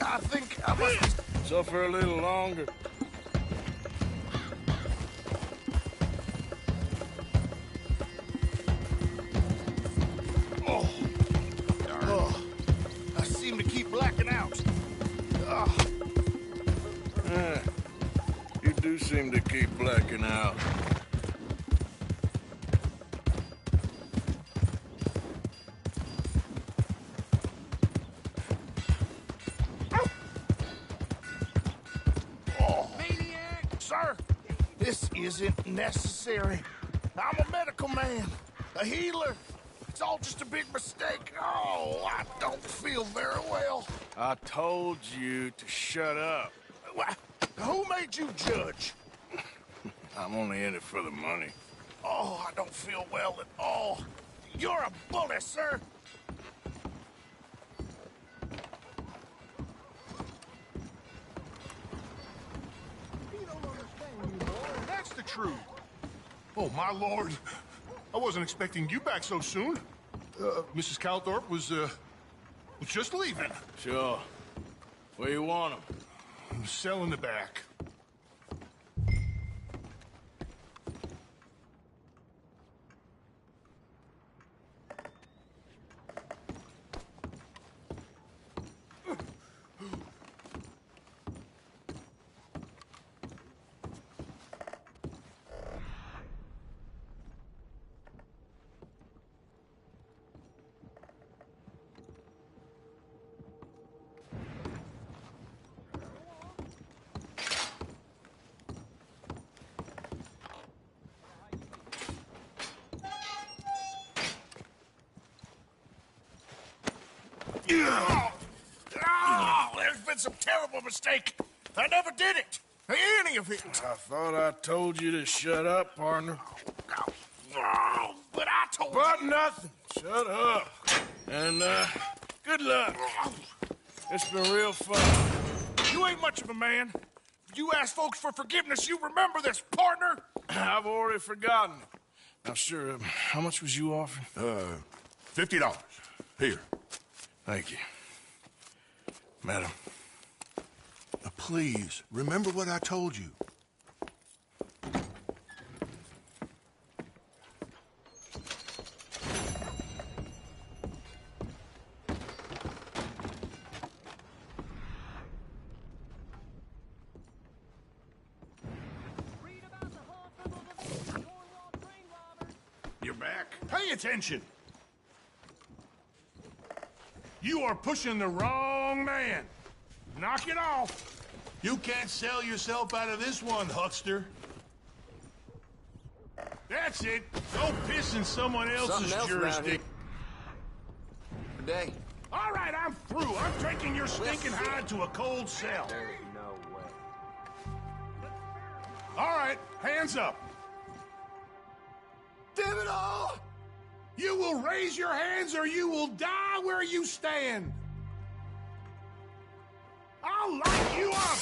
I think I must be... Suffer a little longer. I seem to keep blacking out. You do seem to keep blacking out. Maniac! Sir, this isn't necessary. I'm a medical man, a healer. It's all just a big mistake. Oh, I don't feel very well. I told you to shut up. Who made you judge? I'm only in it for the money. Oh, I don't feel well at all. You're a bully, sir. That's the truth. Oh, my lord. I wasn't expecting you back so soon. Mrs. Calthorpe was just leaving. Sure. Where you want him? Cell in the back. There's been some terrible mistake. I never did it. Any of it. I thought I told you to shut up, partner. But I told But you. nothing. Shut up. And, good luck. It's been real fun. You ain't much of a man. You ask folks for forgiveness, you remember this, partner? I've already forgotten. Now, sure, how much was you offering? $50. Here. Thank you. Madam. Please, remember what I told you. You're back. Pay attention. You are pushing the wrong man. Knock it off. You can't sell yourself out of this one, huckster. That's it. Go piss in someone else's jurisdiction. Good day. All right, I'm through. I'm taking your stinking hide to a cold cell. There's no way. All right, hands up. Damn it all! You will raise your hands or you will die where you stand. I'll light you up!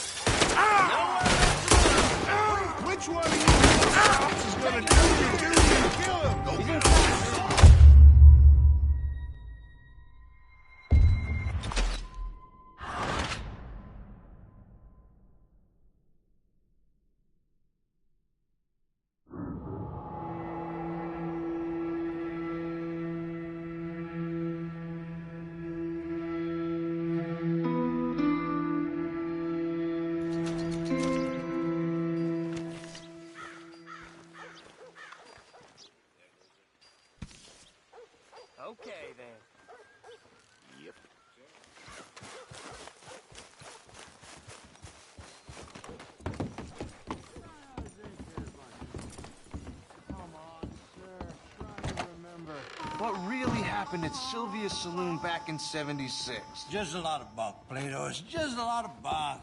Which one of you is gonna do you and kill him? Okay, then. Yep. What really happened at Sylvia's Saloon back in '76? Just a lot of bunk, Plato. It's just a lot of bunk.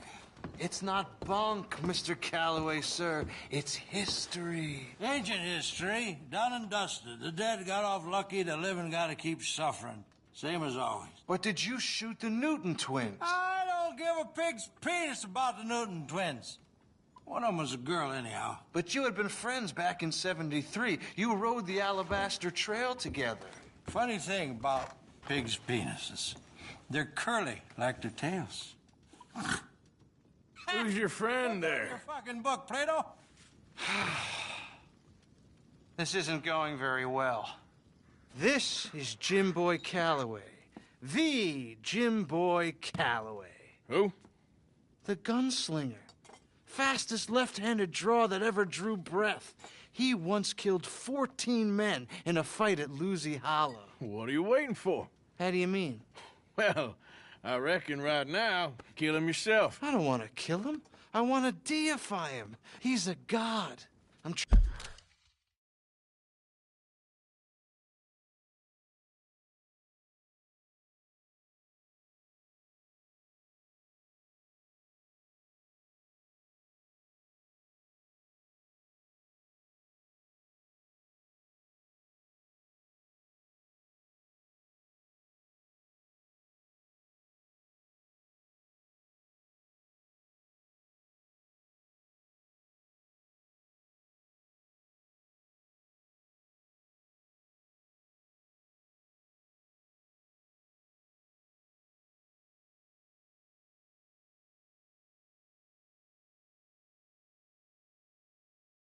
It's not bunk, Mr. Calloway, sir. It's history. Ancient history, done and dusted. The dead got off lucky, the living gotta keep suffering. Same as always. But did you shoot the Newton twins? I don't give a pig's penis about the Newton twins. One of them was a girl, anyhow. But you had been friends back in '73. You rode the Alabaster Trail together. Funny thing about pigs' penises. They're curly, like their tails. Who's your friend there? Your fucking book, Plato. This isn't going very well. This is Jim Boy Calloway. The Jim Boy Calloway. Who? The gunslinger. Fastest left-handed draw that ever drew breath. He once killed 14 men in a fight at Lucy Hollow. What are you waiting for? How do you mean? Well, I reckon right now, kill him yourself. I don't want to kill him. I want to deify him. He's a god. I'm